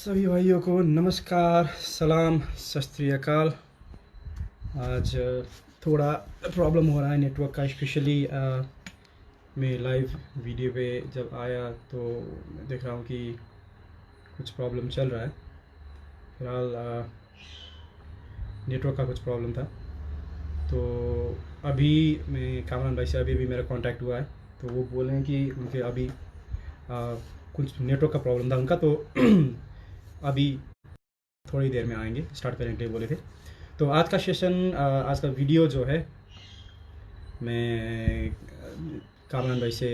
सभी भाइयों को नमस्कार, सलाम, सत श्री अकाल। आज थोड़ा प्रॉब्लम हो रहा है नेटवर्क का, स्पेशली मैं लाइव वीडियो पे जब आया तो मैं देख रहा हूँ कि कुछ प्रॉब्लम चल रहा है। फिलहाल नेटवर्क का कुछ प्रॉब्लम था। तो अभी मैं कामरान भाई से अभी मेरा कांटेक्ट हुआ है, तो वो बोल रहे हैं कि उनके अभी कुछ नेटवर्क का प्रॉब्लम था उनका, तो अभी थोड़ी देर में आएंगे, स्टार्ट करने के लिए बोले थे। तो आज का सेशन, आज का वीडियो जो है, मैं कामरान भाई से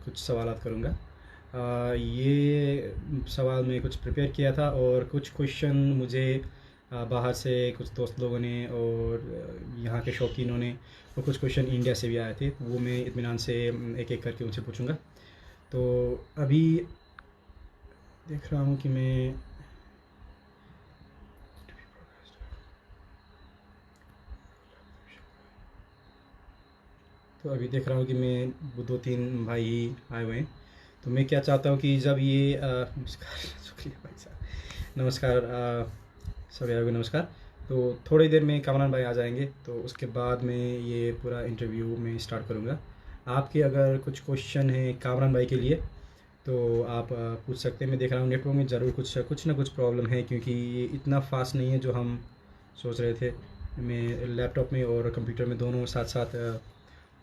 कुछ सवाल करूँगा। ये सवाल मैं कुछ प्रिपेयर किया था और कुछ क्वेश्चन मुझे बाहर से कुछ दोस्त लोगों ने और यहाँ के शौकीनों ने, और कुछ क्वेश्चन इंडिया से भी आए थे, वो मैं इत्मीनान से एक एक करके उनसे पूछूंगा। तो अभी देख रहा हूँ कि मैं वो दो तीन भाई आए हुए हैं। तो मैं क्या चाहता हूँ कि जब ये नमस्कार शुक्रिया भाई साहब, नमस्कार सभी आए हुए, नमस्कार। तो थोड़ी देर में कामरान भाई आ जाएंगे, तो उसके बाद मैं ये पूरा इंटरव्यू में स्टार्ट करूँगा। आपके अगर कुछ क्वेश्चन हैं कामरान भाई के लिए तो आप पूछ सकते हैं। मैं देख रहा हूँ नेटवर्क में ज़रूर कुछ ना कुछ प्रॉब्लम है, क्योंकि ये इतना फास्ट नहीं है जो हम सोच रहे थे। मैं लैपटॉप में और कंप्यूटर में दोनों साथ साथ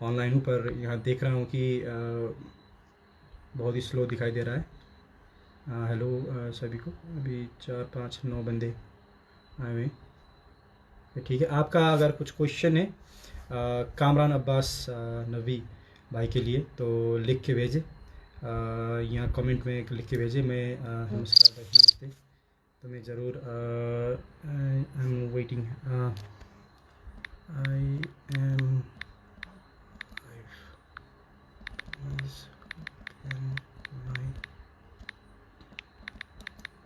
ऑनलाइन हूँ, पर यहाँ देख रहा हूँ कि बहुत ही स्लो दिखाई दे रहा है। हेलो सभी को, अभी 4 5 9 बंदे आए हुए हैं। तो ठीक है, आपका अगर कुछ क्वेश्चन है कामरान अब्बास नबी भाई के लिए तो लिख के भेजें, यहाँ कमेंट में लिख के भेजें। मैं नमस्कार भाई, नमस्ते। तो मैं ज़रूर I am waiting, I am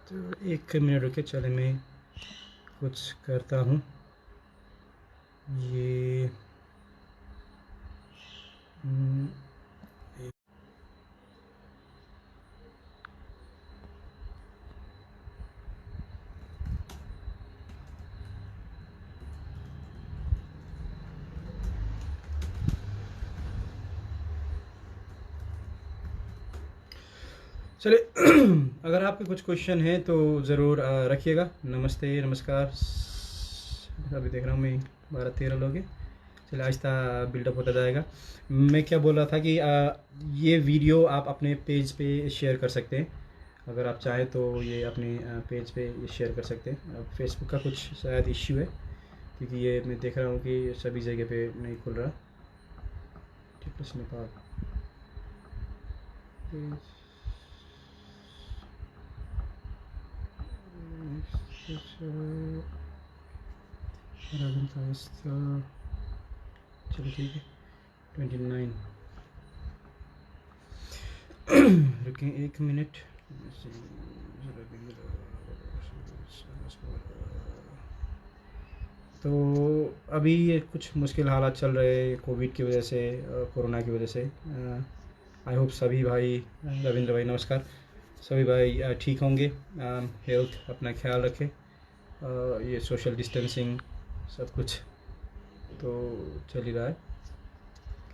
तो एक मिनट रुके, चले मैं कुछ करता हूँ। ये चलिए अगर आपके कुछ क्वेश्चन हैं तो ज़रूर रखिएगा। नमस्ते, नमस्कार। अभी देख रहा हूँ मैं 12 13 लोग हैं। चलिए आहिस्ता बिल्डअप होता जाएगा। मैं क्या बोल रहा था कि ये वीडियो आप अपने पेज पे शेयर कर सकते हैं, अगर आप चाहें तो ये अपने पेज पे ये शेयर कर सकते हैं। फेसबुक का कुछ शायद इश्यू है, क्योंकि ये मैं देख रहा हूँ कि सभी जगह पे नहीं खुल रहा। ठीक है, नेपाल चलो ठीक है, 29 रुकें एक मिनट। तो अभी ये कुछ मुश्किल हालात चल रहे हैं कोविड की वजह से, कोरोना की वजह से। आई होप सभी भाई, रविंद्र भाई नमस्कार, सभी भाई ठीक होंगे। हेल्थ अपना ख्याल रखें, ये सोशल डिस्टेंसिंग सब कुछ तो चल ही रहा है।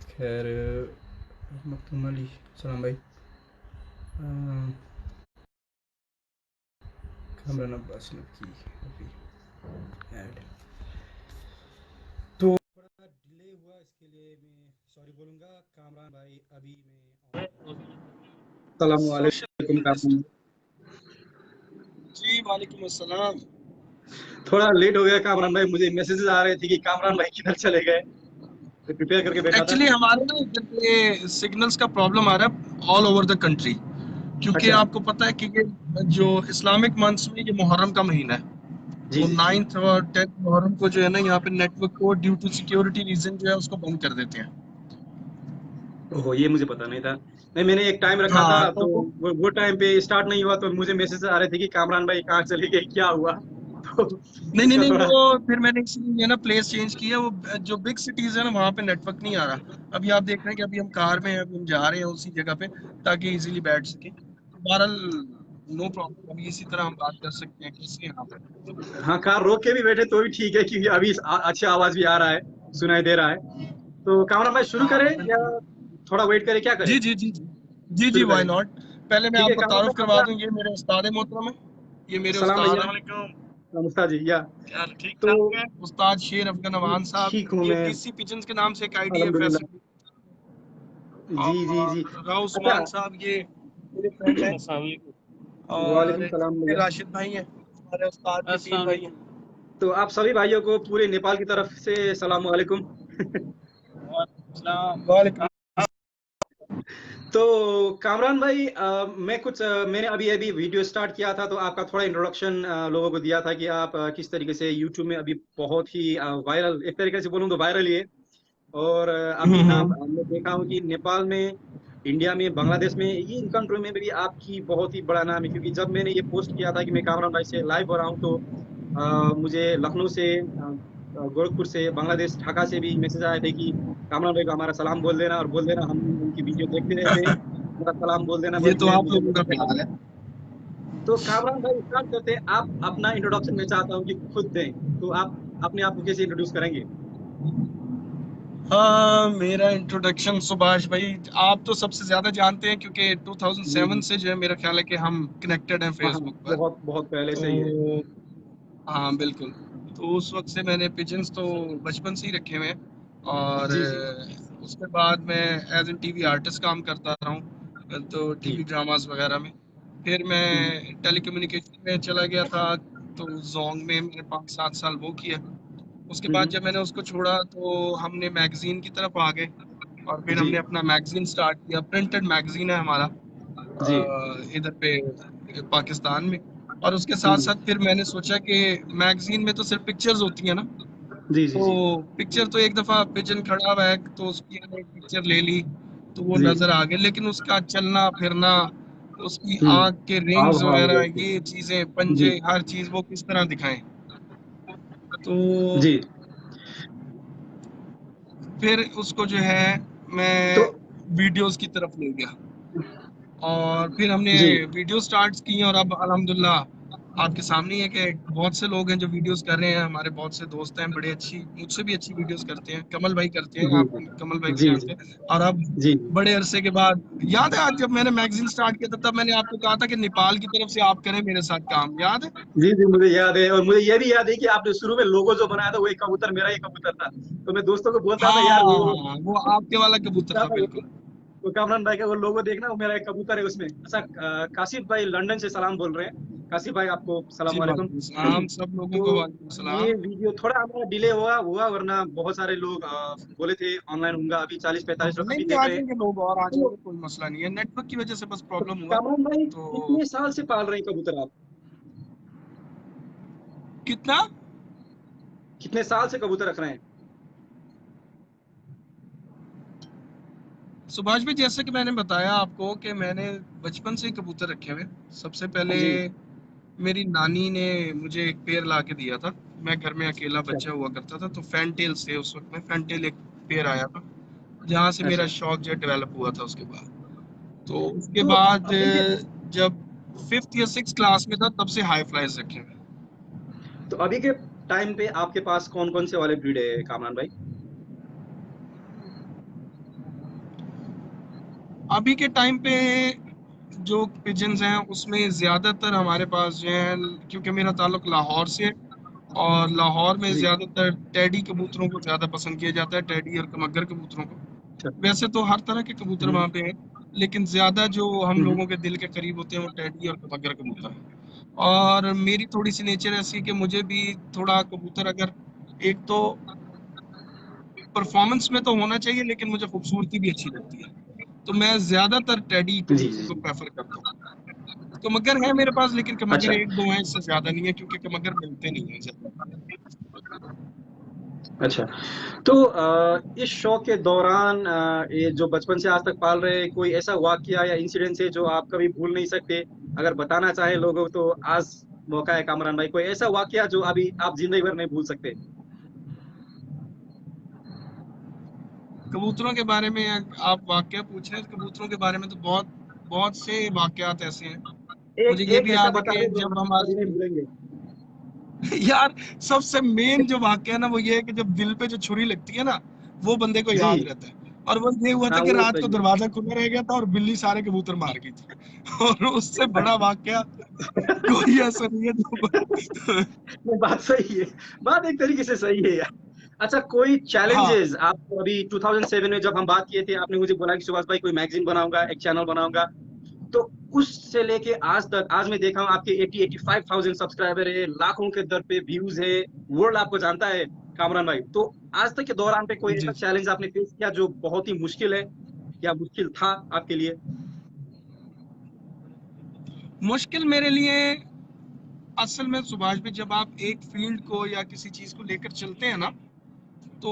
खैर, मखदूम अली सलाम भाई, कामरान अब्बास नबी अभी ऐड। तो थोड़ा डिले हुआ, इसके लिए मैं सॉरी बोलूँगा। कामरान भाई अभी मैं अस्सलाम सोशल वालेकुम कामरान। जी वालेकुम अस्सलाम। थोड़ा लेट हो गया कामरान भाई, मुझे मैसेजेस आ रहे थे कि कामरान भाई किधर चले गए, तो प्रिपेयर करके बैठा था। एक्चुअली हमारे ना इधर पे सिग्नल्स का प्रॉब्लम आ रहा है ऑल ओवर द कंट्री, क्योंकि अच्छा, आपको पता है कि ये जो इस्लामिक मंथ्स में ये मुहर्रम का महीना है, जी तो जी जी। 9th और 10th मुहर्रम को जो है ना यहाँ पे नेटवर्क को ड्यू टू सिक्योरिटी रीजन जो है उसको बंद कर देते हैं। ओहो, ये मुझे पता नहीं था। नहीं, मैंने एक टाइम रखा था, हाँ तो तो वो टाइम पे स्टार्ट नहीं हुआ, तो मुझे मैसेज आ रहे थे कि कामरान भाई कहाँ चले गए, क्या हुआ। तो नहीं नहीं इसका नहीं, थोड़ा वो फिर मैंने इसलिए ना प्लेस चेंज किया। वो जो बिग सिटीज है ना वहाँ पे नेटवर्क नहीं आ रहा। अभी आप देख रहे हैं कि अभी हम कार में हैं, अभी हम जा रहे हैं उसी जगह पे ताकि इजीली बैठ सके। बहरहाल नो प्रॉब्लम, अभी इसी तरह हम बात कर सकते हैं। कैसे हैं आप? हाँ, कार रोक के भी बैठे तो भी ठीक है, क्योंकि अभी अच्छा आवाज भी आ रहा है, सुनाई दे रहा है। तो कामरान भाई शुरू हाँ करें या बिल्कुल। थोड़ा वेट करें, क्या करें? जी जी जी जी जी जी, शुरू वाई करें। नॉट। पहले मैं ठीक है आपको कामरान तारुफ भाई, करवा अपना दूं, ये मेरे उस्ताद मोहतरम है, ये मेरे सलाम उस्ताद भैया। हैं। नमस्कार जी या। क्या हाल, ठीक तो ठाक है? उस्ताद शेर अफगन जी, अवान साहब। ठीक हूँ ये मैं, डीसी पिजन्स के नाम से एक आईडी है, फैसल। अल्हम्दुलिल्लाह। जी जी जी। और राव अच्छा। उस्मान साहब ये मेरे फ्रेंड हैं। अस्सलाम वालेकुम। और वालेकुम सलाम ये भैया। राशिद भाई हैं, हमारे उस्ताद के पीर भाई हैं। तो आप सभी भाइयों को पूरे नेपाल की तरफ से सलाम वालेकुम। वालेकुम। तो कामरान भाई, मैंने अभी अभी वीडियो स्टार्ट किया था, तो आपका थोड़ा इंट्रोडक्शन लोगों को दिया था कि आप किस तरीके से यूट्यूब में अभी बहुत ही वायरल, एक तरीके से बोलूँ तो वायरल ही है। और अभी नाम हम्म। मैं देखा हूँ कि नेपाल में, इंडिया में, बांग्लादेश में, ये इन कंट्री में भी आपकी बहुत ही बड़ा नाम है। क्योंकि जब मैंने ये पोस्ट किया था कि मैं कामरान भाई से लाइव हो रहा हूँ, तो मुझे लखनऊ से, गोरखपुर से, बांग्लादेश ढाका से भी मैसेज आए थे कि कामरान भाई को हमारा सलाम बोल देना, और बोल देना हम उनकी वीडियो देखते रहते हैं, हमारा सलाम बोल देना, ये बोल तो के आप मुझे लोगों का मैसेज आए थे। प्यार है। तो कामरान भाई स्टार्ट करते हैं। आप अपना इंट्रोडक्शन मैं चाहता हूँ कि खुद दें, तो आप अपने आप को कैसे इंट्रोड्यूस करेंगे? हाँ, मेरा इंट्रोडक्शन सुभाष भाई, आप तो सबसे ज्यादा जानते हैं क्योंकि जी 2007 जी। से जो है, मेरा ख्याल है कि हम कनेक्टेड हैं हाँ हाँ, फेसबुक पर। बहुत बहुत पहले से ही है। तो हाँ बिल्कुल। तो उस वक्त से मैंने पिजन्स तो बचपन से ही रखे हुए हैं। और जी जी उसके बाद मैं एज एन टीवी आर्टिस्ट काम करता रहा हूँ, तो जी। टीवी ड्रामास वगैरह में। फिर हम्म, मैं टेलीकम्युनिकेशन में चला गया था, तो जोंग में मैंने 5-7 साल वो किया। उसके बाद हम्म, जब मैंने उसको छोड़ा तो हमने मैगजीन की तरफ आ गए, और फिर जी हमने अपना मैगजीन स्टार्ट किया। प्रिंटेड मैगजीन है हमारा, जी। इधर पे पाकिस्तान में। और उसके साथ हम्म, साथ फिर मैंने सोचा कि मैगजीन में तो सिर्फ पिक्चर्स होती है ना, जी जी तो जी पिक्चर तो एक दफा पिजन खड़ा हुआ है तो उसकी हमने एक पिक्चर ले ली, तो वो जी। नजर आ गई। लेकिन उसका चलना फिरना, उसकी हम्म। आंख के हाँ रिंग्स हाँ, वगैरह, बिल्कुल। ये चीजें, जी पंजे, हर चीज वो किस तरह दिखाएं। तो जी। फिर उसको जो है, मैं तो वीडियोस की तरफ ले गया, और फिर हमने जी वीडियो स्टार्ट की। और अब अल्हम्दुलिल्लाह आपके सामने ही है कि बहुत से लोग हैं जो वीडियोस कर रहे हैं। हमारे बहुत से दोस्त हैं, बड़े अच्छी, मुझसे भी अच्छी वीडियोस करते हैं। कमल भाई करते हैं, जी आप कमल भाई को जी जी जानते हैं। और अब जी बड़े अरसे के बाद याद है, आज जब मैंने मैगजीन स्टार्ट किया था, तब मैंने आपको कहा था कि नेपाल की तरफ से आप करें मेरे साथ काम, याद है? जी जी, मुझे याद है। और मुझे ये भी याद है कि आपने शुरू में लोगो जो बनाया था, वो एक कबूतर, मेरा ही कबूतर था। तो मैं दोस्तों को बोलता था यार, वो हाँ, वो आपके वाला कबूतर क्या था, था वो, बिल्कुल। तो कामरान भाई का वो लोगो देखना, वो मेरा एक कबूतर है उसमें। अच्छा, काशिफ भाई लंदन से सलाम बोल रहे हैं। काशिफ भाई, आपको सलाम जी, वालेकुम। वालेकुम सलाम, सब लोगों तो को वालेकुम ये सलाम। वीडियो थोड़ा हमारा डिले हुआ हुआ, वरना बहुत सारे लोग बोले थे ऑनलाइन होऊंगा। अभी 40-45 लोग नहीं अभी नहीं, देख आ रहे हैं। जाएंगे लोग, और आ तो जाएंगे, कोई मसला नहीं है। नेटवर्क की वजह से बस तो प्रॉब्लम हुआ। कामरान भाई, तो कितने साल से पाल रहे हैं कबूतर आप? कितना? कितने साल से कबूतर रख रहे हैं? सुभाष भाई, जैसे कि मैंने बताया आपको कि मैंने बचपन से ही कबूतर रखे हुए। सबसे पहले जी। मेरी नानी ने मुझे एक पेयर ला के दिया था। मैं घर में अकेला अच्छा बच्चा हुआ करता था, तो फैंटेल से उस वक्त में फैंटेल एक पेयर आया था, जहाँ से मेरा अच्छा। शौक जो डेवलप हुआ था। उसके बाद, तो उसके तो बाद अभी के जब 5th या 6th क्लास में था, तब से हाई फ्लाइज रखे हुए। तो अभी के टाइम पे आपके पास कौन कौन से वाले ब्रीड है कामरान भाई? अभी के टाइम पे जो पिजन्स हैं, उसमें ज़्यादातर हमारे पास जो है, क्योंकि मेरा ताल्लुक लाहौर से है, और लाहौर में जी। ज़्यादातर टेडी कबूतरों को ज़्यादा पसंद किया जाता है, टेडी और कमगर कबूतरों को। अच्छा। वैसे तो हर तरह के कबूतर हम्म वहाँ पे हैं, लेकिन ज़्यादा जो हम हम्म लोगों के दिल के करीब होते हैं, वो टेडी और कमगर कबूतर हैं। और मेरी थोड़ी सी नेचर ऐसी है कि मुझे भी थोड़ा कबूतर, अगर एक तो परफॉर्मेंस में तो होना चाहिए, लेकिन मुझे खूबसूरती भी अच्छी लगती है, तो मैं ज़्यादातर टेडी जी जी कबूतर को जी। प्रेफर करता हूँ। कमगर है मेरे पास, लेकिन कमगर अच्छा। एक दो हैं, इससे ज्यादा नहीं है, क्योंकि कमगर मिलते नहीं है ज्यादा। अच्छा। तो इस शो के दौरान, ये जो बचपन से आज तक पाल रहे हैं, कोई ऐसा वाकया या इंसिडेंस है जो आप कभी भूल नहीं सकते? अगर बताना चाहे लोगों को, तो आज मौका है कामरान भाई। कोई ऐसा वाकया जो अभी आप जिंदगी भर नहीं भूल सकते? कबूतरों के बारे में आप वाकया पूछ रहे हैं, कबूतरों के बारे में तो बहुत बहुत से वाकयात ऐसे हैं मुझे एक ये एक भी ऐसा याद है बता कि दे जो जब हम कभी नहीं हमारे भूलेंगे। यार सबसे मेन जो वाक्य है ना वो ये है कि जब दिल पे जो छुरी लगती है ना वो बंदे को जी। याद रहता है। और वो ये हुआ था हाँ कि वो रात को सही है। दरवाजा खुला रह गया था और बिल्ली सारे कबूतर मार गई थी और उससे बड़ा वाक्य कोई ऐसा नहीं है जो नहीं, बात सही है, बात एक तरीके से सही है यार। अच्छा, कोई हाँ चैलेंजेस आप अभी 2007 में जब हम बात किए थे, आपने मुझे बोला कि सुभाष भाई कोई मैगजीन बनाऊंगा, एक चैनल बनाऊंगा, तो उससे लेके आज तक, आज मैं देखा हूँ आपके 80-85,000 सब्सक्राइबर है, लाखों के दर पे व्यूज है, वर्ल्ड आपको जानता है कामरान भाई। तो आज तक के दौरान पे कोई ऐसा जी चैलेंज आपने फेस किया जो बहुत ही मुश्किल है या मुश्किल था आपके लिए? मुश्किल मेरे लिए असल में सुभाष भाई जब आप एक फील्ड को या किसी चीज को लेकर चलते हैं ना तो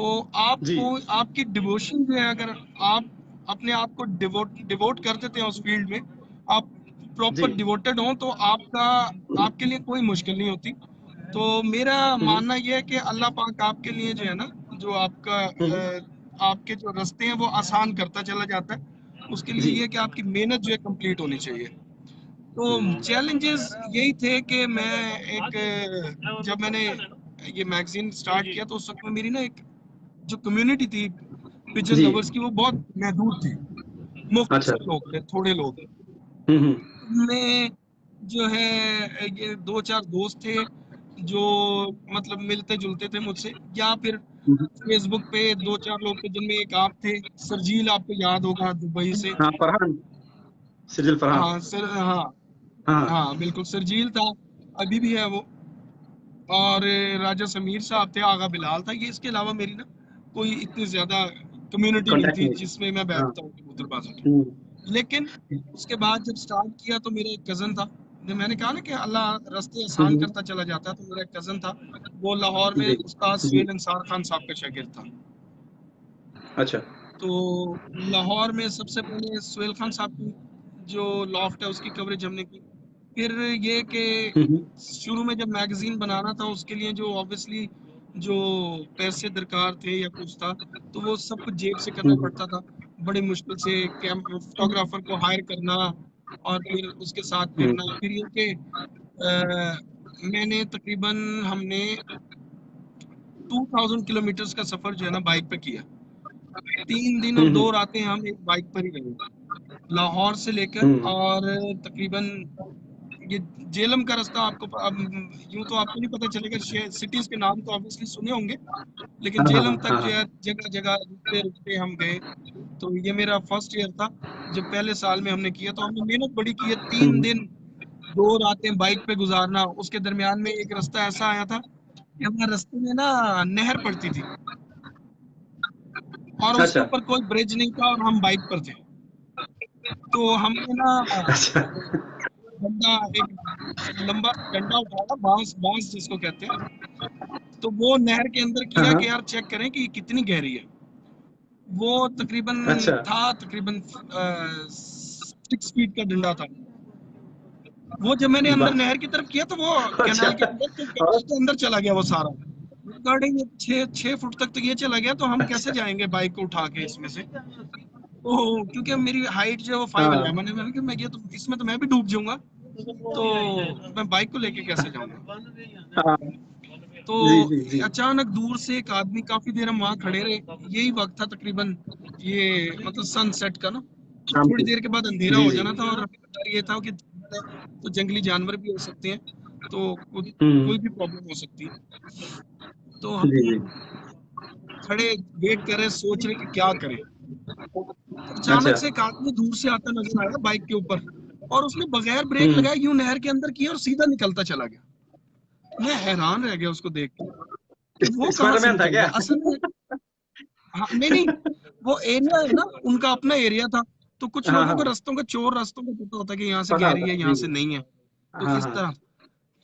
जी। आपको आपकी डिवोशन जो है अगर आप अपने आप को डिवोट कर देते हैं उस फील्ड में आप जी। प्रॉपर डिवोटेड हो तो आपका आपके लिए कोई मुश्किल नहीं होती। तो मेरा हम्म। मानना यह है कि अल्लाह पाक आपके लिए जो है ना जो आपका हम्म। आपके जो रास्ते हैं वो आसान करता चला जाता है। उसके लिए जी। ये है कि आपकी मेहनत जो है कंप्लीट होनी चाहिए। तो हम्म। चैलेंजेस यही थे कि मैं एक जब मैंने ये मैगजीन स्टार्ट किया तो उस वक्त में मेरी ना एक जो कम्युनिटी थी पिजन जी। लवर्स की वो बहुत महदूद थी। अच्छा। मुख्तसर लोग थे, थोड़े लोग। हम्म। उनमें जो है ये दो चार दोस्त थे जो मतलब मिलते जुलते थे मुझसे या फिर हम्म। फेसबुक पे दो चार लोग थे जिनमें एक आप थे सरजील आपको याद होगा दुबई से। हाँ, फरहान, सिजिल फरहान। हाँ सर हाँ हाँ। हाँ बिल्कुल सरजील था अभी भी है वो। और राजा समीर साहब थे आगा बिलाल था ये इसके अलावा मेरी ना कोई इतनी ज्यादा कम्युनिटी नहीं कॉन्टेक्ट थी में। जिसमें मैं हाँ। बैठता हूँ कबूतरबाजों की। हम्म। लेकिन उसके बाद जब स्टार्ट किया तो मेरा एक कजन था जो मैंने कहा ना कि अल्लाह रास्ते आसान हम्म। करता चला जाता है तो मेरा एक कजन था वो लाहौर में जी। उस्ताद जी। सुहेल अंसार खान साहब का शागिर्द था। अच्छा। तो लाहौर में सबसे पहले सुहेल खान साहब की जो लॉफ्ट है उसकी कवरेज हमने की। फिर ये कि हम्म। शुरू में जब मैगजीन बनाना था उसके लिए जो ऑब्वियसली जो पैसे दरकार थे या कुछ था तो वो सब कुछ जेब से करना हम्म। पड़ता था। बड़ी मुश्किल से कैम फोटोग्राफर को हायर करना और फिर उसके साथ फिरना हम्म। फिर ये कि मैंने तकरीबन हमने 2000 किलोमीटर का सफर जो है ना बाइक पे किया। 3 दिन और हम्म। 2 रातें हम एक बाइक पर ही रहे लाहौर से लेकर हम्म। और तकरीबन ये जेलम का रास्ता आपको अब यूं तो आपको नहीं पता चलेगा सिटीज के नाम तो ऑब्वियसली सुने होंगे लेकिन हाँ हाँ जेलम तक हाँ जो हाँ। है जगह जगह रुकते रुकते हम गए। तो ये मेरा फर्स्ट ईयर था जब पहले साल में हमने किया तो हमने मेहनत बड़ी की है। तीन हम्म। दिन 2 रातें बाइक पे गुजारना उसके दरमियान में एक रास्ता ऐसा आया था कि हमारे रास्ते में ना नहर पड़ती थी और उसके अच्छा। ऊपर कोई ब्रिज नहीं था और हम बाइक पर थे। तो हमने ना अच्छा। डंडा एक लंबा डंडा उठाया बांस बांस जिसको कहते हैं तो वो नहर के अंदर हाँ किया हाँ। कि यार चेक करें कि कितनी गहरी है। वो तकरीबन अच्छा। था तकरीबन 6 फीट का डंडा था। वो जब मैंने अंदर बस। नहर की तरफ किया तो वो अच्छा। कैनाल के अंदर तो और कैनाल के अंदर चला गया वो सारा रिगार्डिंग 6 फुट तक ये चला गया तो हम कैसे अच्छा। जाएंगे बाइक को उठा के इसमें से। तो क्योंकि मेरी हाइट जो है वो फाइव हाँ। अलेवन है मैंने कहा मैं ये तो इसमें तो मैं भी डूब जाऊंगा तो मैं बाइक को लेके कैसे जाऊंगा। हाँ। तो जी जी जी। अचानक दूर से एक आदमी काफी देर हम वहां खड़े रहे। यही वक्त था तकरीबन ये मतलब सनसेट का ना शाम थोड़ी को। देर के बाद अंधेरा जी हो जी। जाना था और डर ये था कि जंगल है, तो जंगली जानवर भी हो सकते हैं तो हम्म। कोई भी प्रॉब्लम हो सकती है। तो जी जी। हम खड़े वेट कर रहे सोच रहे कि क्या करें। तो अच्छा। अचानक से एक आदमी दूर से आता नजर आया बाइक के ऊपर और उसने बगैर ब्रेक हम्म। लगाए यूं नहर के अंदर किया और सीधा निकलता चला गया। मैं हैरान रह गया उसको देख के कि वो कहाँ से स्पाइडरमैन था निकल क्या? गया असल में। हाँ नहीं नहीं वो एरिया है ना उनका अपना एरिया था। तो कुछ हाँ लोगों को हाँ। रास्तों का चोर रास्तों का पता होता है कि यहाँ से पता गहरी होता है है, यहाँ जी से जी। नहीं है। तो हाँ इस हाँ। तरह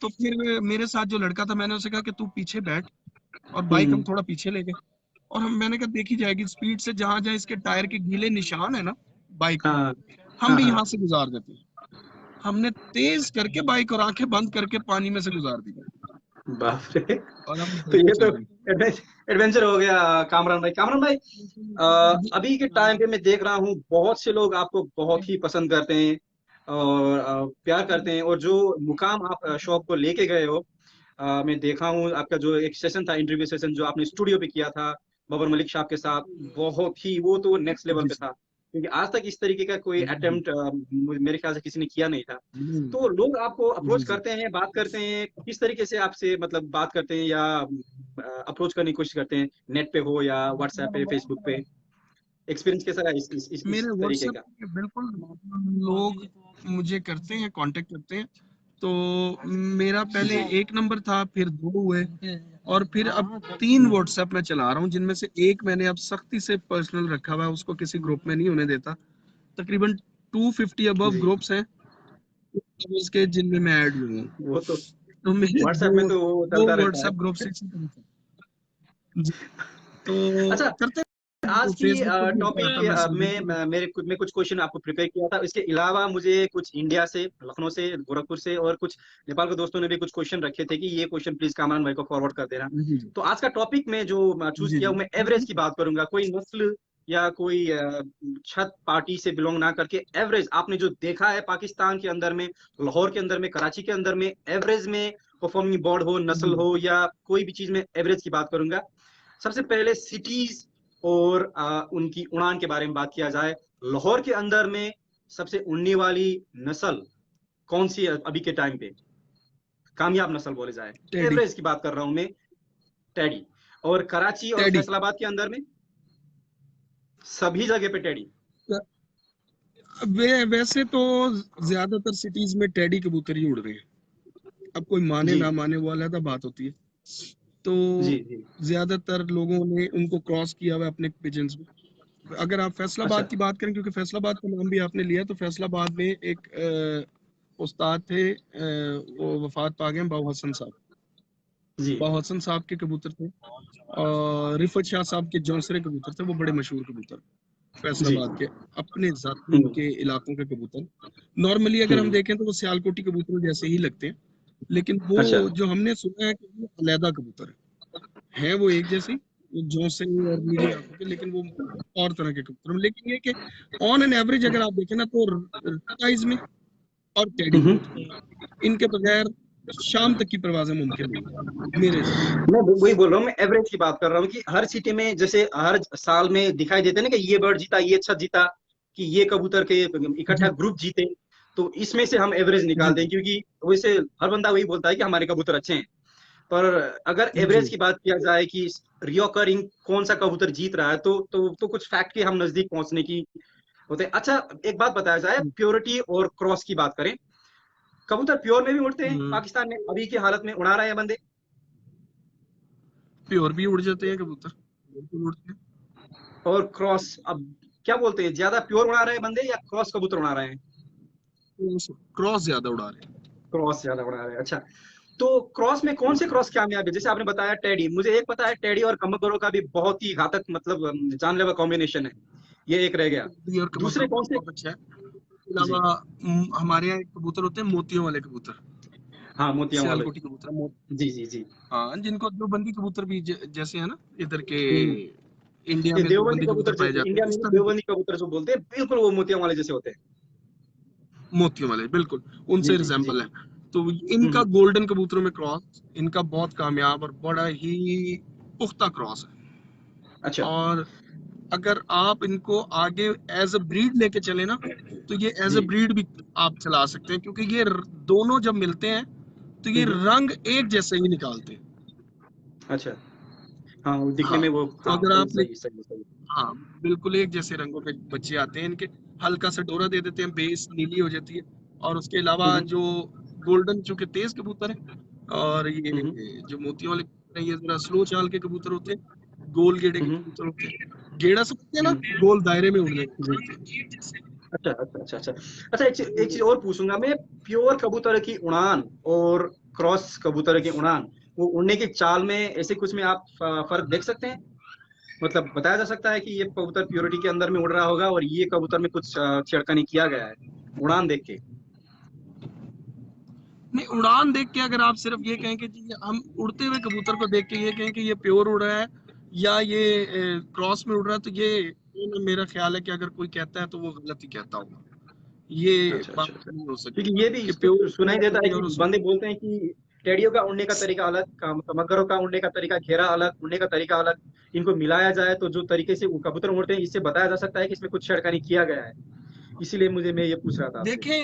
तो फिर मेरे साथ जो लड़का था मैंने उसे कहा कि तू पीछे बैठ और बाइक हम हम्म। थोड़ा पीछे ले गए। और हम मैंने कहा देखी जाएगी स्पीड से जहां जहां इसके टायर के गीले निशान है ना बाइक पे हाँ हम हाँ भी हाँ। यहाँ से गुजार देते हैं। हमने तेज करके बाइक और आंखें बंद करके पानी में से गुजार दी बाप रे। और हम तो निकलते ये तो चले गए। एडवेंचर हो गया। कामरान भाई, कामरान भाई, अभी के टाइम पे मैं देख रहा हूँ बहुत से लोग आपको बहुत ही पसंद करते हैं। और प्यार करते हैं, और जो मुकाम आप शौक को लेके गए हो, मैं देखा हूँ आपका जो एक सेशन था, इंटरव्यू सेशन जो आपने स्टूडियो पे किया था बाबर मलिक साहब के साथ, बहुत ही, वो तो नेक्स्ट लेवल जी पे जी था, क्योंकि आज तक इस तरीके का कोई जी जी अटेम्प्ट मेरे ख्याल से किसी ने किया नहीं था। नहीं, तो लोग आपको जी अप्रोच जी करते हैं, बात करते हैं, किस तरीके से आपसे मतलब बात करते हैं या अप्रोच करने की कोशिश करते हैं, नेट पे हो या व्हाट्सएप पे, फेसबुक पे? एक्सपीरियंस कैसा रहा इस मेरे तरीके व्हाट्सएप का? पे बिल्कुल लोग मुझे करते हैं, कांटेक्ट करते हैं। तो मेरा पहले जी एक नंबर था, फिर दो हुए, और फिर अब तीन व्हाट्सएप मैं चला रहा हूँ, जिनमें से एक मैंने अब सख्ती से पर्सनल रखा हुआ है, उसको किसी ग्रुप में नहीं होने देता। तकरीबन 250 अबव जी। ग्रुप्स हैं उसके, जिनमें मैं ऐड हुआ हूँ। वो तो तो मेरे व्हाट्सएप में दो तो वो दो चलता रहता व्हाट्सएप है। ग्रुप्स इसी तरह से। जी, तो अच्छा, करते आज हैं, की फेसबुक पे भी होता टॉपिक रहता है, के मैसेंजर पे में भी होता मैं कुछ क्वेश्चन आपको प्रिपेयर किया था, इसके अलावा मुझे कुछ इंडिया से, लखनऊ से, गोरखपुर से, और कुछ नेपाल के दोस्तों ने भी कुछ क्वेश्चन रखे थे कि ये क्वेश्चन प्लीज कामरान भाई को फॉरवर्ड कर देना। है। जी जी तो आज का टॉपिक में जो चूज जी किया जी हूँ, मैं एवरेज की बात करूंगा, कोई नस्ल या कोई छत पार्टी से बिलोंग ना करके, एवरेज आपने जो देखा है पाकिस्तान के अंदर में, लाहौर के अंदर में, कराची के अंदर में, एवरेज में परफॉर्मिंग बोर्ड हो, नस्ल जी हो, या कोई भी चीज में एवरेज की बात करूंगा। सबसे पहले सिटीज और उनकी उड़ान के बारे में बात किया जाए। लाहौर के अंदर में सबसे उड़ने वाली नस्ल कौन सी है अभी के टाइम पे, कामयाब नस्ल बोले जाए? टेडी एवरेज की बात कर रहा हूं मैं, टेडी। और कराची और टेडी फैसलाबाद के अंदर में सभी जगह पे टेडी। वैसे तो ज्यादातर सिटीज में टेडी कबूतर ही उड़ रहे हैं। अब कोई माने जी ना माने वो अलग बात होती है। तो जी जी। ज्यादातर लोगों ने उनको क्रॉस किया हुआ है अपने पिजन्स में। अगर आप अच्छा। फैसलाबाद की बात करें, क्योंकि फैसलाबाद का नाम भी आपने लिया, तो फैसलाबाद में एक उस्ताद थे, वो वफात पा गए, बाबू हसन साहब। जी। बाबू हसन साहब के कबूतर थे, और रिफत शाह साहब के जौनसरे कबूतर थे, वो बड़े मशहूर कबूतर जी। फैसलाबाद के, अपने जाती हम्म। उनके इलाकों के कबूतर। नॉर्मली अगर हम हम्म। देखें तो वो सियालकोटी कबूतरों जैसे ही लगते हैं, लेकिन वो अच्छा। जो हमने सुना है कि वो अलहदा कबूतर है वो एक जैसे ही, जौनसे और नीली आंखों के, लेकिन वो और तरह के कबूतर हैं। लेकिन ये कि ऑन एन एवरेज अगर आप देखें ना, तो साइज में और टेडी हम्म। बहुत होंगे, इनके बगैर शाम तक की परवाजें मुमकिन नहीं है मेरे हिसाब से। मैं वही बोल रहा हूँ, मैं एवरेज की बात कर रहा हूँ कि हर सिटी में जैसे हर साल में दिखाई देते हैं ना कि ये बर्ड जीता, ये छत जीता, कि ये कबूतर के इकट्ठा जी ग्रुप जीते। तो इसमें से हम एवरेज जी निकालते हैं, क्योंकि वैसे हर बंदा वही बोलता है कि हमारे कबूतर अच्छे हैं। पर अगर जी एवरेज की बात किया जाए कि रियोकरिंग कौन सा कबूतर जीत रहा है, तो कुछ फैक्ट के हम नजदीक पहुंचने की होते हैं। अच्छा, एक बात बताया जाए, प्योरिटी और क्रॉस की बात करें, कबूतर प्योर में भी उड़ते हैं पाकिस्तान में अभी की हालत में, उड़ा रहे हैं बंदे। प्योर भी उड़ जाते हैं कबूतर, बिल्कुल उड़ते हैं। और क्रॉस, अब क्या बोलते हैं, ज्यादा प्योर उड़ा रहे हैं बंदे या क्रॉस कबूतर उड़ा रहे हैं? क्रॉस ज्यादा उड़ा रहे हैं। क्रॉस ज्यादा उड़ा रहे हैं, अच्छा। तो क्रॉस में कौन से क्रॉस कामयाब है? जैसे आपने बताया टेडी, मुझे एक पता है टेडी और कमकरों का भी बहुत ही घातक, मतलब जानलेवा कॉम्बिनेशन है, ये एक रह गया। टेडी और दूसरे कबूतर कौन से? बहुत अच्छा है। इसके जी। अलावा हमारे यहाँ एक कबूतर होते हैं, मोतियों वाले कबूतर, हाँ, मोतियां वाले। सियालकोटी कबूतर, जी जी जी। हाँ, जिनको देवबंदी कबूतर भी जैसे है ना इधर के, हम्म। इंडिया ये में देवबंदी देवबंदी कबूतर कबूतर पाए जैसे, जाते इंडिया हैं, में इस तरह के देवबंदी कबूतर जो बोलते हैं, बिल्कुल वो मोतियां वाले जैसे होते हैं। मोतियों वाले बिल्कुल जी उनसे जी जी। रिजेम्बल है। तो इनका हम्म। गोल्डन कबूतरों में क्रॉस, इनका बहुत कामयाब और बड़ा ही पुख्ता क्रॉस है। अच्छा। और अगर आप इनको आगे एज अ ब्रीड लेके चले ना, तो ये एज अ जी। ब्रीड भी आप चला सकते हैं, क्योंकि ये दोनों जब मिलते हैं तो ये हम्म। रंग एक जैसे ही निकालते हैं। अच्छा। हाँ, वो दिखने हाँ, में वो, तो हाँ, अगर सही आपने, सही सही सही। हाँ, बिल्कुल एक जैसे रंगों के बच्चे आते हैं इनके, हल्का सा डोरा दे देते हैं, बेस नीली हो जाती है। और उसके अलावा हम्म। जो गोल्डन चूंकि तेज कबूतर है, और हम्म। ये जो मोतियों वाले कबूतर हैं, ये जरा स्लो चाल के कबूतर होते हैं, गोल गेड़े के हम्म। कबूतर होते हैं। गेड़ा समझते हैं ना, हम्म। गोल दायरे में उड़ने जी। वाले होते हैं। अच्छा अच्छा अच्छा अच्छा। अच्छा, एक चीज और पूछूंगा मैं, प्योर कबूतर की उड़ान और क्रॉस कबूतर की उड़ान, वो उड़ने की चाल में ऐसे कुछ में आप फर्क देख सकते हैं? मतलब बताया जा सकता है कि ये कबूतर प्योरिटी के अंदर में उड़ रहा होगा और ये कबूतर में कुछ छेड़खानी किया गया है उड़ान देख के? नहीं, उड़ान देख के अगर आप सिर्फ ये कहें कि जी हम उड़ते हुए कबूतर को देख के ये कहें कि ये प्योर उड़ रहा है या ये क्रॉस में उड़ रहा है, तो ये मेरा ख्याल है कि अगर कोई कहता है तो वो गलत ही कहता होगा। ये अच्छा बात अच्छा अच्छा। नहीं हो सकती क्योंकि ये भी कि इस पे प्योर सुनाई देता है और कि उसमें बंदे बोलते हैं कि टेडियों का उड़ने का तरीका अलग, कमगरों का उड़ने का तरीका, घेरा अलग, उड़ने का तरीका अलग। इनको मिलाया जाए तो जो तरीके से वो कबूतर उड़ते हैं, इससे बताया जा सकता है कि इसमें कुछ छेड़खानी किया गया है। इसीलिए मैं ये पूछ रहा था आपसे। देखें,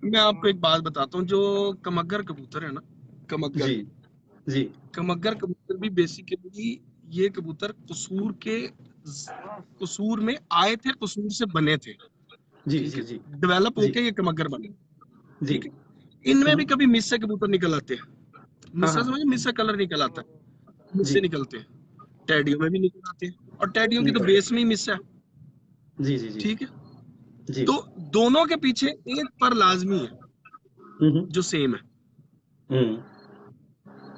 मैं आपको एक बात बताता हूँ, जो कमगर कबूतर है ना, कमगर जी जी कमगर कबूतर भी बेसिकली, ये कबूतर कसूर में आए थे, कसूर से बने थे। जी ठीक जी है, जी डेवलप जी होके ये कमगर बने। जी। ठीक है, इनमें भी कभी मिस्से कबूतर निकल आते हैं। हाँ मिस्सा हाँ समझे, मिस्सा कलर निकल आता है, जी। मिस्से निकलते हैं। टैडियों में भी निकल आते हैं, और टैडियों की तो निकल बेस में ही मिस्सा है। जी जी जी ठीक है, जी। तो दोनों के पीछे एक पर लाजमी है हम्म जो सेम है। हम्म।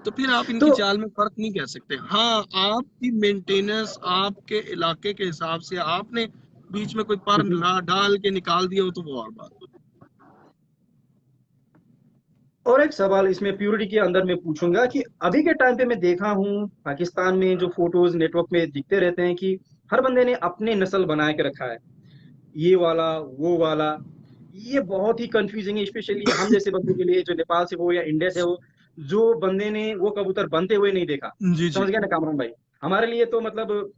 तो फिर आप तो इनकी चाल में फर्क नहीं कह सकते। हाँ, आपकी मेंटेनेंस आपके इलाके के हिसाब से, आपने बीच में कोई पर हम्म। डाल के निकाल दिया हो तो वो और बात। और एक सवाल इसमें प्योरिटी के अंदर मैं पूछूंगा कि अभी के टाइम पे मैं देखा हूँ पाकिस्तान में जो फोटोज नेटवर्क में दिखते रहते हैं कि हर बंदे ने अपने नस्ल बना के रखा है, ये वाला वो वाला। ये बहुत ही कंफ्यूजिंग है, स्पेशली हम जैसे बंदे के लिए, जो नेपाल से हो या इंडिया से हो, जो बंदे ने वो कबूतर बनते हुए नहीं देखा। जी जी समझ गया ना कामरान भाई? हमारे लिए तो मतलब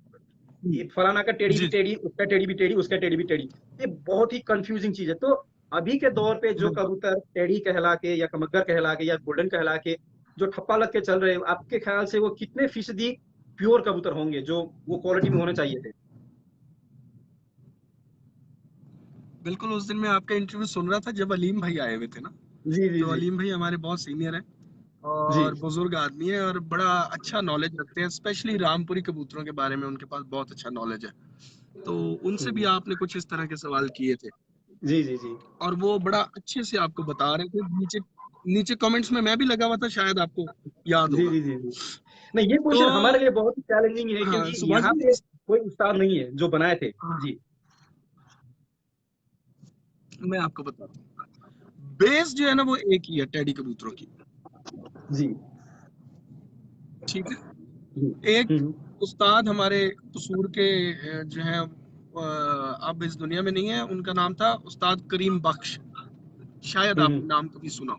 ये फलाना का टेढ़ी भी जी। टेढ़ी, उसका टेढ़ी भी टेढ़ी, उसका टेढ़ी भी टेढ़ी। ये बहुत ही कंफ्यूजिंग चीज है। तो अभी के दौर पे जो बिल्कुल। कबूतर टेढ़ी कहला के या कमगर कहला के या गोल्डन कहला के जो ठप्पा लग के चल रहे हैं, आपके ख्याल से वो कितने फीसदी प्योर कबूतर होंगे जो वो क्वालिटी में होने चाहिए थे? बिल्कुल, उस दिन मैं आपका इंटरव्यू सुन रहा था जब अलीम भाई आए हुए थे ना। जी जी तो जी अलीम भाई हमारे बहुत सीनियर हैं जी और बुजुर्ग आदमी है, और बड़ा अच्छा नॉलेज रखते हैं, स्पेशली रामपुरी कबूतरों के बारे में उनके पास बहुत अच्छा नॉलेज है। तो उनसे भी हम्म, आपने कुछ इस तरह के सवाल किए थे, जी जी जी और वो बड़ा अच्छे से आपको बता रहे थे। नीचे नीचे कमेंट्स में मैं भी लगा हुआ था, शायद आपको याद जी होगा। जी जी जी। नहीं, ये तो क्वेश्चन हमारे लिए बहुत ही चैलेंजिंग है हाँ, क्योंकि सुभाष यहाँ भाई, पे कोई उस्ताद नहीं है जो बनाए थे। हाँ, जी मैं आपको बताता हूँ, बेस जो है ना वो एक ही है टेडी कबूतरों की। जी ठीक है, जी। एक हम्म उस्ताद हमारे कसूर के जो है, अब इस दुनिया में नहीं है, उनका नाम था उस्ताद करीम बख्श। शायद हम्म। आपने नाम कभी सुना हो।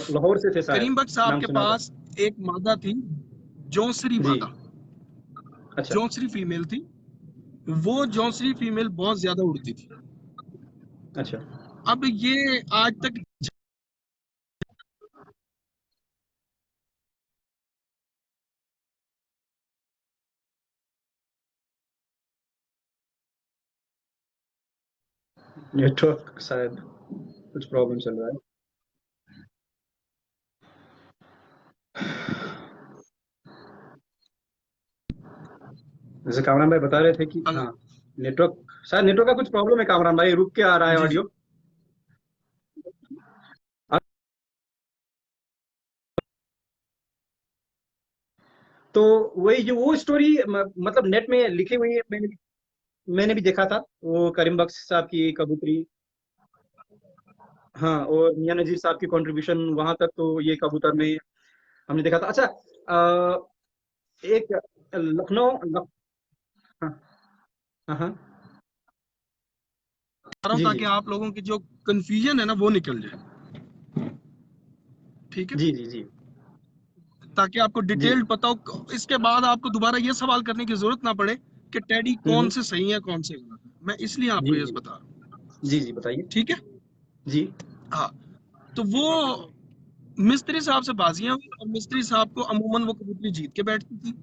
लाहौर से थे शायद, करीम बख्श साहब नाम के सुना था। पास एक मादा थी, जौसरी जी। मादा, अच्छा जौसरी फीमेल थी। वो जौसरी फीमेल बहुत ज्यादा उड़ती थी। अच्छा। अब ये आज तक नेटवर्क शायद कुछ प्रॉब्लम चल रहा है। जैसे कामरान भाई बता रहे थे कि हाँ, नेटवर्क, शायद नेटवर्क का कुछ प्रॉब्लम है कामरान भाई, रुक के आ रहा है जी जी। ऑडियो। तो वही जो वो स्टोरी मतलब नेट में लिखी हुई है, मैंने भी देखा था वो करीम बख्श साहब की कबूतरी। हाँ, और मियां नजीर साहब की कंट्रीब्यूशन वहां तक, तो ये कबूतर में हमने देखा था। अच्छा, एक लखनऊ हाँ हाँ हाँ, बता रहा हूँ जी जी ताकि आप लोगों की जो कंफ्यूजन है ना वो निकल जाए। ठीक है, जी जी जी ताकि आपको जी। डिटेल्ड पता हो, इसके बाद आपको दोबारा ये सवाल करने की जरूरत ना पड़े कि टैडी कौन हम्म। से सही है कौन से गलत है। मैं इसलिए जी आपको ये जी बता रहा हूँ। जी जी बताइए। ठीक है, जी। हाँ। तो वो मिस्त्री साहब से बाजियां हुई, और मिस्त्री साहब को अमूमन वो कबूतरी जीत के बैठती थी।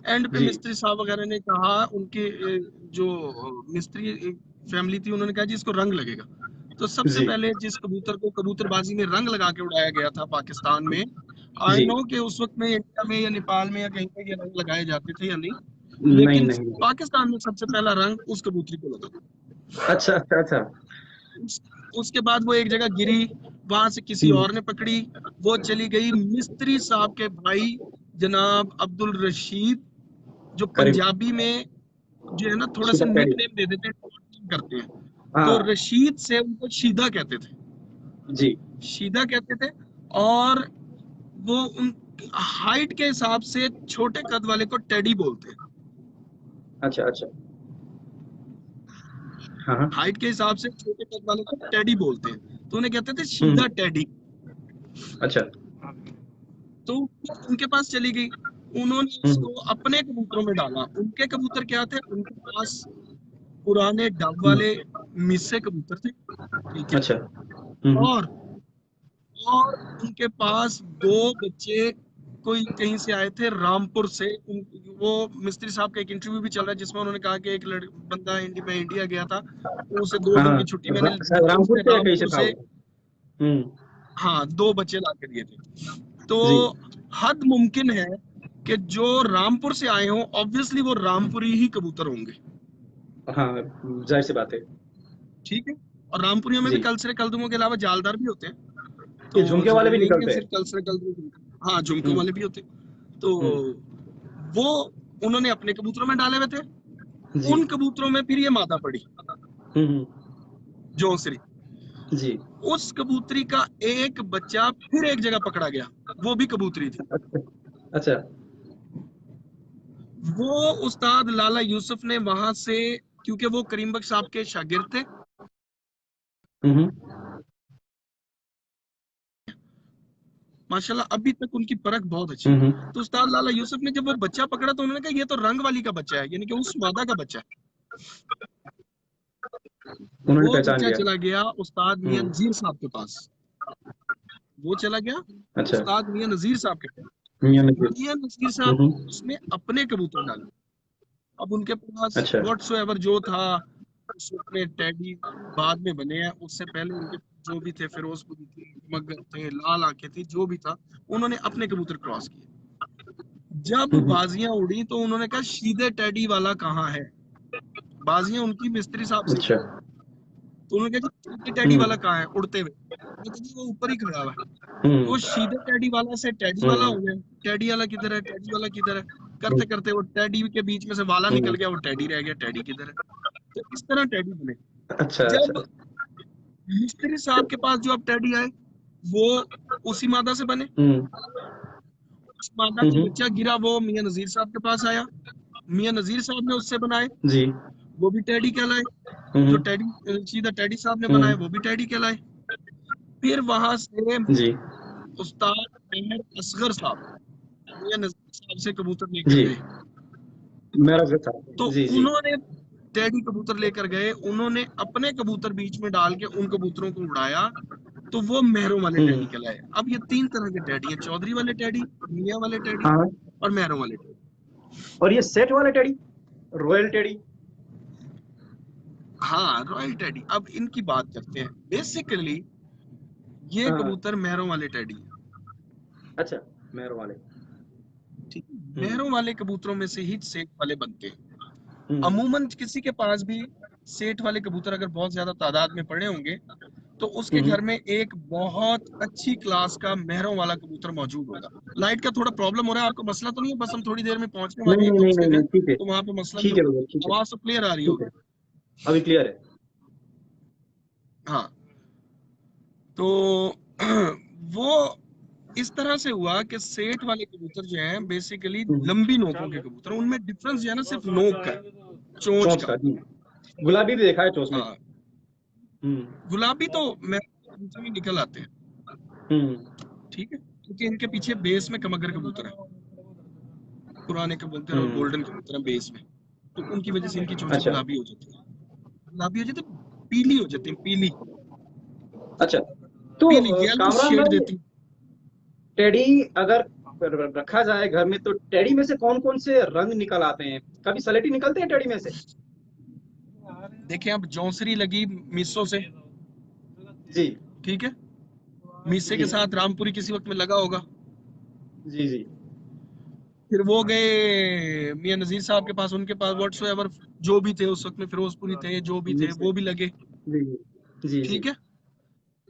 एंड पे जी मिस्त्री साहब वगैरह ने कहा, उनके जो मिस्त्री फैमिली थी, उन्होंने कहा जी इसको रंग लगेगा। तो सबसे जी पहले जिस कबूतर को कबूतरबाजी में रंग लगा के उड़ाया गया था पाकिस्तान में, आई जी। नो कि उस वक्त में इंडिया में या नेपाल में या कहीं पे ये रंग लगाए जाते थे या नहीं, नहीं लेकिन नहीं नहीं। पाकिस्तान में सबसे पहला रंग उस कबूतरी को लगा। अच्छा अच्छा अच्छा। उस, उसके बाद वो एक जगह गिरी, वहां से किसी हम्म, और ने पकड़ी, वो चली गई मिस्त्री साहब के भाई जनाब अब्दुल रशीद, जो करीम पंजाबी में जो है ना थोड़ा सा सुपर निक कैडी। नेम दे देते हैं, shortening करते हैं। तो हाँ रशीद से उनको शीदा कहते थे, जी। शीदा कहते थे। और वो उन हाइट के हिसाब से छोटे कद वाले को टेडी बोलते हैं। अच्छा अच्छा। हाँ हाँ। हाइट के हिसाब से छोटे कद वाले को टेडी बोलते हैं, तो उन्हें कहते थे सीधा टेडी। अच्छा। तो उनके पास चली गई, उन्होंने उसको अपने कबूतरों में डाला। उनके कबूतर क्या थे, उनके पास पुराने डब वाले मिस्से कबूतर थे, ठीक है। अच्छा। और उनके पास दो बच्चे कोई कहीं से आए थे रामपुर से। वो मिस्त्री साहब का एक इंटरव्यू भी चल रहा है जिसमें उन्होंने कहा कि एक बंदा इंडिया गया था, तो उसे 2 दिन हाँ, की छुट्टी मैंने शायद बच्चे रामपुर उसने से या कहीं से रामपुर था से, वो। हाँ 2 बच्चे ला के दिए थे। तो जी। हद मुमकिन है कि जो रामपुर से आए हों, ऑब्वियसली वो रामपुरी ही कबूतर होंगे, हाँ, जाहिर सी बात है। ठीक है। और रामपुरियों में भी जी, कलसरे कलदुमों के अलावा जालदार भी होते हैं, ये तो झुमके वाले भी जरूरी नहीं है निकलते हैं। सिर्फ कलसरे कलदुम, हाँ झुमके वाले भी होते हैं। तो हम्म। वो उन्होंने अपने कबूतरों में डाले हुए थे। जी। उन कबूतरों में फिर ये मादा पड़ी, हम्म। जौनसरी। जी। उस कबूतरी का एक बच्चा फिर एक जगह पकड़ा गया, वो भी कबूतरी थी। अच्छा। वो उस्ताद लाला यूसुफ ने वहां से, क्योंकि वो करीम बख्श साहब के शागिर्द थे, हम्म। माशाल्लाह अभी तक उनकी परख बहुत अच्छी हम्म। है। तो उस्ताद लाला यूसुफ ने जब वो बच्चा पकड़ा तो उन्होंने कहा ये तो रंग वाली का बच्चा है, यानी कि उस मादा का बच्चा है। उन्होंने वो पहचान बच्चा लिया। चला गया उस्ताद मियां हम्म। नजीर साहब के पास। वो चला गया अच्छा। उस्ताद मियां नजीर साहब के पास। मियां नज़ीर। मियां नजीर साहब हम्म। उसमें अपने कबूतर डाले। अब उनके पास अच्छा। व्हाट्सएवर जो था, उसमें टैडी बाद में बने हैं, उससे पहले उनके जो भी थे, फिरोजपुरी थे, मगर थे, लाल आंखें थी, जो भी था, उन्होंने अपने कबूतर क्रॉस किए। जब हम्म। बाजियां उड़ी तो उन्होंने कहा सीधे टैडी वाला कहाँ है। बाजियां उनकी मिस्त्री साहब से अच्छा। थी, तो उन्होंने कहा जी सीधे टैडी वाला हम्म। कहाँ है उड़ते हुए। उन्होंने कहा जी वो ऊपर ही खड़ा हुआ है। तो हम्म। सीधे टैडी वाला से टैडी वाला हो हम्म। गया, टैडी वाला किधर है, टैडी वाला किधर है, करते करते वो टैडी के बीच में से वाला निकल हम्म। गया, वो टैडी रह गया, टैडी किधर है। तो इस तरह टैडी बने। अच्छा अच्छा। जब मिस्त्री साहब के पास जो अब टैडी आए, वो उसी मादा से बने। हम्म। उस मादा का बच्चा गिरा, वो मियां नजीर साहब के पास आया, मियां नजीर साहब ने उससे बनाए, जी। वो भी टैडी कहलाए। जो हम्म। टैडी सीधा टैडी साहब ने बनाए, वो हम्म। भी टैडी कहलाए। फिर वहां से जी। उस्ताद अहमद असगर साहब मियां नजीर साहब से कबूतर लेकर जी। गए। मेरा घर था। तो जी जी। उन्होंने टैडी कबूतर लेकर गए, उन्होंने अपने कबूतर बीच में डाल के उन कबूतरों को उड़ाया, तो वो मेहरों वाले टैडी हम्म। कहलाए। अब ये 3 तरह के टैडी हैं, चौधरी वाले टैडी, मियां वाले टैडी हाँ। और मेहरों वाले टैडी। और ये सेट वाले टेडी, रॉयल टेडी। हाँ रॉयल टैडी। अब इनकी बात करते हैं। बेसिकली ये हाँ। कबूतर मेहरों वाले टैडी हैं, अच्छा, मेहर वाले। ठीक है। मेहरों वाले कबूतरों में से ही सेट वाले बनते हैं। हम्म। अमूमन किसी के पास भी सेठ वाले कबूतर अगर बहुत ज्यादा तादाद में पड़े होंगे, तो उसके घर में एक बहुत अच्छी क्लास का मेहरों वाला कबूतर मौजूद होगा। लाइट का थोड़ा प्रॉब्लम हो रहा है, आपको मसला तो नहीं है? बस हम थोड़ी देर में पहुंचने वाले नहीं हैं नहीं एक दो नहीं नहीं मिनट नहीं, में, ठीक है। तो वहां पे मसला नहीं ठीक है होगा। भैया, ठीक है। आवाज तो क्लियर आ रही ठीक होगी। है, अभी क्लियर है। हाँ, तो वो इस तरह से हुआ कि सेठ वाले कबूतर जो हैं बेसिकली लंबी नोकों के कबूतर, उनमें डिफरेंस जो है ना सिर्फ नोक का, चोंच चोंच का। का जी। गुलाबी भी देखा है चोंच में। हाँ, हम्म। गुलाबी तो मैं में निकल आते हैं, हम्म। ठीक है, क्योंकि इनके पीछे बेस में कमगर कबूतर है, पुराने कबूतर और गोल्डन कबूतर है बेस में, तो उनकी वजह से इनकी चोंच अच्छा गुलाबी हो जाती है, गुलाबी हो जाती है, पीली हो जाती है, पीली अच्छा। तो पीली येलो कामरान शेड भाई, देती। टेडी अगर रखा जाए घर में तो टेडी में से कौन कौन से रंग निकल आते हैं? कभी सलेटी निकलते हैं टेडी में से? देखिए अब जौंसरी लगी मीसो से, जी ठीक है, मीसे जी के साथ रामपुरी किसी वक्त में लगा होगा। जी जी। फिर वो गए मियां नजीर साहब के पास, उनके पास व्हाट्सएवर जो भी थे उस वक्त में, फिरोजपुरी थे, जो भी थे मिक्स है। वो भी लगे, जी जी जी जी। ठीक है।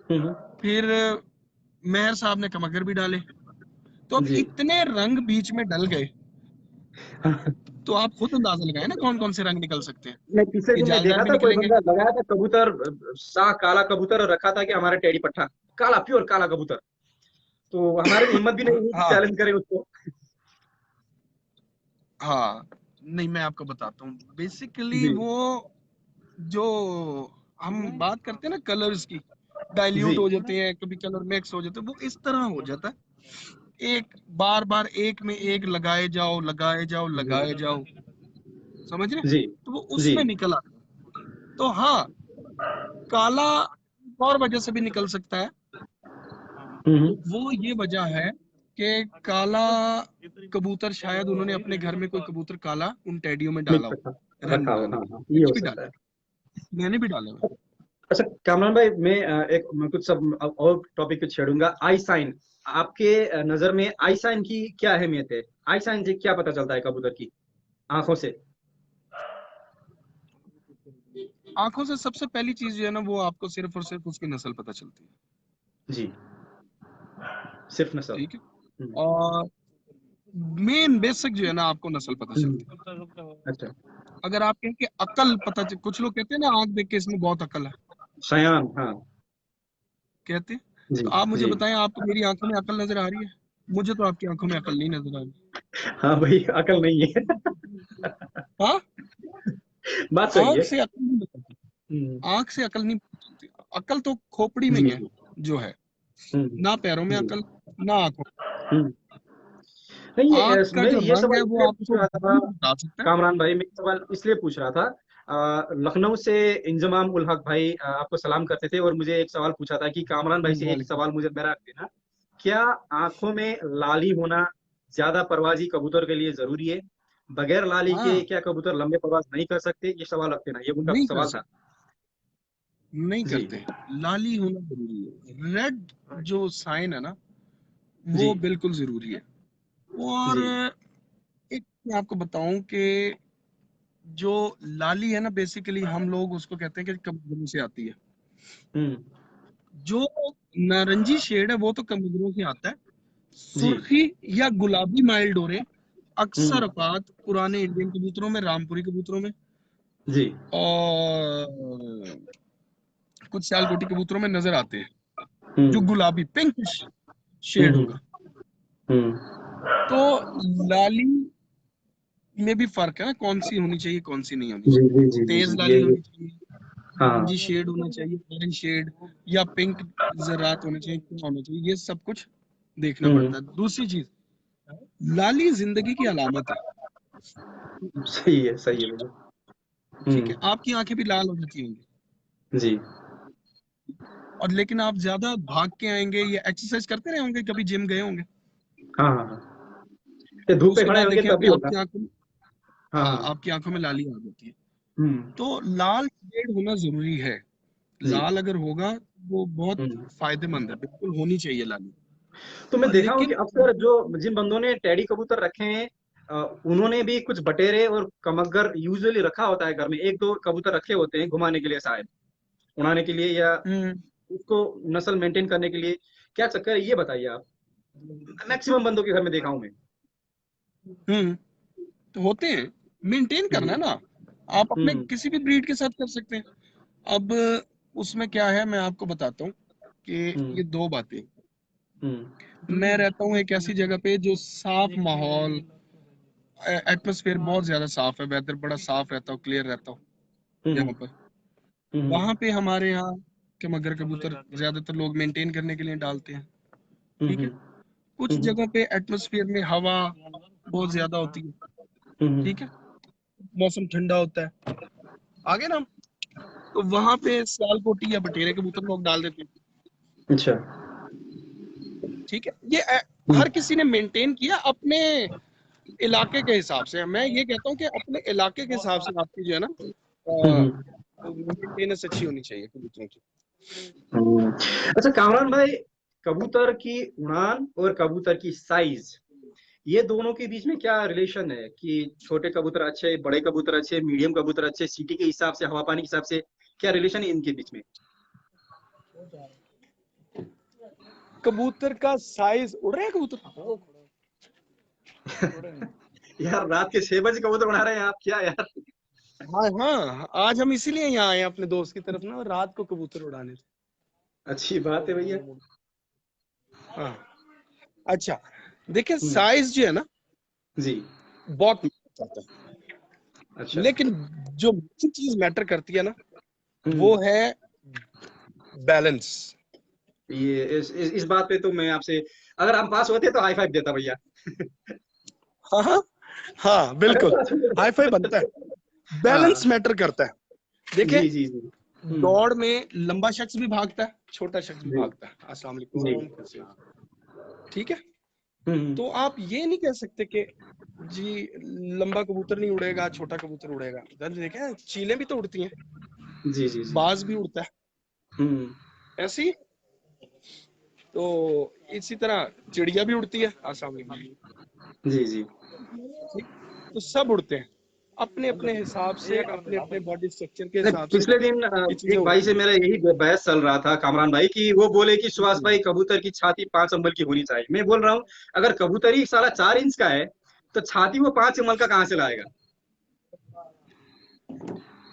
हम्म। फिर मेहर साहब ने कमगर भी डाले। तो अब जी। इतने रंग बीच में डल गए, तो आप खुद अंदाजा लगाए ना कौन कौन से रंग निकल सकते हैं। मैं पिछले ये दिन मैं जालदार देखा भी था, कोई निकलेंगे। बंदा लगाया था कबूतर, शाह काला कबूतर, और रखा था कि हमारा टेडी पट्टा काला, प्योर काला कबूतर। तो हमारे में हिम्मत भी नहीं हुई कि हाँ चैलेंज करें उसको। हाँ, नहीं मैं आपको बताता हूँ। बेसिकली जी। वो जो हम बात करते हैं ना कलर्स की, जी डाइल्यूट हो जाते हैं, कभी कलर मिक्स हो जाते हैं, वो इस तरह हो जाता है। एक बार बार एक में एक लगाए जाओ लगाए जाओ लगाए जाओ, समझ रहे? जी तो वो जी उसमें निकल आता है। तो हाँ, काला और वजह से भी निकल सकता है। वो ये वजह है कि काला कबूतर, शायद उन्होंने अपने घर में कोई कबूतर काला उन टेडियों में डाला मिक्स हो रखा रंग रखा हो, बनाने हाँ के लिए। हाँ, ये हो मैंने भी सकता डाला, है। मैंने भी डाला हुआ है। अच्छा कामरान भाई, मैं कुछ सब और टॉपिक पे छेड़ूंगा। आई साइन, आपके नजर में आई साइन की क्या अहमियत है? आई साइन से क्या पता चलता है कबूतर की आंखों से? आंखों से सबसे पहली चीज जो है ना, वो आपको सिर्फ और सिर्फ उसकी नस्ल पता चलती है। जी, सिर्फ नस्ल। ठीक है। और मेन बेसिक जो है ना, आपको नस्ल पता चलती है। अच्छा, अगर आप कहें कि अकल कुछ लोग कहते हैं ना, आंख देख के इसमें बहुत अकल है, सयान, हाँ। कहते हैं। जी तो आप मुझे जी। बताएं, आपको मेरी आंखों में अकल नजर आ रही है? मुझे तो आपकी आंखों में अकल नहीं नजर आ रही। हाँ भाई, अकल नहीं है। हाँ, बात सही आंख है। से अकल नहीं निकलती, आंख से अकल नहीं निकलती। अकल तो खोपड़ी में जी ही है जी। जो है, हम्म, ना पैरों में जी। अकल, ना आंखों हम्म। नहीं, में। आंख का मैं जो ये रंग है सवाल वो इसलिए पूछ आपको रहा था बता सकता है। कामरान भाई, मैं ये सवाल इसलिए पूछ रहा था, लखनऊ से इंजमाम उल हक भाई आपको सलाम करते थे, और मुझे एक सवाल पूछा था कि कामरान भाई से एक वालेकुम। सवाल मुझे मेरा देना, क्या आंखों में लाली होना ज्यादा परवाजी कबूतर के लिए जरूरी है? बगैर लाली के हाँ, क्या कबूतर लंबे प्रवास नहीं कर सकते? ये सवाल रखते ना, ये उनका नहीं कर सवाल था। सकते, नहीं जी करते। लाली होना जरूरी है। रेड जो साइन है ना, जी वो बिल्कुल जरूरी है। और जी। एक मैं आपको बताऊं कि जो लाली है ना, बेसिकली हम लोग उसको कहते हैं कि कबूतरों से आती है। हम्म। जो नारंगी शेड है वो तो कबूतरों से आता है। जी। सुर्खी या गुलाबी माइल्ड डोरे अक्सर हम्म। औकात पुराने इंडियन कबूतरों में, रामपुरी कबूतरों में, जी। और कुछ सियालकोटी कबूतरों में नजर आते हैं, जो हम्म। गुलाबी पिंक शेड हम्म। होगा। हम्म। तो लाली में भी फर्क है ना, कौन सी होनी चाहिए कौन सी नहीं होनी जी चाहिए। जी जी जी तेज जी, लाली ये होनी चाहिए, हाँ। नारंगी शेड होना चाहिए, ऑरेंज शेड, या पिंक जरात होने चाहिए, क्या होना चाहिए, ये सब कुछ देखना हम्म। पड़ता है। दूसरी चीज, लाली जिंदगी की अलामत है। सही है भैया। ठीक है, हम्म। आपकी आंखें भी लाल हो जाती होंगी, जी। और लेकिन आप ज्यादा भाग के आएंगे या एक्सरसाइज करते रहे होंगे, कभी जिम गए होंगे, हाँ हाँ हाँ, ये तो धूप पे उसके खड़े बाद होंगे देखें तभी होगा। आपकी आंखों में, हाँ हाँ, हाँ। आपकी आंखों में लाली आ जाती है। हम्म। तो लाल शेड होना जरूरी है। जी। लाल अगर होगा वो बहुत हम्म। फायदेमंद है, बिल्कुल होनी चाहिए लाली। तो मैं और देखा हूँ कि लेकिन अक्सर जो जिन बंदों ने टेडी कबूतर रखे हैं, उन्होंने भी कुछ बटेरे और कमगर यूजुअली रखा होता है घर में, एक दो कबूतर रखे होते हैं घुमाने के लिए, शायद उड़ाने के लिए, या हम्म उसको नस्ल मेंटेन करने के लिए। क्या चक्कर है ये बताइए आप। मैक्सिमम बंदों के घर में देखा हूं मैं। हम्म तो होते हैं, मेंटेन जी। करना है ना। आप अपने हम्म। किसी भी ब्रीड के साथ कर सकते हैं। अब उसमें क्या है, मैं आपको बताता हूँ कि हम्म। ये दो बातें। हम्म। मैं रहता हूँ एक ऐसी जगह पे जो साफ माहौल, एटमोसफेयर बहुत ज्यादा साफ है, वेदर बड़ा साफ रहता है, क्लियर रहता हूँ हम्म। यहाँ पर। हम्म। वहां पे हमारे यहाँ के मगर कबूतर ज्यादातर लोग मेंटेन करने के लिए डालते हैं। ठीक है। हम्म। कुछ हम्म। जगह पे एटमोसफियर में हवा बहुत ज्यादा होती है। हम्म। ठीक है, मौसम ठंडा होता है, आगे ना, तो वहां पे सियालकोटी या बटेरे कबूतर लोग डाल देते हैं। अच्छा। ठीक है, ये हम्म। हर किसी ने मेंटेन किया अपने इलाके के हिसाब से। मैं ये कहता हूँ कि अपने इलाके के हिसाब से आपकी जो है ना, हम्म। मेंटेनेंस अच्छी होनी चाहिए कबूतरों की। हम्म। अच्छा कामरान भाई, कबूतर की उड़ान और कबूतर की साइज, ये दोनों के बीच में क्या रिलेशन है? कि छोटे कबूतर अच्छे, बड़े कबूतर अच्छे, मीडियम कबूतर अच्छे, सिटी के हिसाब से, हवा पानी के हिसाब से, क्या रिलेशन है इनके बीच में? कबूतर का साइज, उड़ रहे हैं कबूतर। यार रात के 6 बजे कबूतर उड़ा रहे हैं आप क्या यार? हाँ हाँ, आज हम इसीलिए यहाँ आए हैं अपने दोस्त की तरफ ना, रात को कबूतर उड़ाने। अच्छी बात है भैया। हाँ, अच्छा, देखिए हम्म। साइज जो है ना, जी। बहुत मैटर करता है। अच्छा। लेकिन जो मुख्य चीज मैटर करती है ना, वो है बैलेंस। ये इस बात पे तो मैं आपसे, अगर हम पास होते तो हाई फाइव देता भैया। हाँ हाँ हाँ, बिल्कुल हाई फाई बनता है। बैलेंस हाँ मैटर करता है। देखिए, जी जी जी। दौड़ में लंबा शख्स भी भागता है, छोटा शख्स भी जी भागता है। अस्सलाम वालेकुम, जी। कैसे हो? ठीक है, हम्म तो आप ये नहीं कह सकते कि जी लंबा कबूतर नहीं उड़ेगा, छोटा कबूतर उड़ेगा। इधर देखें, चीलें भी तो उड़ती हैं, जी जी जी। बाज भी उड़ता है, हम्म ऐसी। तो इसी तरह चिड़िया भी उड़ती है। अस्सलाम वालेकुम। जी जी। ठीक, तो सब उड़ते हैं अपने अपने हिसाब से, अपने अपने बॉडी स्ट्रक्चर के नहीं, हिसाब से पिछले दिन ये चीजें एक भाई होती से हैं। मेरा यही बहस चल रहा था, कामरान भाई, कि वो बोले कि सुभाष भाई कबूतर की छाती 5 अंबल की होनी चाहिए। मैं बोल रहा हूँ, अगर कबूतर ही साला 4 इंच का है तो छाती वो 5 अंबल का कहाँ से लाएगा?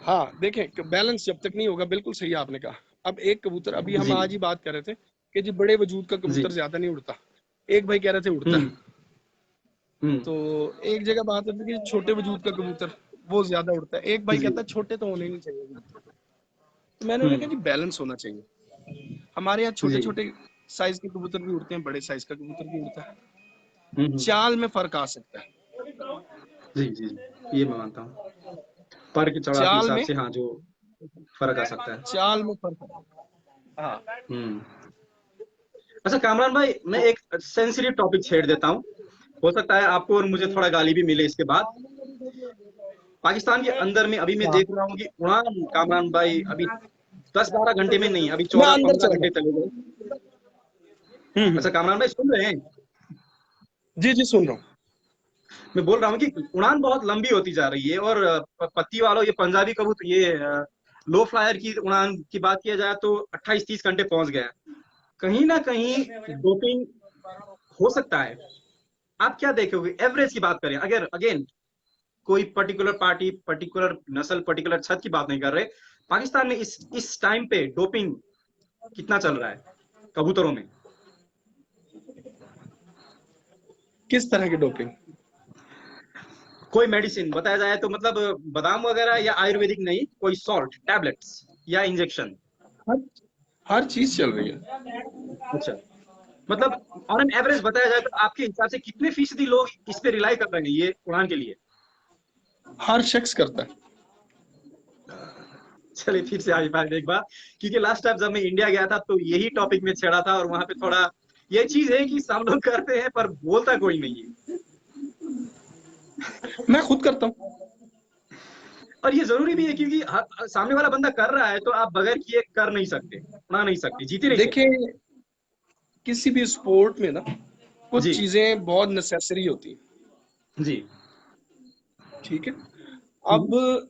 हाँ देखें, बैलेंस जब तक नहीं होगा, बिल्कुल सही आपने कहा। अब एक कबूतर, अभी हम जी आज ही बात कर रहे थे कि जी बड़े वजूद का जी। कबूतर ज्यादा नहीं उड़ता। एक भाई कह रहे थे उड़ता हम्म है। हम्म तो एक जगह बात होती है कि छोटे वजूद का कबूतर वो ज्यादा उड़ता है। एक भाई जी। कहता है छोटे तो होने ही नहीं चाहिए कबूतर। तो मैंने उन्हें हम्म कहा जी बैलेंस होना चाहिए। हमारे यहाँ छोटे जी। छोटे साइज के कबूतर भी उड़ते हैं, बड़े साइज का कबूतर भी उड़ता है। हम्म। चाल में फर्क आ सकता है। जी जी जी, ये मैं मानता हूँ। पर की चढ़ाव के चाल हिसाब में से हाँ, जो फर्क आ सकता है। चाल में फर्क है। हाँ, हम्म। अच्छा कामरान भाई, मैं तो एक सेंसिटिव टॉपिक छेड़ देता हूँ, हो सकता है आपको और मुझे थोड़ा गाली भी मिले इसके बाद। पाकिस्तान के अंदर में अभी मैं हाँ, देख रहा हूँ कि उड़ान, कामरान भाई, अभी 10-12 घंटे में नहीं, अभी मैं चौदह अंदर पंद्रह चला घंटे चले गए। गया। अच्छा कामरान भाई सुन रहे हैं? जी जी, सुन रहा हूँ। मैं बोल रहा हूँ कि उड़ान बहुत लंबी होती जा रही है, और पत्ती वालों, ये पंजाबी कबूतर, ये लो फ्लायर की उड़ान की बात किया जाए तो 28-30 घंटे पहुंच गया। कहीं ना कहीं डोपिंग हो सकता है। आप क्या देखोगे? एवरेज की बात करें, अगर अगेन कोई पर्टिकुलर पार्टी, पर्टिकुलर नस्ल, पर्टिकुलर छत की बात नहीं कर रहे, पाकिस्तान में इस टाइम पे डोपिंग कितना चल रहा है कबूतरों में? किस तरह की डोपिंग? कोई मेडिसिन बताया जाए तो, मतलब बादाम वगैरह, या आयुर्वेदिक नहीं, कोई सॉल्ट, टैबलेट्स या इंजेक्शन? हर हर चीज चल रही है। अच्छा, मतलब ऑन एन एवरेज बताया जाए तो आपके हिसाब से कितने फीसदी लोग इस पे रिलाई कर रहे हैं ये उड़ान के लिए? हर शख्स करता है। चलिए फिर से आज बात एक बार, क्योंकि लास्ट टाइम जब मैं इंडिया गया था तो यही टॉपिक में छेड़ा था, और वहां पे थोड़ा ये चीज है कि सब लोग करते हैं पर बोलता कोई नहीं है। मैं खुद करता हूँ। और ये जरूरी भी है, क्योंकि सामने वाला बंदा कर रहा है तो आप बगैर किए कर नहीं सकते, उड़ा नहीं सकते, जीत ही नहीं सकते। देखिए, किसी भी स्पोर्ट में ना कुछ जी चीजें बहुत नेसेसरी होती हैं। जी। ठीक है, हम्म, अब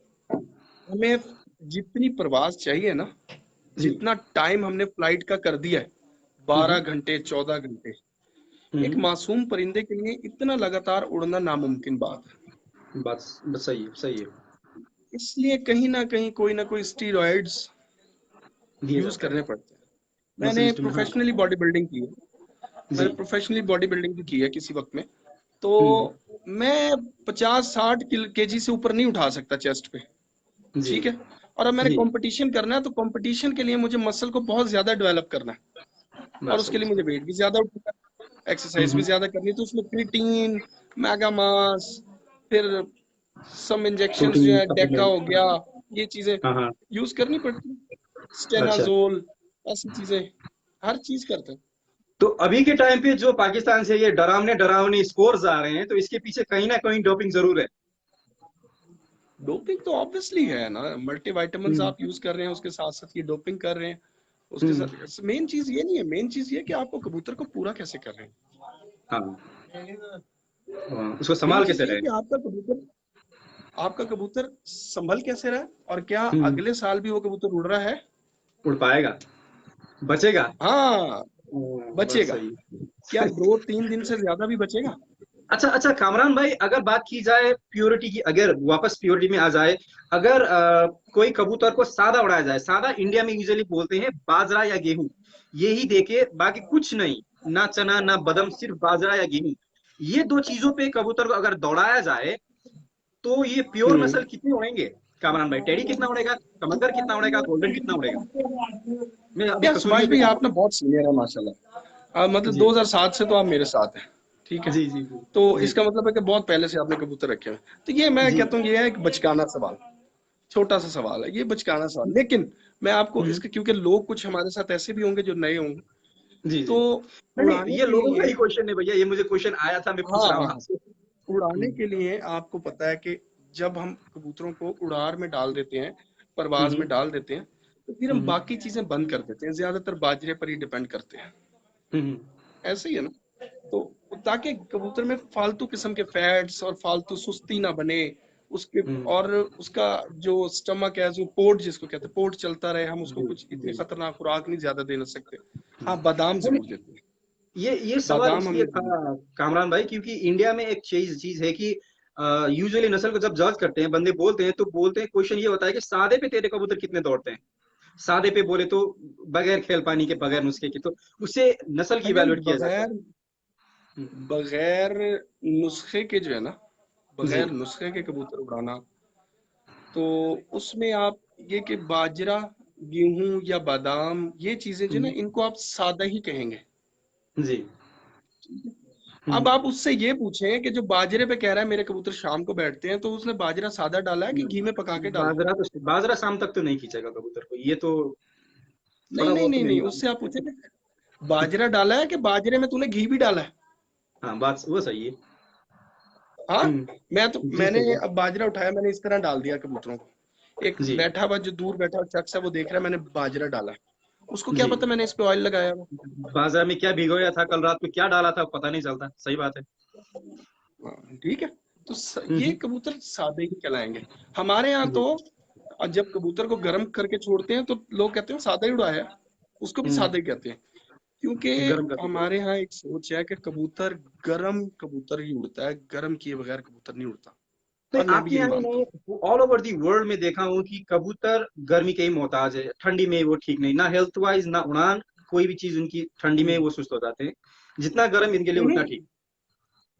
हमें जितनी प्रवास चाहिए ना, जी। जितना टाइम हमने फ्लाइट का कर दिया है, हम्म 12 घंटे 14 घंटे, एक हम्म। मासूम परिंदे के लिए इतना लगातार उड़ना नामुमकिन बात है। बस सही है, सही है। इसलिए कहीं ना कोई स्टीरॉइड्स दिए यूज जाते करने हैं पड़ते हैं। मसल मैंने स्टूडियो, हाँ। प्रोफेशनली बॉडी बिल्डिंग की है। जी। मैंने प्रोफेशनली बॉडी बिल्डिंग भी की है किसी वक्त में। तो हम्म। मैं 50-60 kg से ऊपर नहीं उठा सकता चेस्ट पे। जी ठीक है, और अब मैंने जी। कंपटीशन करना है, तो कंपटीशन के लिए मुझे मसल को बहुत ज्यादा डेवलप करना है, और बस उसके सही लिए सही। मुझे वेट भी ज्यादा उठाना है, एक्सरसाइज भी ज्यादा करनी है। तो उसमें क्रिएटिन, मेगामास, फिर सम इंजेक्शंस जो प्रोटीन है, डेका सप्लीमेंट, हो गया, ये चीजें हाँ हाँ। यूज करनी पड़ती है। अच्छा, स्टेनाजोल, ऐसी चीजें, हर चीज करते हैं। तो अभी के टाइम पे जो पाकिस्तान से ये डरावने डरावने स्कोर्स आ रहे हैं, तो इसके पीछे कहीं ना कहीं डोपिंग जरूर है। डोपिंग तो ऑब्वियसली है ना, मल्टीविटामिन्स हम्म आप यूज कर रहे हैं, उसके साथ साथ ये डोपिंग कर रहे हैं। उसके हम्म। साथ मेन चीज ये नहीं है, मेन चीज ये कि आपको कबूतर को पूरा कैसे कर रहे हैं। हाँ हाँ, उसको मेन संभाल चीज कैसे ये है रहे? कि आपका कबूतर संभल कैसे रहा है, और क्या हम्म। अगले साल भी वो कबूतर उड़ रहा है। उड़ पाएगा, बचेगा? हाँ, बस बचेगा। सही। क्या 2-3 दिन से ज्यादा भी बचेगा। अच्छा अच्छा कामरान भाई, अगर बात की जाए प्योरिटी की, अगर वापस प्योरिटी में आ जाए, अगर कोई कबूतर को सादा उड़ाया जाए, सादा इंडिया में यूजुअली बोलते हैं बाजरा या गेहूं, यही देके बाकी कुछ नहीं, ना चना ना बदम, सिर्फ बाजरा या गेहूं, ये दो चीजों पे कबूतर को अगर दौड़ाया जाए तो ये प्योर हम्म नस्ल कितने उड़ेंगे? कामरान भाई, टेडी कितना उड़ेगा, कमंदर कितना उड़ेगा, गोल्डन कितना उड़ेगा? मैं अभी यार कसूरियों सुभाष पे भाई आप ना बहुत सीनियर है माशाल्लाह। मतलब जी 2007 से तो आप मेरे साथ हैं, ठीक है। जी जी जी तो जी इसका मतलब है कि बहुत पहले से आपने कबूतर रखे हुए हैं। तो ये मैं जी। कहता हूँ ये है एक बचकाना सवाल, छोटा सा सवाल है ये, बचकाना सवाल। लेकिन मैं आपको हम्म, इसके, क्योंकि लोग कुछ हमारे साथ ऐसे भी होंगे जो नए होंगे, जी जी। तो नहीं नहीं, उड़ाने ये के लोगों का लिए, ही क्वेश्चन है भैया, ये मुझे क्वेश्चन आया था, मैं पूछ हाँ रहा हूँ हाँ, आपसे। उड़ाने के लिए आपको पता है कि जब हम कबूतरों को उड़ार में डाल देते हैं, परवाज में हम्म डाल देते हैं, तो फिर हम हम्म बाकी चीजें बंद कर देते हैं, ज्यादातर बाजरे पर ही डिपेंड करते हैं। हम्म ऐसे ही है ना। तो ताकि कबूतर में फालतू किस्म के फैट्स और फालतू सुस्ती ना बने उसके, हम्म, और उसका जो स्टमक है, जो पोर्ट जिसको कहते हैं, पोर्ट चलता रहे, हम उसको जी कुछ इतनी जी। खतरनाक खुराक नहीं ज्यादा दे सकते। हम्म। हाँ बादाम नहीं, जरूर देते हैं, ये सवाल बादाम इसलिए हमने था जरूर। कामरान भाई, क्योंकि इंडिया में एक चीज चीज है कि यूजुअली नस्ल को जब जज करते हैं, बंदे बोलते हैं तो बोलते हैं, क्वेश्चन ये होता है कि सादे पे तेरे कबूतर कितने दौड़ते हैं। सादे पे बोले तो बगैर खेल पानी के, बगैर नुस्खे के, तो उससे नस्ल की भैया इवेलुएट किया जाता बगैर, है। बगैर नुस्खे के जो है ना, जी बगैर नुस्खे के कबूतर उड़ाना, तो उसमें आप ये कि बाजरा, गेहूं या बादाम, ये चीजें जो ना, हम्म, इनको आप सादा ही कहेंगे। जी अब हम्म, आप उससे ये पूछें कि जो बाजरे पे कह रहा है मेरे कबूतर शाम को बैठते हैं, तो उसने बाजरा सादा डाला है कि घी में पका के डाला है? बाजरा शाम तक तो नहीं खींचेगा कबूतर को, ये तो नहीं थोड़ा नहीं बहुत तो नहीं मैं भी नहीं, मानता उससे आप पूछे कि बाजरा डाला है कि बाजरे में तूने घी भी डाला है। हूँ। हाँ, बात वो सही है। हाँ, जी मैंने सही है। अब बाजरा उठाया, मैंने इस तरह डाल दिया कबूतरों को। एक जी बैठा हुआ जो दूर बैठा हुआ शख्स है वो देख रहा है मैंने बाजरा डाला है, उसको क्या जी। पता मैंने इस पे ऑयल लगाया हुआ। बाजार में क्या भिगोया था कल रात को, क्या डाला था, पता नहीं चलता, सही बात है। हाँ, ठीक है। तो ये हम्म, कबूतर सादे ही कहलाएंगे हमारे यहाँ जी तो। और जब कबूतर को गर्म करके छोड़ते हैं तो लोग कहते हैं सादा ही उड़ाया, उसको भी सादा ही कहते हैं। क्योंकि गर्म कर दीजिए। हमारे यहाँ एक सोच है कि कबूतर गरम कबूतर ही उड़ता है, गरम किए बगैर कबूतर नहीं उड़ता, नहीं, और मैं भी आपके यही यहाँ ही मानता हूँ। नहीं, ऑल ओवर दी वर्ल्ड में देखा हूँ कि कबूतर गर्मी के ही मोहताज है, ठंडी में वो ठीक नहीं, ना हेल्थ वाइज ना उड़ान, कोई भी चीज उनकी, ठंडी में वो सुस्त हो जाते हैं, जितना गर्म इनके लिए उतना नहीं, ठीक।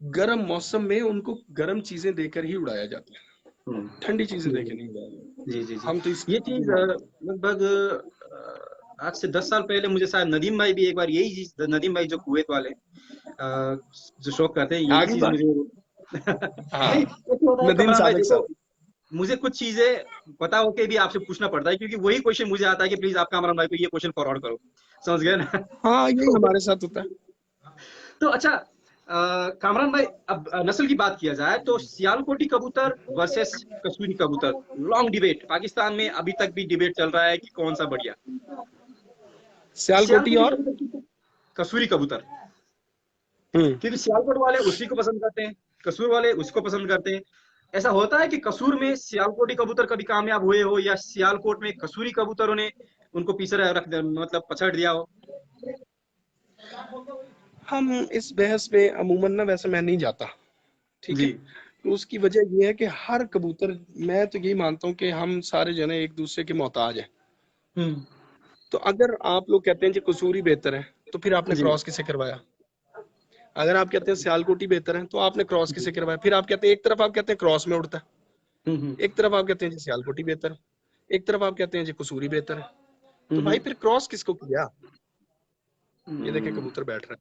गर्म मौसम में उनको गर्म चीजें देकर ही उड़ाया जाता है, हम्म, ठंडी चीजें जी देकर नहीं उड़ाया जाता। जी जी जी। हम तो इस ये ये चीज मानते हैं। लगभग आज से 10 साल पहले मुझे शायद नदीम भाई भी एक बार यही चीज, नदीम भाई जो कुवैत वाले जो शौक करते हैं, यही आगे चीज बात, मुझे हाँ, नहीं, कैसे होता है नदीम कमरान भाई, सादिक देखो, साहब। मुझे कुछ चीजें पता होके भी आपसे पूछना पड़ता है, क्योंकि वही क्वेश्चन मुझे आता है कि प्लीज आप कामरान भाई को ये क्वेश्चन फॉरवर्ड करो, समझ गए ना? हाँ यही तो, हमारे साथ होता है। तो अच्छा, कामरान भाई, अब नस्ल की बात किया जाए तो सियालकोटी कबूतर वर्सेस कसूरी कबूतर, लॉन्ग डिबेट पाकिस्तान में अभी तक भी डिबेट चल रहा है कि कौन सा बढ़िया। सियालकोटी सियालकोटी और कबूतर की, कसूरी कबूतर, हम्म, क्योंकि सियालकोट वाले उसी को पसंद करते हैं, कसूर वाले उसको पसंद करते हैं। ऐसा होता है कि कसूर में सियालकोटी कबूतर कभी कामयाब हुए हो, या सियालकोट में कसूरी कबूतरों ने उनको पीछे मतलब पछाड़ दिया हो? हम इस बहस में अमूमन ना, वैसे मैं नहीं जाता, ठीक है। जी तो उसकी वजह ये है कि हर कबूतर, मैं तो यही मानता हूँ कि हम सारे जने एक दूसरे के मोहताज हैं। हम्म, तो अगर आप लोग कहते हैं कि कसूरी बेहतर है, तो फिर आपने जी क्रॉस किसे करवाया? अगर आप कहते हैं सियालकोटी बेहतर है, तो आपने क्रॉस किसे करवाया? फिर आप कहते हैं, एक तरफ आप कहते हैं क्रॉस में उड़ता है, हम्म एक तरफ आप कहते हैं जी सियालकोटी बेहतर है, एक तरफ आप कहते हैं जी कसूरी बेहतर है। तो हम्म भाई फिर क्रॉस किसको किया? ये देखे हम्म। कबूतर बैठ रहा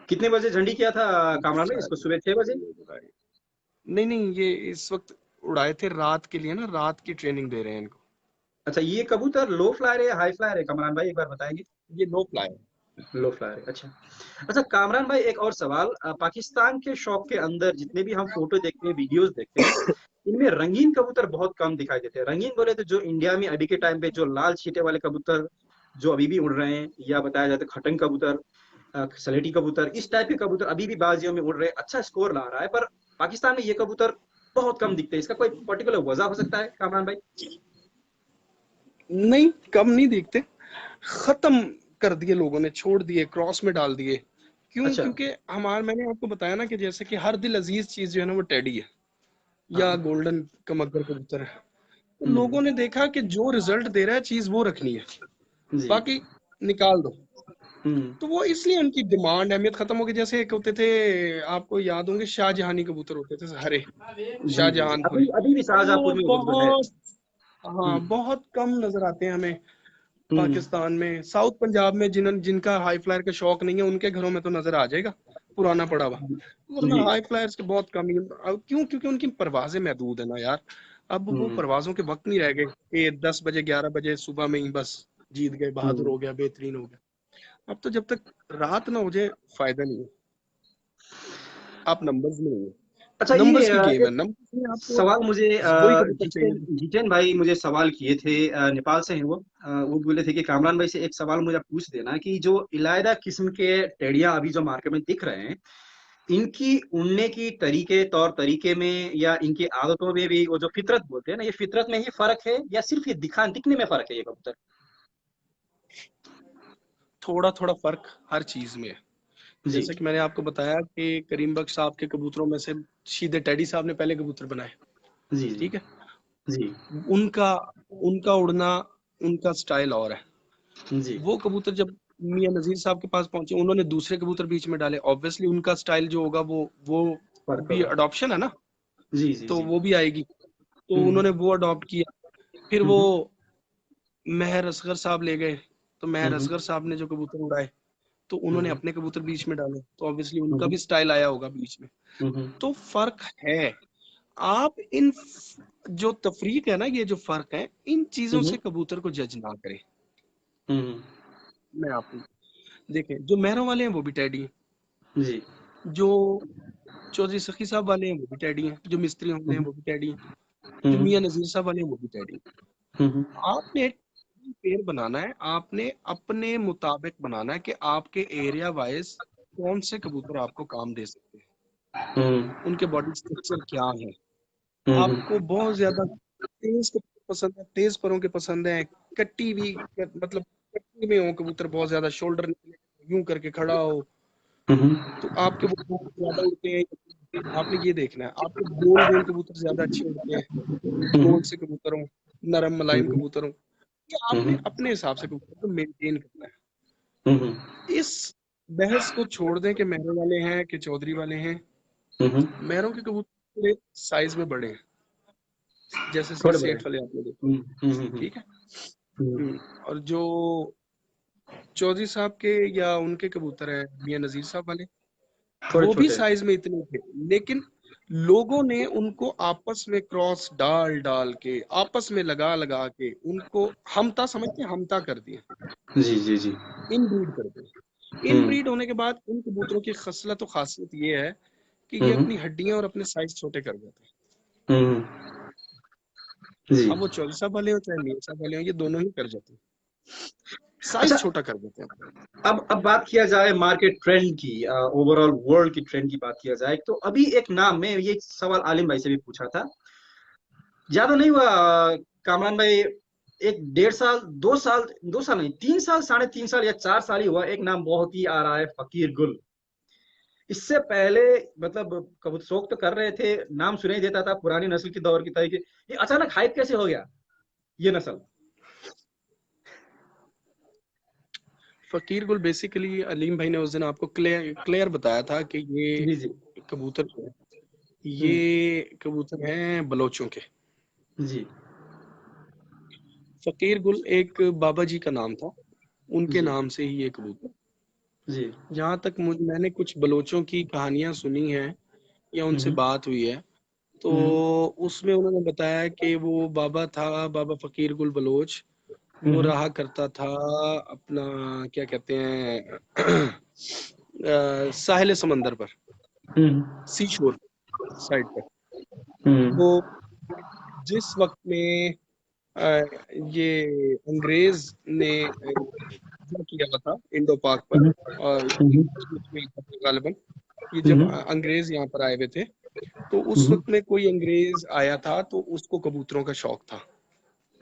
कितने बजे झंडी किया था है। ये कामरान में इसको, सारी सुबह 6 बजे? ये बुराई, नहीं नहीं, ये इस वक्त उड़ाए थे रात के लिए ना, रात की ट्रेनिंग दे रहे हैं इनको। अच्छा, ये कबूतर लो फ्लायर है या हाई फ्लायर है कामरान भाई, एक बार बताएंगे? ये नो फ्लाई है। लो फ्लायर है, अच्छा। अच्छा कामरान भाई, एक और सवाल, पाकिस्तान के शौक के अंदर जितने भी हम फोटो देखते हैं, वीडियोस देखते हैं, इनमें रंगीन कबूतर बहुत कम दिखाई देते हैं। रंगीन बोले तो जो इंडिया में अभी के टाइम पे जो लाल छींटे वाले कबूतर जो अभी भी उड़ रहे हैं, या बताया जाता है खटंग कबूतर, सलेटी कबूतर, इस टाइप के कबूतर अभी भी बाजियों में उड़ रहे हैं, अच्छा स्कोर ला रहा है, पर पाकिस्तान में ये कबूतर बहुत कम दिखते हैं। इसका कोई पर्टिकुलर वजह हो सकता है कामरान भाई? नहीं, कम नहीं दिखते, खत्म कर दिए लोगों ने, छोड़ दिए, क्रॉस में डाल दिए। क्यों? अच्छा। क्योंकि हमारे, मैंने आपको बताया ना कि जैसे कि हर दिल अजीज चीज जो है ना वो टेडी है, या हाँ। गोल्डन कमगर कबूतर है। तो हम्म, लोगों ने देखा कि जो रिजल्ट दे रहा है चीज वो रखनी है, जी। बाकी निकाल दो। तो वो इसलिए उनकी डिमांड अहमियत खत्म हो गई। जैसे एक होते थे, आपको याद होंगे, शाहजहानी कबूतर होते थे हरे, जी जी जी, शाहजहानपुरी। अभी अभी भी वो शाहजहाँपुर में वो जो है। बहुत, हाँ, हम्म बहुत कम नजर आते हैं हमें हम्म पाकिस्तान में। साउथ पंजाब में जिनका हाई फ्लायर का शौक नहीं है, उनके घरों में तो नजर आ जाएगा पुराना पड़ा हुआ, वरना जी। हाई फ्लायर्स के बहुत कम ही। अब क्यों? क्योंकि उनकी परवाजें महदूद है ना यार। अब वो हम्म परवाजों के वक्त नहीं रह गए कि 10 बजे 11 बजे सुबह में ही बस जीत गए, बहादुर हम्म। हो गया, बेहतरीन हो गया। अब तो जब तक रात ना हो जाए फायदा नहीं है। आप नंबर्स में नहीं है, अच्छा, ये नंबर्स की गेम है। एक नंबर्स में आपको सवाल मुझे वही कबूतर जितेन चाहिए। जितेन भाई मुझे सवाल किए थे, नेपाल से हैं वो बोले थे कि कामरान भाई से एक सवाल मुझे आप पूछ देना कि जो इलायदा किस्म के टेडिया अभी जो मार्केट में दिख रहे हैं, इनकी उड़ने की तरीके तौर तरीके में या इनकी आदतों में भी वो जो फितरत बोलते हैं ना, ये फितरत में ही फर्क है या सिर्फ ये दिखने में फर्क है ये कबूतर? थोड़ा थोड़ा फर्क हर चीज में है। जी जैसे कि मैंने आपको बताया कि करीम बख्श साहब के कबूतरों में से सीधे टेडी साहब ने पहले कबूतर बनाए, जी जी ठीक है। जी उनका उनका उड़ना, उनका स्टाइल और है। जी। वो कबूतर जब मियां नजीर साहब के पास पहुंचे, उन्होंने दूसरे कबूतर बीच में डाले, ऑब्वियसली उनका स्टाइल जो होगा वो फर्क भी होगा। अडॉप्शन है ना, जी जी तो जी। वो भी आएगी। तो हम्म उन्होंने वो अडॉप्ट किया। फिर वो हम्म महर असगर साहब ले गए, तो महर हम्म असगर साहब ने जो कबूतर उड़ाए, तो उन्होंने हम्म अपने कबूतर बीच में डाले, तो ऑब्वियसली उनका हम्म भी स्टाइल आया होगा बीच में। हम्म तो फर्क है। आप इन जो तफरीक है ना, ये जो फर्क है, इन चीजों हम्म से कबूतर को जज ना करें। हम्म। मैं आपको देखें, जो महरों वाले हैं वो भी टैडी हैं, जी। जो चौधरी सखी साहब वाले हैं वो भी टैडी हैं, जो मिस्त्री वाले हैं हम्म वो भी टैडी हैं, जो हम्म मियां नजीर साहब वाले हैं वो भी टैडी हैं। हम्म आपने पेयर बनाना है, आपने अपने मुताबिक बनाना है कि आपके एरिया वाइज कौन से कबूतर आपको काम दे सकते हैं, हम्म उनके बॉडी स्ट्रक्चर क्या है। हम्म आपको बहुत ज्यादा तेज कबूतर पसंद है, तेज परों के पसंद है, कट्टी भी, मतलब कट्टी में हो कबूतर, बहुत ज्यादा शोल्डर यूं करके खड़ा हो, तो आपके वो बहुत ज्यादा उड़ते हैं। आपने ये देखना है, आपके गोल गोल कबूतर ज्यादा अच्छे उड़ते हैं, गोल से कबूतर हो, नरम मुलायम कबूतर हो, ये आपने अपने हिसाब से कबूतर को मेंटेन करना हम्म है। इस बहस को छोड़ दें कि महरों वाले हैं कि चौधरी वाले हैं। हम्म। महरों के कबूतर थोड़े साइज में बड़े हैं, जैसे थोड़े बड़े। सेठ वाले आपने देखा, हम्म। ठीक है। हम्म। और जो चौधरी साहब के या उनके कबूतर हैं मियां नजीर साहब वाले, थोड़े वो भी छोटे। साइज में इतने थे, लेकिन लोगों ने उनको आपस में क्रॉस डाल डाल के, आपस में लगा लगा के उनको हमता समझ के हमता कर दिया, जी जी जी। इनब्रीड कर दिया। हम्म इनब्रीड होने के बाद इन कबूतरों की खसलत और खासियत ये है कि ये हम्म अपनी हड्डियां और अपने साइज छोटे कर देते हैं। हम्म। जी। अब वो चौधरी साहब वाले हो चाहे मियां साहब वाले हो, ये दोनों ही कर जाते हैं, अच्छा, साइज छोटा कर देते हैं। अब बात किया जाए मार्केट ट्रेंड की, ओवरऑल वर्ल्ड की ट्रेंड की बात किया जाए तो अभी एक नाम, मैं ये सवाल आलिम भाई से भी पूछा था, ज्यादा नहीं हुआ कामरान भाई, एक 1.5 साल 2 साल, 2 साल नहीं, 3 साल, 3.5 साल या 4 साल ही हुआ, एक नाम बहुत ही आ रहा है, फकीर गुल। इससे पहले मतलब कबूतर शौक तो कर रहे थे, नाम सुनाई देता था पुरानी नस्ल की दौर की तरह की, ये अचानक हाइप कैसे हो गया ये नस्ल? फकीर गुल बेसिकली अलीम भाई ने उस दिन आपको क्लियर क्लियर बताया था कि ये जी जी। कबूतर जो है, हम्म। ये कबूतर हैं बलोचों के। जी फकीर गुल एक बाबा जी का नाम था, उनके जी नाम से ही ये कबूतर। जी। जहाँ तक मैंने कुछ बलोचों की कहानियां सुनी हैं या उनसे हम्म बात हुई है, तो हम्म उसमें उन्होंने बताया कि वो बाबा था, बाबा फकीर गुल बलोच, वो हम्म रहा करता था अपना, क्या कहते हैं, साहिल समंदर पर, हम्म सी शोर साइड पर। हम्म वो जिस वक्त में अ, ये अंग्रेज ने कब्जा किया था इंडो पाक पर, हम्म और हम्म गालिबन ये जब हम्म अंग्रेज यहाँ पर आए हुए थे, तो उस हम्म वक्त में कोई अंग्रेज आया था, तो उसको कबूतरों का शौक था।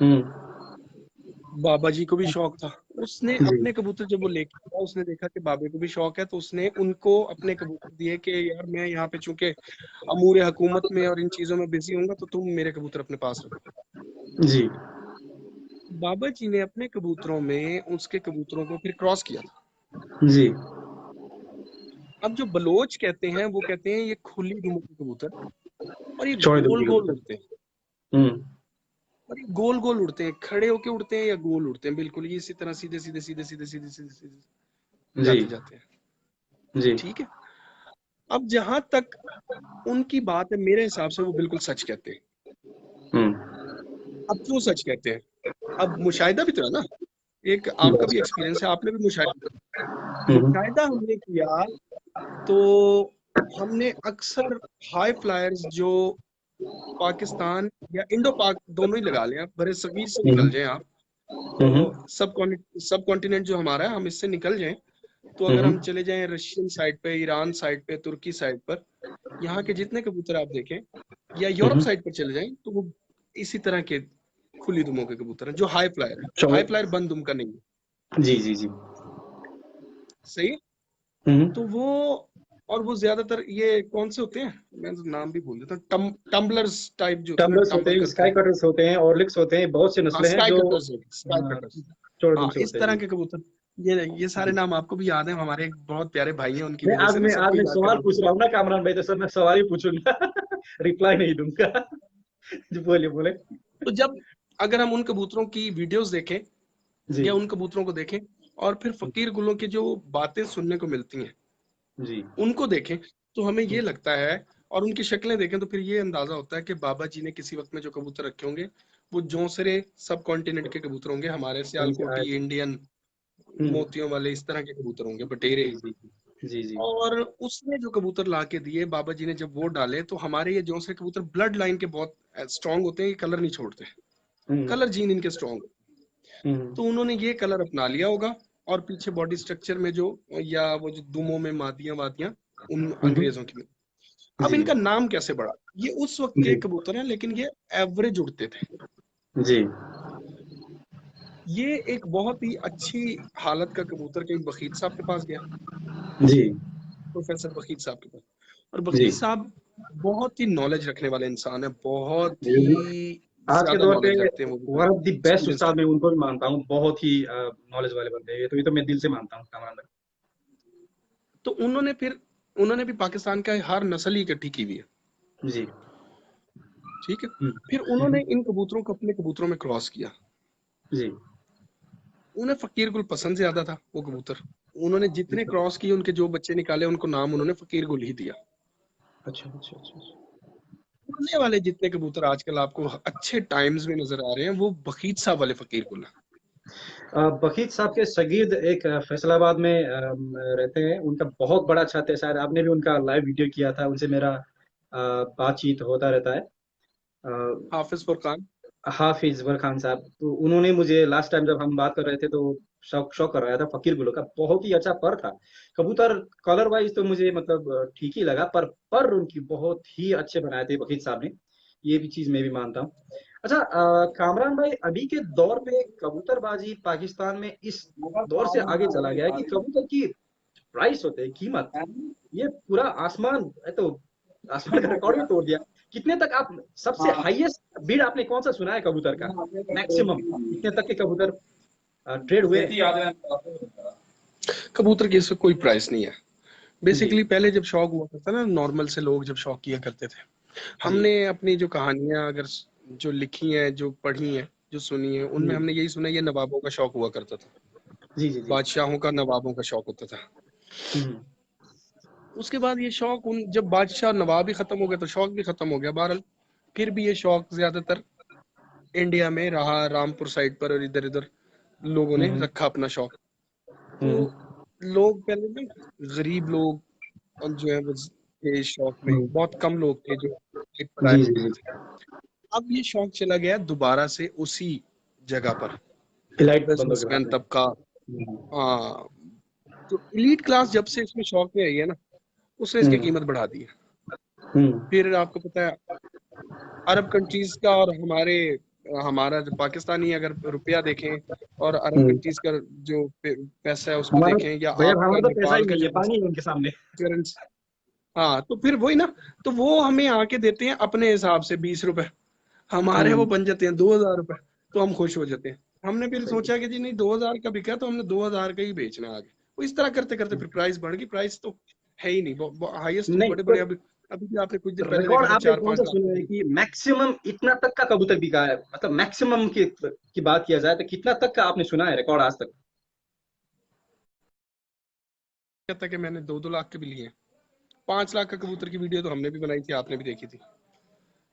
हम्म। बाबा जी को भी शौक था। उसने जी। अपने कबूतर जब वो लेके आया, उसने देखा कि बाबे को भी शौक है, तो उसने उनको अपने कबूतर दिए कि यार मैं यहाँ पे चूंकि अमूर हुकूमत में और इन चीजों में बिजी हूँ, तो तुम मेरे कबूतर अपने पास रखो। जी। बाबा जी ने अपने कबूतरों में उसके कबूतरों को फिर क्रॉस किया था। जी। अब जो बलोच कहते हैं वो कहते हैं ये खुली दुम के कबूतर, और ये चौड़े दुम गोल के गोल कबूतर। उड़ते हैं, हम्म। और ये गोल गोल उड़ते हैं, खड़े होके उड़ते हैं या गोल उड़ते हैं, बिल्कुल ये इसी तरह सीधे सीधे सीधे सीधे सीधे सीधे सीधे जी जाते जाते हैं। जी। ठीक है, अब जहां तक उनकी बात है मेरे हिसाब से वो बिल्कुल सच कहते हैं। हम्म। अब क्यों सच कहते हैं? अब मुशाहिदा भी तो है ना, एक आपका भी एक्सपीरियंस है, आपने भी हम्म। मुशाहिदा हमने किया, तो हमने अक्सर हाई फ्लायर्स जो पाकिस्तान या इंडो पाक दोनों ही लगा लें, आप बड़े सगीर से निकल जाएं आप, हम्म। तो सब कॉन्टिनेंट जो हमारा है हम इससे निकल जाएं, तो अगर हम हम्म। चले जाएं रशियन साइड पे, ईरान साइड पे, तुर्की साइड पर, यहाँ के जितने कबूतर आप देखें, या यूरोप हम्म। साइड पर चले जाएं, तो वो इसी तरह के खुली दुमों के कबूतर हैं जो हाई फ्लायर है। चौड़े। हाई फ्लायर बंद दुम का नहीं है। जी जी जी। सही है? हम्म। तो वो, और वो ज्यादातर ये कौन से होते हैं, मैं तो नाम भी भूल देता हूँ, टम्बलर्स टाइप जो होते हैं ना, टम्बलर्स होते टम्बल हैं, करते स्काई हैं। कटर्स होते हैं, ऑर्लिक्स होते हैं, बहुत से हाँ, नस्लें हैं स्काई जो कटर्स होते हैं, स्काई हाँ, कटर्स। चौड़े दुम हाँ, से इस होते हैं तरह जी। के कबूतर, ये सारे जी। नाम आपको भी याद है, हमारे एक बहुत प्यारे भाई हैं, उनकी मैं वजह आज से ना मैं आज सबको मैं याद सवाल करना पूछ पड़ता रहा हूँ ना कामरान भाई, तो सर मैं सवाल ही पूछूंगा। रिप्लाई नहीं दूंगा। जी बोलिए बोले। है। तो जब, अगर हम उन कबूतरों की वीडियोस देखें जी या उन कबूतरों को देखें, और फिर फकीर गुलों की जो बातें सुनने को मिलती हैं जी। उनको देखें, तो हमें ये लगता है, और उनकी शक्लें देखें, तो फिर ये अंदाजा होता है कि बाबा जी ने किसी वक्त में जो कबूतर रखे होंगे वो जौसरे सब कॉन्टिनेंट के कबूतर होंगे, हमारे कहीं से आए सियालकोटी, थे। इंडियन, हम्म। मोतियों वाले, इस तरह के कबूतर होंगे, बटेरे। जी जी जी जी। और उसने जो कबूतर ला के दिए बाबा जी ने, जब वो डाले, तो हमारे ये जौसरे कबूतर ब्लड लाइन के बहुत स्ट्रांग होते हैं, ये कलर नहीं छोड़ते, हम्म। कलर जीन इनके स्ट्रांग। हम्म। तो उन्होंने ये कलर अपना लिया होगा, और पीछे बॉडी स्ट्रक्चर में जो, या वो जो दुमों में मादियां वादियां उन हम्म। अंग्रेजों की। अब जी इनका नाम कैसे बढ़ा? ये उस वक्त के जी कबूतर हैं, लेकिन ये एवरेज उड़ते थे। जी ये एक बहुत ही अच्छी हालत का कबूतर कहीं बखीत साहब के पास गया, जी प्रोफेसर बखीत साहब के पास, और जी बखीत साहब बहुत ही नॉलेज रखने वाले इंसान है, बहुत जी। ही आज के ज्यादा दौर पे नॉलेज रखते हैं वो, one of the best experience. उस्ताद मैं उनको भी मानता हूँ, बहुत ही नॉलेज वाले बंदे हैं, ये तो मैं दिल से मानता हूँ कामरान तो उन्होंने भी पाकिस्तान का हर नस्ल ही इकट्ठी की हुई है। भाई। जी। ठीक है, हम्म। फिर हम्म। उन्होंने इन कबूतरों को अपने कबूतरों में क्रॉस किया। जी। उन्हें फकीर गुल पसंद ज्यादा था वो कबूतर, उन्होंने जितने क्रॉस किए, उनके जो बच्चे निकाले, उनको नाम उन्होंने फकीर गुल ही दिया। अच्छा अच्छा अच्छा अच्छा। उड़ने वाले जितने कबूतर आजकल आपको अच्छे टाइम्स में नजर आ रहे हैं, वो बखीत साहब वाले फकीर गुल हैं। बखीत साहब के शगीर्द एक फैसलाबाद में रहते हैं, उनका बहुत बड़ा छत है, शायद आपने भी उनका लाइव वीडियो किया था, उनसे मेरा बातचीत होता रहता है। हाफिज फुरकान। हाफिज बर खान साहब, तो उन्होंने मुझे लास्ट टाइम जब हम बात कर रहे थे तो शौक शौक कर रहा था फकीर गुलों का, बहुत ही अच्छा पर था कबूतर। कलर वाइज तो मुझे मतलब ठीक ही लगा, पर उनकी बहुत ही अच्छे बनाए थे बखीत साहब ने, ये भी चीज मैं भी मानता हूँ। अच्छा कामरान भाई, अभी के दौर पे कबूतरबाजी पाकिस्तान में इस दौर से आगे चला गया है कि कबूतर की प्राइस होते हैं, कीमत, ये पूरा आसमान है, तो आसमान का रिकॉर्ड भी तोड़ दिया। कितने तक आप, सबसे हाईएस्ट बीड आपने कौन सा सुना है कबूतर का, मैक्सिमम कितने तक के कबूतर ट्रेड हुए हैं? कबूतर की इससे कोई प्राइस नहीं है। जी बेसिकली पहले जब शौक हुआ करता ना, नॉर्मल से लोग जब शौक किया करते थे, जी हमने अपनी जो कहानियां अगर जो लिखी हैं, जो पढ़ी हैं, जो सुनी है, उनमें जी हमने यही सुना है, ये नवाबों का शौक हुआ करता था, जी जी जी। बादशाहों का, नवाबों का शौक होता था। हम्म। उसके बाद ये शौक, उन जब बादशाह नवाब ही खत्म हो गया तो शौक भी खत्म हो गया। बहरहाल फिर भी ये शौक ज्यादातर इंडिया में रहा, रामपुर साइड पर और इधर इधर लोगों ने हम्म। रखा अपना शौक। तो हम्म। लोग पहले ना, गरीब लोग जो है वो थे शौक में, हम्म। बहुत कम लोग थे जो एक पर आए जी जी होते थे। जी। अब ये शौक चला गया दोबारा से उसी जगह पर, इलाइट बंदों के हाथ बिजनेसमैन में। तबका। हम्म। हाँ, तो एलीट क्लास जब से इसमें शौक में आई है ना, उसने इसकी हम्म। कीमत बढ़ा दी है। हम्म। फिर आपको पता है, अरब कंट्रीज का और हमारा जो पाकिस्तानी अगर रुपया देखें, और अरब हम्म। कंट्रीज का जो पैसा है उसको हमारा, देखें, या भैया आपका हमारा तो पैसा नेपाल ही का नहीं जो है, पानी है उनके सामने। करेंसी। हाँ, तो फिर वही ना, तो वो हमें आके देते हैं अपने हिसाब से 20 रुपए, हमारे वो हम्म। बन जाते हैं 2000 रुपए, तो हम खुश हो जाते हैं। हमने फिर सही है। सोचा कि जी नहीं, 2000 का बिका तो हमने 2000 का ही बेचना है आगे, वो इस तरह करते करते फिर प्राइस बढ़ गई। प्राइस तो है ही नहीं, हाईएस्ट नहीं बड़े तो बड़े अभी भी आपने कुछ दिन पहले रिकॉर्ड देखा था आपने कौन 4-5 सा लाख सुना है का। कि मैक्सिमम इतना तक का कबूतर बिका है? मतलब मैक्सिमम की बात किया जाए तो कितना तक का आपने सुना है रिकॉर्ड आज तक? कहता कि मैंने 2-2 लाख के भी लिए। 5 लाख का कबूतर की वीडियो तो हमने भी बनाई थी, आपने भी देखी थी।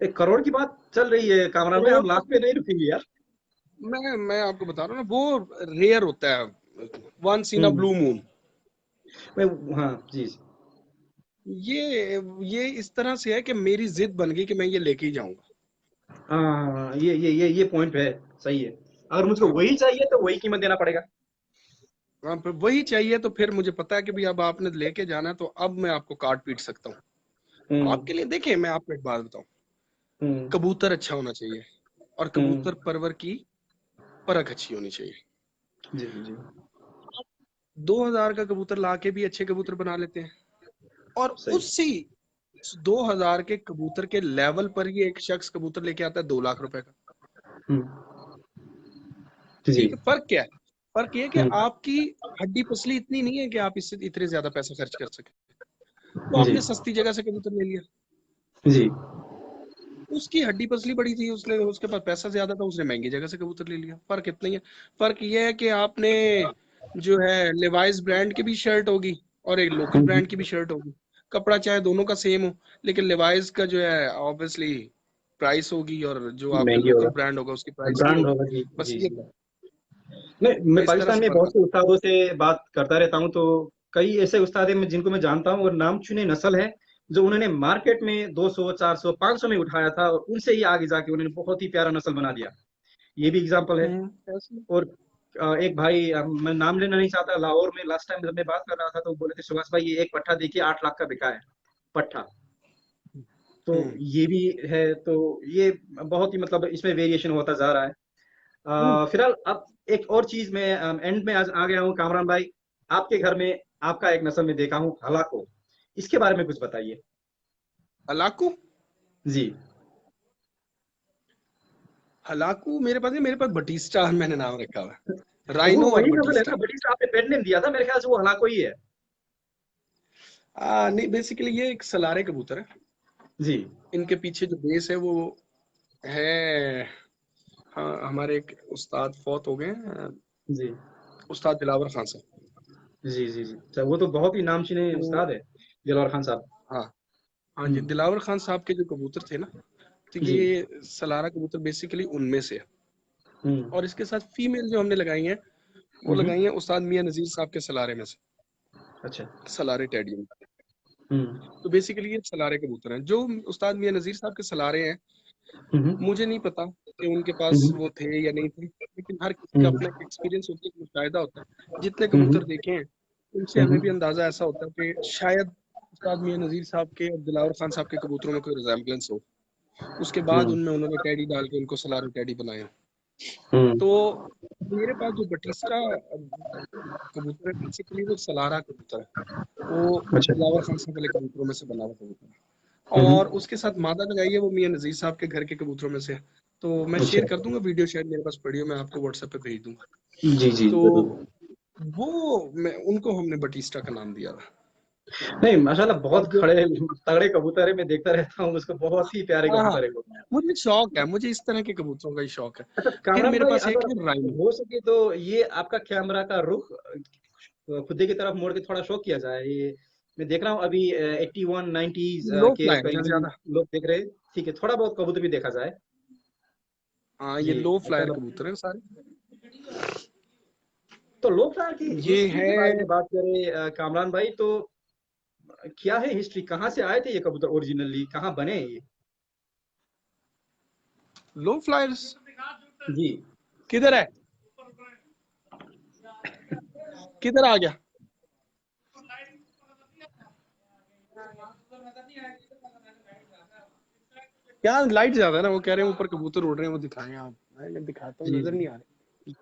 1 करोड़ की बात चल रही है कामरान भाई, हम लाख पे नहीं रुकेंगे यार। मैं आपको बता रहा हूँ ना, वो रेयर होता है, once in a hmm. Blue moon. हाँ जी। ये इस तरह से है कि मेरी जिद बन गई कि मैं ये लेके ही जाऊंगा। हाँ, ये पॉइंट है, सही है। अगर मुझको हाँ, वही चाहिए तो वही कीमत देना पड़ेगा। हाँ, फिर वही चाहिए तो फिर मुझे पता है कि भाई अब आपने लेके जाना है, तो अब मैं आपको काट पीट सकता हूँ हम्म। आपके लिए। देखिए मैं आपको एक बात बताऊं, हम्म। कबूतर अच्छा होना चाहिए और हम्म। कबूतर परवर की परख अच्छी होनी चाहिए। जी जी। 2000 का कबूतर लाके भी अच्छे कबूतर बना लेते हैं, और सही। उसी 2000 के कबूतर के लेवल पर ही एक शख्स कबूतर लेके आता है 2 लाख रुपए का। हम्म। जी। ठीक है, फर्क क्या है? फर्क ये है कि हम्म। आपकी हड्डी पसली इतनी नहीं है कि आप इससे इतने ज्यादा पैसा खर्च कर सके। तो जी आपने सस्ती जगह से कबूतर ले लिया, जी। उसकी हड्डी पसली बड़ी थी, उसने उसके पास पैसा ज्यादा था, उसने महंगी जगह से कबूतर ले लिया। फर्क इतना ही है। फर्क ये है कि आपने जो है लेवाइस ब्रांड की भी शर्ट होगी और एक लोकल हम्म। ब्रांड की भी शर्ट होगी, कपड़ा चाहे दोनों का सेम हो, लेकिन लेवाइस का जो है ऑब्वियसली प्राइस होगी, और जो आपका महंगी लोकल होगा, ब्रांड होगा उसकी प्राइस नहीं ब्रांड होगी। होगा। जी बस जी ये जी। फर्क नहीं, है। मैं इस तरह पाकिस्तान से में फर्क बहुत आता से उस्तादों से बात करता रहता हूँ, तो कई ऐसे उस्ताद हैं जिनको मैं जानता हूँ और नाम चुने नस्ल है, जो उन्होंने मार्केट में 200 400 500 में उठाया था और उनसे ही आगे जाके उन्होंने बहुत ही प्यारा नस्ल बना दिया। ये भी एग्जाम्पल है। है। ऐसे और एक भाई, मैं नाम लेना नहीं चाहता, लाहौर में लास्ट टाइम जब मैं बात कर रहा था तो बोले थे सुभाष भाई ये एक पट्ठा देखिए 8 लाख का बिका है, पट्ठा। तो हम्म ये भी है। तो ये बहुत ही मतलब इसमें वेरिएशन होता जा रहा है। हम्म। फिलहाल अब एक और चीज में एंड में आज आ गया हूँ कामरान भाई। आपके घर में आपका एक नस्ल में देखा हूँ हलाको, इसके बारे में कुछ बताइए। हलाकू, जी। हलाकू मेरे पास नहीं, मेरे पास बटिस्टा मैंने नाम रखा हुआ है, वो राइनो और वही नस्ल है बटिस्टा। ना, बड़ी आपने पेट नेम दिया था मेरे ख्याल से, वो हलाको ही है। नहीं, बेसिकली ये एक सलारे कबूतर है। जी इनके पीछे जो बेस है वो है, हाँ, हमारे एक उस्ताद फौत हो गए हैं, जी उस्ताद दिलावर खान साहब। जी जी जी। अच्छा, वो तो बहुत ही नामचीने तो उस्ताद है, दिलवर खान साहब। हाँ, हाँ जी, हम्म। दिलावर खान साहब के जो कबूतर थे ना, तो जी। ये सलारा कबूतर बेसिकली उनमें से है। हम्म। और इसके साथ फीमेल जो हमने लगाई हैं, वो हम्म। लगाई हैं उस्ताद मियां नजीर साहब के सलारे में से, अच्छा। सलारे टेडी में। हम्म। तो बेसिकली ये सलारे कबूतर हैं जो उस्ताद मियां नजीर साहब के सलारे हैं। हम्म। मुझे नहीं पता कि उनके पास हम्म। वो थे या नहीं थे, लेकिन हर किसी का हम्म। अपना एक एक्सपीरियंस होता है, एक मुशाहिदा होता है। जितने हम्म। कबूतर देखे हैं उनसे हमें भी हम्म। अंदाजा ऐसा होता है कि शायद उस्ताद मियां नजीर साहब के और दिलावर खान साहब के कबूतरों में कोई रिजेम्बलेंस हो। उसके बाद हम्म। उनमें उन्होंने टैडी डाल के उनको सलारे टैडी बनाया। हम्म। तो मेरे पास जो बटिस्टा कबूतर है, बेसिकली वो सलारा कबूतर है। वो अच्छा। दिलावर खान साहब वाले कबूतरों में से बना हुआ कबूतर है, हम्म। और उसके साथ मादा लगाई है वो मियां नजीर साहब के घर के कबूतरों में से है। तो मैं अच्छा। शेयर कर दूंगा वीडियो, शायद मेरे पास पड़ी हो, मैं आपको व्हाट्सएप पे भेज दूंगा। जी जी तो जरूर। वो मैं उनको हमने बटिस्टा का नाम दिया था। नहीं माशाल्लाह, बहुत अब खड़े तगड़े कबूतर है, मैं देखता रहता हूँ उसको, बहुत ही प्यारे हाँ, हाँ, कबूतर है वो। मुझे शौक है, मुझे इस तरह के कबूतरों का ही शौक है। अच्छा फिर कामरान मेरे भाई, पास एक अगर है राइनो। हो सके तो ये आपका कैमरा का रुख खुदे की तरफ मोड़ के थोड़ा शो किया जाए। ये मैं देख रहा हूँ अभी 81 90s लो के फ्लायर है करीबन ज्यादा। लोग देख रहे हैं। ठीक है, थोड़ा बहुत कबूतर भी देखा जाए। हाँ, ये जी लो फ्लायर माशाल्लाह। कबूतर है सारे। तो लोकनाथ की ये हिस्ट्री के बारे है में बात करें कामरान भाई, तो क्या है हिस्ट्री, कहाँ से आए थे ये कबूतर, ओरिजिनली कहाँ बने ये? लो फ्लायर्स जी। किधर है, किधर आ गया? क्या लाइट ज्यादा है ना, वो कह रहे हैं ऊपर कबूतर उड़ रहे हैं, वो दिखाएं आप। मैं दिखाता हूँ, जी नजर जी। नहीं आ रहे।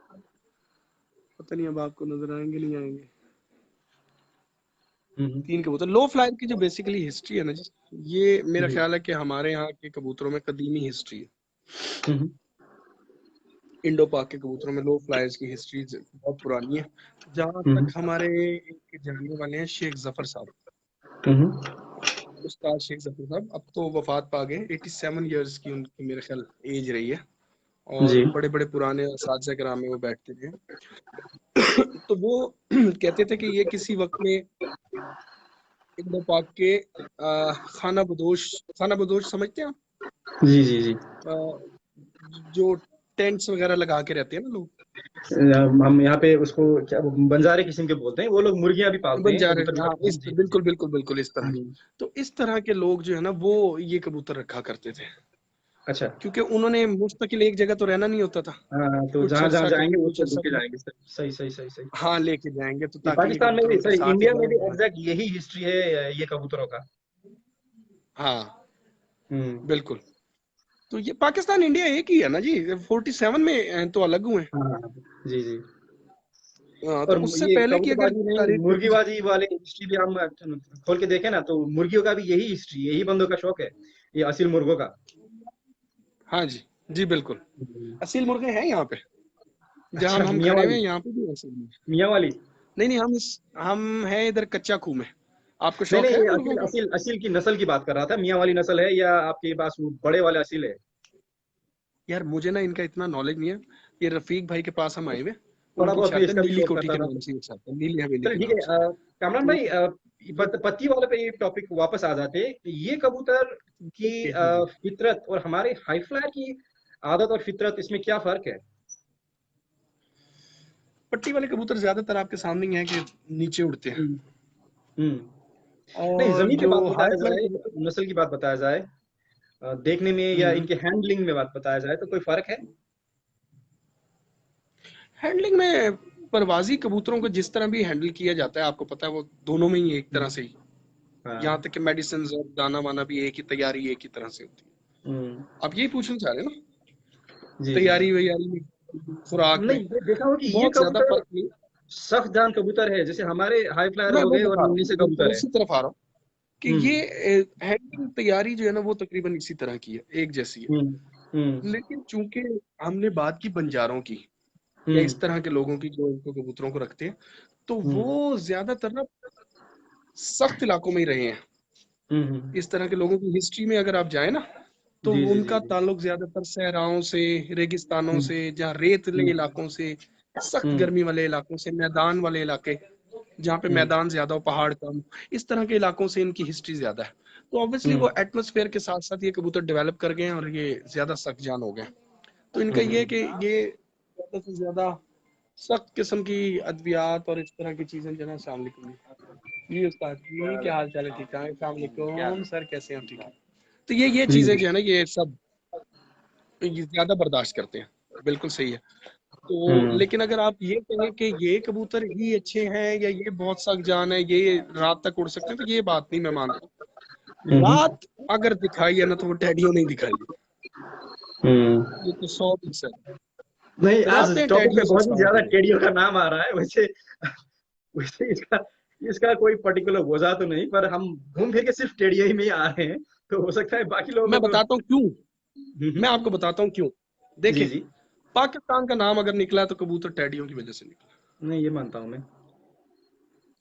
पता नहीं अब आपको नजर आएंगे नहीं आएंगे। हम्म। 3 कबूतर लो फ्लायर की जो बेसिकली हिस्ट्री है ना जी, ये मेरा जी। ख्याल है कि हमारे यहाँ के कबूतरों में कदीमी हिस्ट्री है। हम्म। इंडो पाक के कबूतरों में लो फ्लायर्स की हिस्ट्री बहुत पुरानी है। जहाँ हम्म, तक हमारे एक जानने वाले हैं शेख जफर साहब, हम्म, उस्ताद शेख जफर साहब, अब तो वफात पा गए। 87 इयर्स की उनकी मेरे ख्याल एज रही है, और जी, बड़े बड़े पुराने असातिज़ा कराम में वो बैठते थे। तो वो कहते थे कि ये किसी वक्त में इंडो पाक के खाना बदोश समझते हैं आप? जी, जी, जी। अ, जो टेंट्स वगैरह लगा के रहते हैं ना लोग, हम यहाँ पे उसको क्या बंजारे किस्म के बोलते हैं, वो लोग मुर्गियां भी पालते हैं, बंजारे, कबूतर भी हाँ, रखते इस हैं। जी, जी। बिल्कुल बिल्कुल बिल्कुल इस तरह के। हम्म, तो इस तरह के लोग जो है ना वो ये कबूतर रखा करते थे, अच्छा। क्योंकि उन्होंने मुस्तकिल एक जगह तो रहना नहीं होता था। हाँ, तो कुछ जहाँ जहाँ अर्सा जाएंगे कभी वो कुछ तो अर्सा लेके कभी जाएंगे। सही, सही, सही, सही। हाँ लेके जाएंगे, तो ये ताकि ये पाकिस्तान में कबूतर भी, उनके सॉरी, साथ ही इंडिया में रहे भी और एग्जैक्ट यही हिस्ट्री है ये कबूतरों का। हाँ हम्म, बिल्कुल। तो ये पाकिस्तान इंडिया एक ही है ना जी, 47 में तो अलग हुए। हाँ, हाँ, जी, जी। हाँ, तो और उससे ये पहले की अगर कबूतरबाजी नहीं, तारीख देखी जाए, मुर्गीबाजी वाले हिस्ट्री भी हम खोल के देखें ना, तो मुर्गियों का भी यही हिस्ट्री, यही बंदों का शौक है, ये असील मुर्गों का। हाँ जी, जी बिल्कुल। असील मुर्गे हैं यहाँ पे, जहाँ अच्छा, हम मियाँ खड़े हुए हैं वाली, यहाँ पे भी असील मुर्गे। मियाँ वाली। नहीं नहीं, हम हैं इधर कच्चा खूह में। आपको नहीं, शौक नहीं, है ये मुर्गों असील का? असील असील की नस्ल की बात कर रहा था। मियाँ वाली नस्ल है या आपके पास वो बड़े वाले असील है? यार मुझे ना इनका इतना नॉलेज नहीं है। ये रफीक भाई के पास हम आए हुए, थोड़ा उनकी बहुत मैं छत है, इसका भी नीली शौक कोठी करता के था नाम तो। से ये छत है, नीली हवेली चलो के ठीक नाम है, से। कामरान तो भाई, पत्ती वाले पे ये टॉपिक वापस आ जाते। ये कबूतर की फितरत और हमारे हाई फ्लायर की आदत और फितरत, इसमें क्या फर्क है? पट्टी वाले कबूतर ज्यादातर आपके सामने ही है कि नीचे उड़ते हैं, हम्म, हम्म। नहीं, और जमीन पे जो बात हाई बताया फ्लाई जाए, कबूतर, नस्ल की बात बताया जाए, देखने में या हम्म, इनके हैंडलिंग में बात बताया जाए, तो कोई फर्क है? हैंडलिंग में परवाजी कबूतरों को जिस तरह भी हैंडल किया जाता है, आपको पता है वो दोनों में ही एक तरह हम्म, से ही। यहाँ हाँ, तक कि मेडिसिन और दाना वाना भी एक ही, तैयारी एक ही तरह से होती है। हम्म, आप यही पूछना चाह रहे हैं ना? जी, जी, जी। तैयारी वैयारी में, खुराक में नहीं, ये देखा हो कि ये बहुत ज्यादा कबूतर फर्क नहीं। सख्त जान कबूतर है, जैसे हमारे हाई फ्लायर मैं हो वो गए और बता रहा नन्ही हूँ, से बिल्कुल कबूतर है। उसी तरफ आ रहा हूँ कि हम्म, ये हैंडलिंग तैयारी जो है ना वो तकरीबन इसी तरह की है, एक जैसी है। हम्म, हम्म, लेकिन चूंकि हमने बात की बंजारों की या हम्म, इस तरह के लोगों की जो इनको कबूतरों को रखते हैं, तो हम्म, वो ज्यादातर ना सख्त इलाकों में ही रहे हैं। हम्म, इस तरह के लोगों की हिस्ट्री में अगर आप जाए ना, तो जी, जी, जी, उनका जी। ताल्लुक ज्यादातर सहराओं से, रेगिस्तानों हम्म, से, जहाँ रेतले हम्म, इलाकों से, सख्त हम्म, गर्मी वाले इलाकों से, मैदान वाले इलाके जहाँ पे हम्म, मैदान ज्यादा हो, पहाड़ कम, इस तरह के इलाकों से इनकी हिस्ट्री ज्यादा है। तो ऑब्वियसली हम्म, वो एटमोसफेयर के साथ साथ ये कबूतर डेवलप कर गए हैं और ये ज्यादा सख्त जान हो गए हैं। तो इनका ये है कि ये ज्यादा से ज्यादा सख्त किस्म की अद्वियात और इस तरह की चीजें जो है सामने की। जी उस्ताद जी, क्या हाल चाल है? ठीक है, अस्सलाम वालेकुम सर, कैसे हैं आप? ठीक है। तो ये जी, चीजें जी। जो है ना ये सब ये ज्यादा बर्दाश्त करते हैं, बिल्कुल सही है। तो हम्म, लेकिन अगर आप ये कहें कि ये कबूतर ही अच्छे हैं या ये बहुत सख्त जान है, ये रात तक उड़ सकते हैं, तो ये बात नहीं मैं मानता। हम्म, रात अगर दिखाई है ना तो वो टैडियो नहीं दिखाई है, हम्म। ये तो 100%। नहीं, आज रातें टॉपिक टैडियो में से बहुत ही स्टार्ट ज्यादा होंगी। टेडियो का नाम आ रहा है। वैसे वैसे इसका इसका कोई पर्टिकुलर वजह तो नहीं, पर हम घूम फिर के सिर्फ टेडियो ही में ही आ रहे हैं, तो हो सकता है बाकी लोगों मैं को तो। बताता हूँ क्यों, हम्म, मैं आपको बताता हूँ क्यों। जी, देखिए, जी। पाकिस्तान का नाम अगर निकला तो कबूतर टैडियों की वजह से निकला। नहीं, ये मानता हूँ मैं।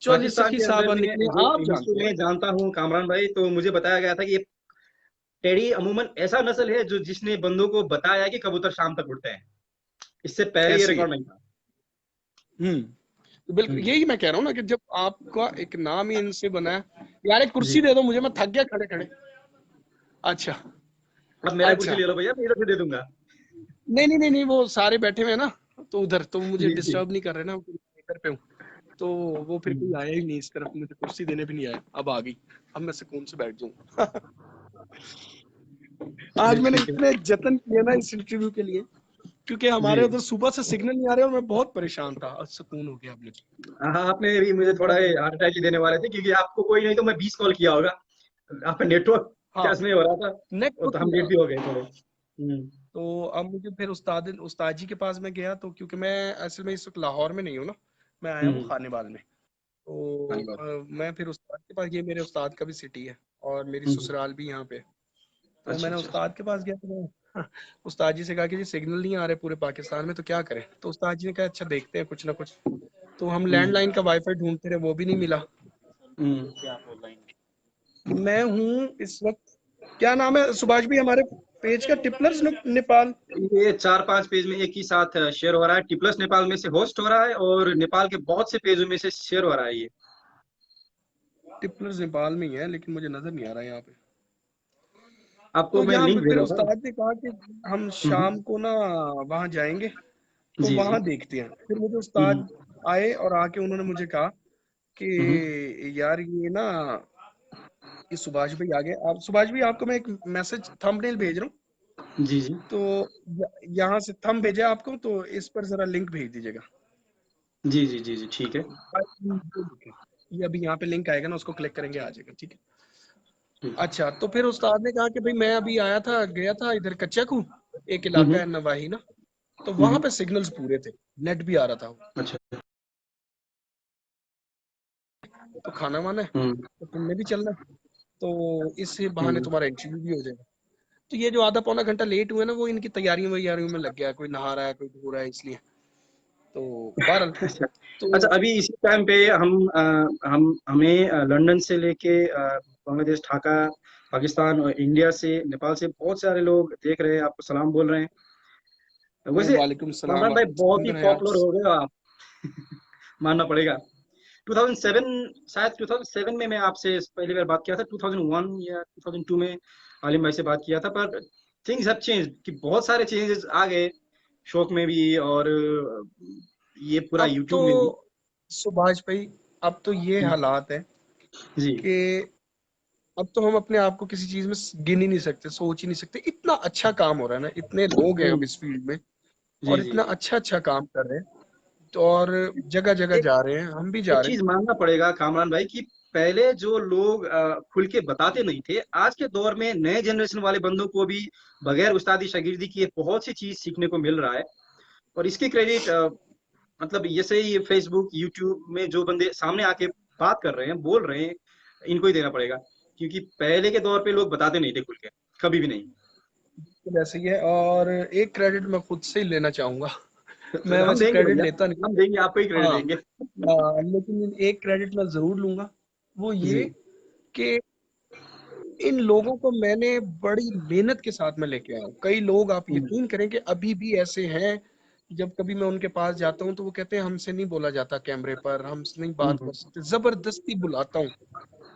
चौधरी पाकिस्तान सखी के अंदर साहबा में निकले, जो आप हिस्ट्री जानते हैं। में जानता हूँ कामरान भाई, तो मुझे बताया गया था कि ये टेडी अमूमन ऐसा नस्ल है जो जिसने बंदों को बताया कि कबूतर शाम तक उड़ते हैं। इससे पहले ये ऐसे ही है। रिकॉर्ड नहीं था। तो बिल्कुल हम्म, यही मैं कह रहा हूँ ना कि जब आपका एक नाम ही इनसे बना है। यार एक जी। कुर्सी दे दो मुझे, मैं थक गया खड़े खड़े। अच्छा, अब मेरा कुर्सी अच्छा। ले लो भैया, मैं इधर से दे दूंगा। नहीं नहीं नहीं नहीं, वो सारे बैठे हुए हैं ना, तो उधर तो मुझे जी, जी। डिस्टर्ब नहीं कर रहे ना, इधर पे हूँ। तो वो फिर कोई हम्म, आया ही नहीं इस तरफ, मुझे कुर्सी देने भी नहीं आया, अब आ गई। अब मैं सुकून से बैठ जाऊँ। आज नहीं, मैंने ठीक है। इतने जतन किए ना इस इंटरव्यू के लिए, क्योंकि जी। हमारे उधर सुबह से सिग्नल नहीं आ रहे और मैं बहुत परेशान था। आज सुकून हो गया अब मुझे। हाँ, आपने भी मुझे तो थोड़ा बड़ा बढ़िया। हार्ट अटैक ही देने वाले थे, क्योंकि आपको कोई नहीं तो मैं 20 कॉल किया होगा। आपका नेटवर्क हाँ, कैश नहीं हो रहा था, और नेटवर्क तो हम नहीं आ लेट रहा भी था। हो गए थोड़े। तो अब मुझे फिर उस्ताद जी के पास मैं गया, तो क्योंकि मैं असल में इस वक्त लाहौर में नहीं हूँ ना, मैं आया हूँ हम्म, खानेवाल में। तो धन्यवाद। मैं फिर उस्ताद के पास, ये मेरे उस्ताद का भी सिटी है और मेरी हम्म, ससुराल भी यहाँ पे। तो अच्छा, मैंने अच्छा, अच्छा। उस्ताद के पास गया, तो मैं उस्ताद जी से कहा कि जी सिग्नल नहीं आ रहे पूरे पाकिस्तान में, तो क्या करें? तो उस्ताद जी ने कहा अच्छा देखते हैं कुछ ना कुछ। तो हम लैंडलाइन का वाईफाई ढूंढते रहे, वो भी नहीं मिला। मैं हूँ इस वक्त, क्या नाम है सुभाष भाई हमारे पेज का? टिपलर्स नेपाल। ये 4-5 पेज में एक ही साथ शेयर हो रहा है। टिपलस नेपाल में से होस्ट हो रहा है और नेपाल के बहुत से पेजों में से शेयर हो रहा है ये। टिपलर्स नेपाल में ही है, लेकिन मुझे नजर नहीं आ रहा है यहाँ पे। आपको तो मैं यहाँ लिंक पे फिर भेजा था। उस्ताद ने कहा कि हम हम्म, शाम को ना वहाँ जाएंगे, तो जी जी। वहाँ देखते हैं। फिर मुझे हम्म, उस्ताद आए और आके उन्होंने मुझे कहा हम्म, कि यार ये ना, ये सुभाष भाई आ गए। आप सुभाष भाई, आपको मैं एक मैसेज थंबनेल भेज रहा हूँ, जी जी तो यहाँ से थंब भेजा आपको, तो इस पर जरा लिंक भेज दीजिएगा। जी जी जी जी, ठीक है। ये अभी यहाँ पे लिंक आएगा ना, उसको क्लिक करेंगे आ जाएगा, ठीक है। ठीक है। अच्छा, तो फिर उस्ताद ने कहा कि भाई मैं अभी आया था, गया था इधर कच्चा खूह, एक इलाका हम्म, है नवाही ना, तो वहां हम्म, पे सिग्नल्स पूरे थे, नेट भी आ रहा था। अच्छा। तो खाना वाना है, हम्म, तो तुमने भी चलना है, तो इस बहाने हम्म, तुम्हारा इंटरव्यू भी हो जाएगा। तो ये जो आधा पौना घंटा लेट हुआ ना, वो इनकी तैयारियों वैयारियों में लग गया, कोई नहा रहा है कोई धो रहा है इसलिए। तो बहरहाल, अच्छा। तो अच्छा, अभी इसी टाइम पे हमें लंदन से लेके बांग्लादेश, ढाका, पाकिस्तान और इंडिया से, नेपाल से बहुत सारे लोग देख रहे हैं, आपको सलाम बोल रहे हैं। वैसे वालेकुम सलाम, कामरान भाई बहुत ही किधर हैं आप? पॉपुलर हो गए हो आप। मानना पड़ेगा। 2007, शायद 2007 में मैं आपसे पहली बार बात किया था, 2001 या 2002 में आलिम भाई से बात किया था। पर थिंग्स हैव चेंज, कि बहुत सारे चेंजेस आ गए शौक में भी, और ये पूरा अब तो यूट्यूब में भी। सुभाष भाई, अब तो ये हालात है जी कि अब तो हम अपने आप को किसी चीज में गिन ही नहीं सकते, सोच ही नहीं सकते। इतना अच्छा काम हो रहा है ना, इतने लोग हैं अब इस फील्ड में, जी और जी इतना जी। अच्छा अच्छा काम कर रहे हैं, तो और जगह जगह एक जा रहे हैं, हम भी जा एक रहे चीज हैं। मानना पड़ेगा कामरान भाई, कि पहले जो लोग खुल के बताते नहीं थे, आज के दौर में नए जनरेशन वाले बंदों को भी बगैर उस्तादी शागिर्दी किए बहुत सी चीज सीखने को मिल रहा है। और इसकी क्रेडिट मतलब जैसे ये फेसबुक यूट्यूब में जो बंदे सामने आके बात कर रहे हैं, बोल रहे हैं, इनको ही देना पड़ेगा। क्योंकि पहले के दौर पे लोग बताते नहीं थे खुल के, कभी भी नहीं। तो वैसे ही है, और एक क्रेडिट मैं खुद से ही लेना चाहूंगा। मैं तो हम वैसे देंगे क्रेडिट भैया, लेता नहीं। हम देंगे, आपको ही क्रेडिट हाँ, देंगे। लेकिन एक क्रेडिट मैं जरूर लूंगा, वो जी। ये कि इन लोगों को मैंने बड़ी मेहनत के साथ में लेके आया हूँ। कई लोग, आप हम्म, यकीन करें कि अभी भी ऐसे हैं कि जब कभी मैं उनके पास जाता हूँ तो वो कहते हैं हमसे नहीं बोला जाता कैमरे पर, हमसे नहीं बात हम्म, कर सकते। जबरदस्ती बुलाता हूँ,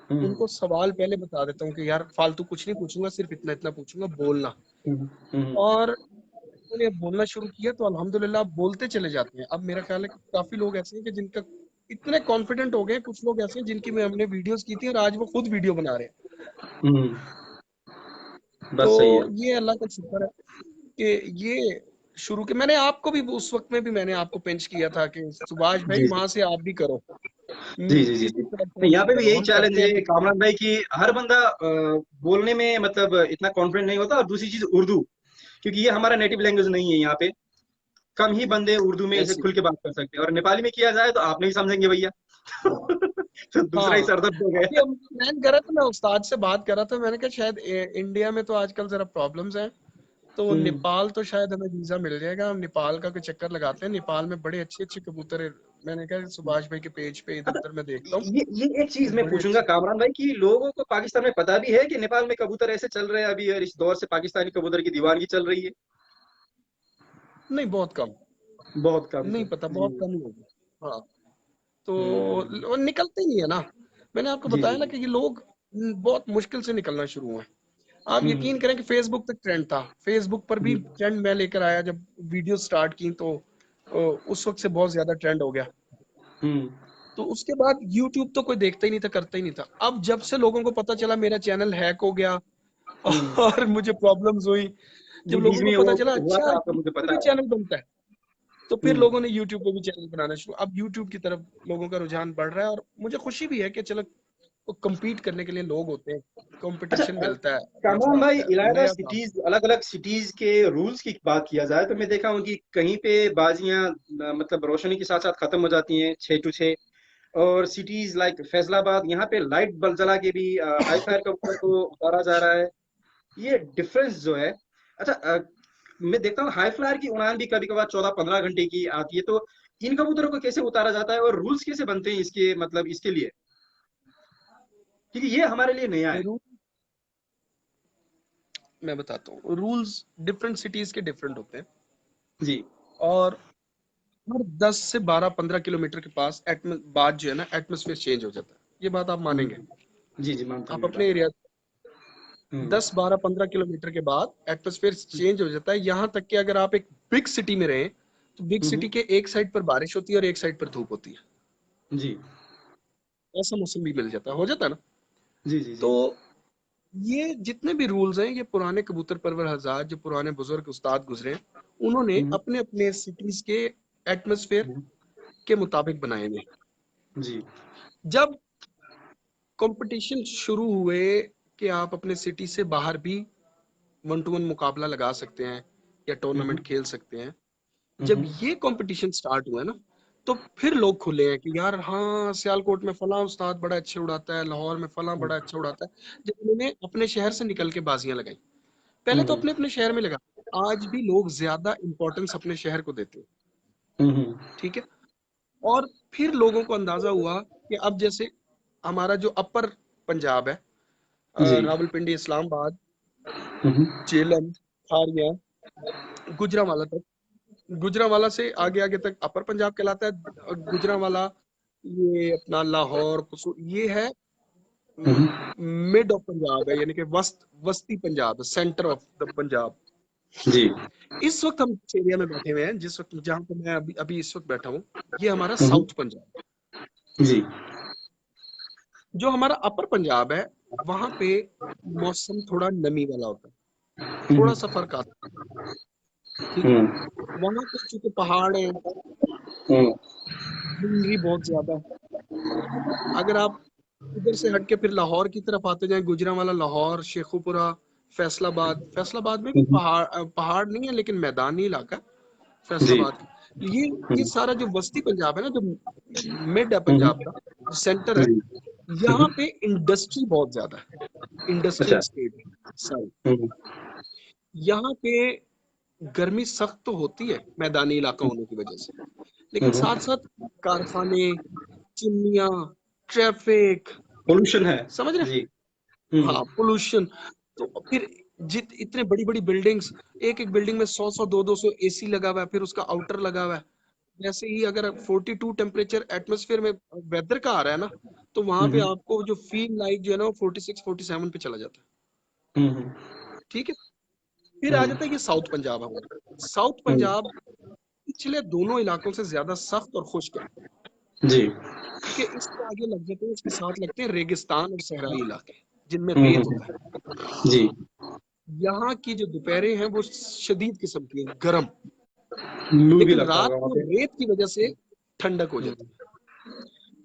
हम्म, उनको सवाल पहले बता देता हूँ कि यार फालतू कुछ नहीं पूछूंगा, सिर्फ इतना इतना पूछूंगा, बोलना। हम्म, हम्म, और उन्होंने बोलना शुरू किया तो अल्हम्दुलिल्लाह अब बोलते चले जाते हैं। अब मेरा ख्याल है कि काफी लोग ऐसे हैं कि जिनका इतने कॉन्फिडेंट हो गए। कुछ लोग ऐसे हैं जिनकी मैं हमने वीडियोस की थी और आज वो खुद वीडियो बना रहे हैं। हम्म, तो बस सही है। ये अल्लाह का शुक्र है कि ये शुरू के, मैंने आपको भी उस वक्त में भी मैंने आपको पिंच किया था कि सुभाष भाई जी जी वहां से आप भी करो, जी जी जी इसी जी। तरफ से नहीं, हम यहाँ भी पे भी करो, यही हम चैलेंज करते हैं है कुछ। कामरान भाई, कि हर बंदा बोलने में मतलब इतना कॉन्फिडेंट नहीं होता। और दूसरी चीज उर्दू, क्योंकि ये हमारा नेटिव लैंग्वेज नहीं है यहाँ पे। कम ही बंदे उर्दू में ऐसे ऐसे, खुल के बात कर सकते हैं, और नेपाली में किया जाए तो आप नहीं समझेंगे भैया। तो दूसरा ही हाँ। सरदर्द हो अभी गया। हम प्लान कर रहा था, मैं उस्ताद से बात कर रहा था, मैंने कहा शायद इंडिया में तो आजकल जरा प्रॉब्लम्स हैं, तो हम्म। नेपाल तो शायद हमें वीजा मिल जाएगा, हम नेपाल का कोई चक्कर लगाते हैं। नेपाल में बड़े अच्छे अच्छे कबूतर है। मैंने कहा सुभाष भाई के पेज पे इधर उधर मैं देखता हूँ, ये एक तो चीज मैं बड़े पूछूंगा अच्छे। कामरान भाई, कि लोगों को पाकिस्तान में पता भी है कि नेपाल में कबूतर ऐसे चल रहे हैं अभी, और इस दौर से पाकिस्तानी कबूतर की दीवानगी चल रही है? नहीं, बहुत कम। बहुत कम नहीं से। पता, जी बहुत कम ही होगी। हाँ, तो हम्म, वो निकलते ही नहीं है ना। मैंने आपको जी बताया जी ना जी। कि ये लोग बहुत मुश्किल से निकलना शुरू हुए। आप हम्म, यकीन करें कि फेसबुक तक ट्रेंड था, फेसबुक पर भी जी। ट्रेंड मैं लेकर आया जब वीडियो स्टार्ट की, तो उस वक्त से बहुत ज्यादा ट्रेंड हो गया। हम्म, तो उसके बाद यूट्यूब तो कोई देखता ही नहीं था, करता ही नहीं था। अब जब से लोगों को पता चला मेरा चैनल हैक हो गया हम्म। और मुझे प्रॉब्लम्स हुई, जब जी, बीच लोगों को में पता वो चला हुआ अच्छा था आपका, मुझे यूट्यूब पे पता भी है। चैनल बनता है, तो फिर हम्म। लोगों ने यूट्यूब पे भी चैनल बनाना शुरू। अब यूट्यूब की तरफ लोगों का रुझान बढ़ रहा है, और मुझे खुशी भी है कि चलो compete करने के लिए लोग होते हैं, अच्छा, कंपटीशन मिलता है, कामरान मजा भाई, आता है, तो इलाहाबाद नया काम। सिटीज, अलग अलग सिटीज के रूल्स की बात किया जाए तो मैं देखा हूँ कि कहीं पे बाजियां मतलब रोशनी के साथ साथ खत्म हो जाती हैं 6 to 6। और सिटीज लाइक फैसलाबाद, यहाँ पे लाइट बल्ब जला के भी हाई फायर कबूतर को उतारा जा रहा है। ये डिफरेंस जो है, अच्छा, मैं देखता हूँ हाई फ्लायर की उड़ान भी कभी कभार 14-15 घंटे की आती है, तो इन कबूतरों को कैसे उतारा जाता है और रूल्स कैसे बनते हैं इसके, मतलब इसके लिए, क्योंकि ये हमारे लिए नया है। रू- मैं बताता हूँ, रूल्स डिफरेंट सिटीज के डिफरेंट होते हैं, जी और हर 10 से 12-15 किलोमीटर के पास बाद जो है ना, एटमोसफेयर चेंज हो जाता है। ये बात आप मानेंगे? जी जी, मानता हूँ आप ये अपने बात। एरिया हम्म 10-12-15 किलोमीटर के बाद एटमोसफेयर चेंज हो जाता है। यहाँ तक कि अगर आप एक बिग सिटी में रहें, तो बिग हम्म, सिटी के एक साइड पर बारिश होती है और एक साइड पर धूप होती है। जी ऐसा मौसम भी मिल जाता है, हो जाता है ना। जी जी जी। तो ये जितने भी रूल्स हैं, ये पुराने कबूतर परवर हज़ार, जो पुराने बुजुर्ग उस्ताद गुजरे हैं, उन्होंने हम्म अपने अपने सिटीज के एटमोसफेयर हम्म, के मुताबिक बनाए हुए। जी जब कंपटीशन शुरू हुए कि आप अपने सिटी से बाहर भी 1-to-1 मुकाबला लगा सकते हैं या टूर्नामेंट हम्म खेल सकते हैं, जब हम्म ये कंपटीशन स्टार्ट हुआ ना, तो फिर लोग खुले हैं कि यार हाँ, सियालकोट में फला उस्ताद बड़ा अच्छा उड़ाता है, लाहौर में फला बड़ा अच्छा उड़ाता है। जब उन्होंने अपने शहर से निकल के बाजियां लगाई, पहले तो हम्म अपने अपने शहर में लगा, आज भी लोग ज्यादा इंपॉर्टेंस अपने शहर को देते हैं। हम्म, ठीक है। और फिर लोगों को अंदाजा हुआ कि अब जैसे हमारा जो अपर पंजाब है, जी रावलपिंडी, इस्लामाबाद, हम्म झेलम, खारिया, गुजरांवाला तक, गुजरांवाला से आगे आगे तक अपर पंजाब कहलाता है। गुजरांवाला, ये अपना लाहौर, ये है हम्म, मिड ऑफ पंजाब है, यानी कि वस्ती Punjab, centre of the Punjab. जी इस वक्त हम जिस एरिया में बैठे हुए हैं, जिस वक्त जहां पर मैं अभी अभी इस वक्त बैठा हूँ, ये हमारा हम्म, साउथ पंजाब। जी जो हमारा अपर पंजाब है, वहां पे मौसम थोड़ा नमी वाला होता है, थोड़ा हम्म सा फर्क आता है। ठीक है। हम्म वहां पे चूंकि पहाड़ है, हम्म ग्रीनरी बहुत ज्यादा है। अगर आप इधर से हट के फिर लाहौर की तरफ आते जाएं, गुजरांवाला, लाहौर, शेखुपुरा, फैसलाबाद, फैसलाबाद में भी हम्म, पहाड़ नहीं है, लेकिन मैदानी इलाका है जी फैसलाबाद का। ये हम्म सारा जो वस्ती पंजाब है ना, जो मिड है हम्म, पंजाब का, जो सेंटर है, जी यहाँ पे इंडस्ट्री बहुत ज्यादा है, इंडस्ट्रियल अच्छा स्टेट है साउथ। हम्म यहाँ पे गर्मी सख्त तो होती है मैदानी इलाका होने की वजह से, लेकिन साथ साथ कारखाने, चिमनियां, ट्रैफिक, पोल्यूशन है। समझ रहे हैं? जी हम्म हाँ, पोल्यूशन। तो फिर इतने बड़ी बड़ी बिल्डिंग्स, एक एक बिल्डिंग में 100-100, 200-200 एसी लगा हुआ है, फिर उसका आउटर लगा हुआ है। जैसे ही अगर 42 टेम्परेचर एटमोसफेयर में वेदर का आ रहा है ना, तो वहां पे हम्म आपको जो फील लाइक जो है ना, वो 46-47 पे चला जाता है। हम्म ठीक है। फिर आ हम्म जाता है ये साउथ पंजाब हमारा। साउथ हम्म, पंजाब पिछले दोनों इलाकों से ज्यादा सख्त और खुश्क है, जी क्योंकि इसके आगे लग जाते हैं, इसके साथ लगते हैं रेगिस्तान और सहराई इलाके, जिनमें रेत हम्म होता है। जी यहाँ की जो दोपहरें हैं वो शदीद किस्म की हैं, गर्म, लू भी लेकिन लगता रात होगा वहाँ को पे। रेत की वजह से ठंडक हो हम्म, जाती है।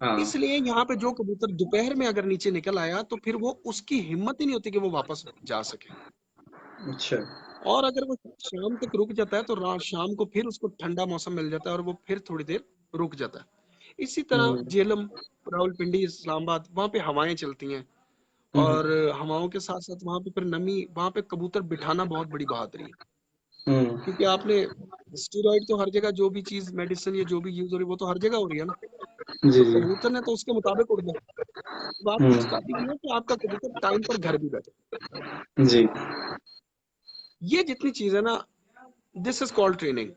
हाँ इसलिए यहाँ पे जो कबूतर दोपहर में अगर नीचे निकल आया, तो फिर वो उसकी हिम्मत ही नहीं होती कि वो वापस जा सके। अच्छा और अगर वो शाम तक रुक जाता है, तो रात शाम को फिर उसको ठंडा मौसम मिल जाता है और वो फिर थोड़ी देर रुक जाता है। इसी तरह हम्म झेलम, रावलपिंडी, इस्लामाबाद, वहां पे हवाएं चलती हैं, हम्म और हवाओं के साथ साथ वहां पे फिर नमी, वहां पे कबूतर बिठाना बहुत बड़ी बहादुरी है। हम्म, क्योंकि आपने स्टेरॉइड तो हर जगह, जो भी चीज मेडिसिन या जो भी यूज हो रही है, वो तो हर जगह हो रही है ना। जी तो जी कबूतर ने तो उसके मुताबिक उड़ना है। अब आपकी स्ट्रैटेजी है कि आपका कबूतर टाइम पर घर भी बैठे। जी ये जितनी चीज है ना, दिस इज कॉल्ड ट्रेनिंग।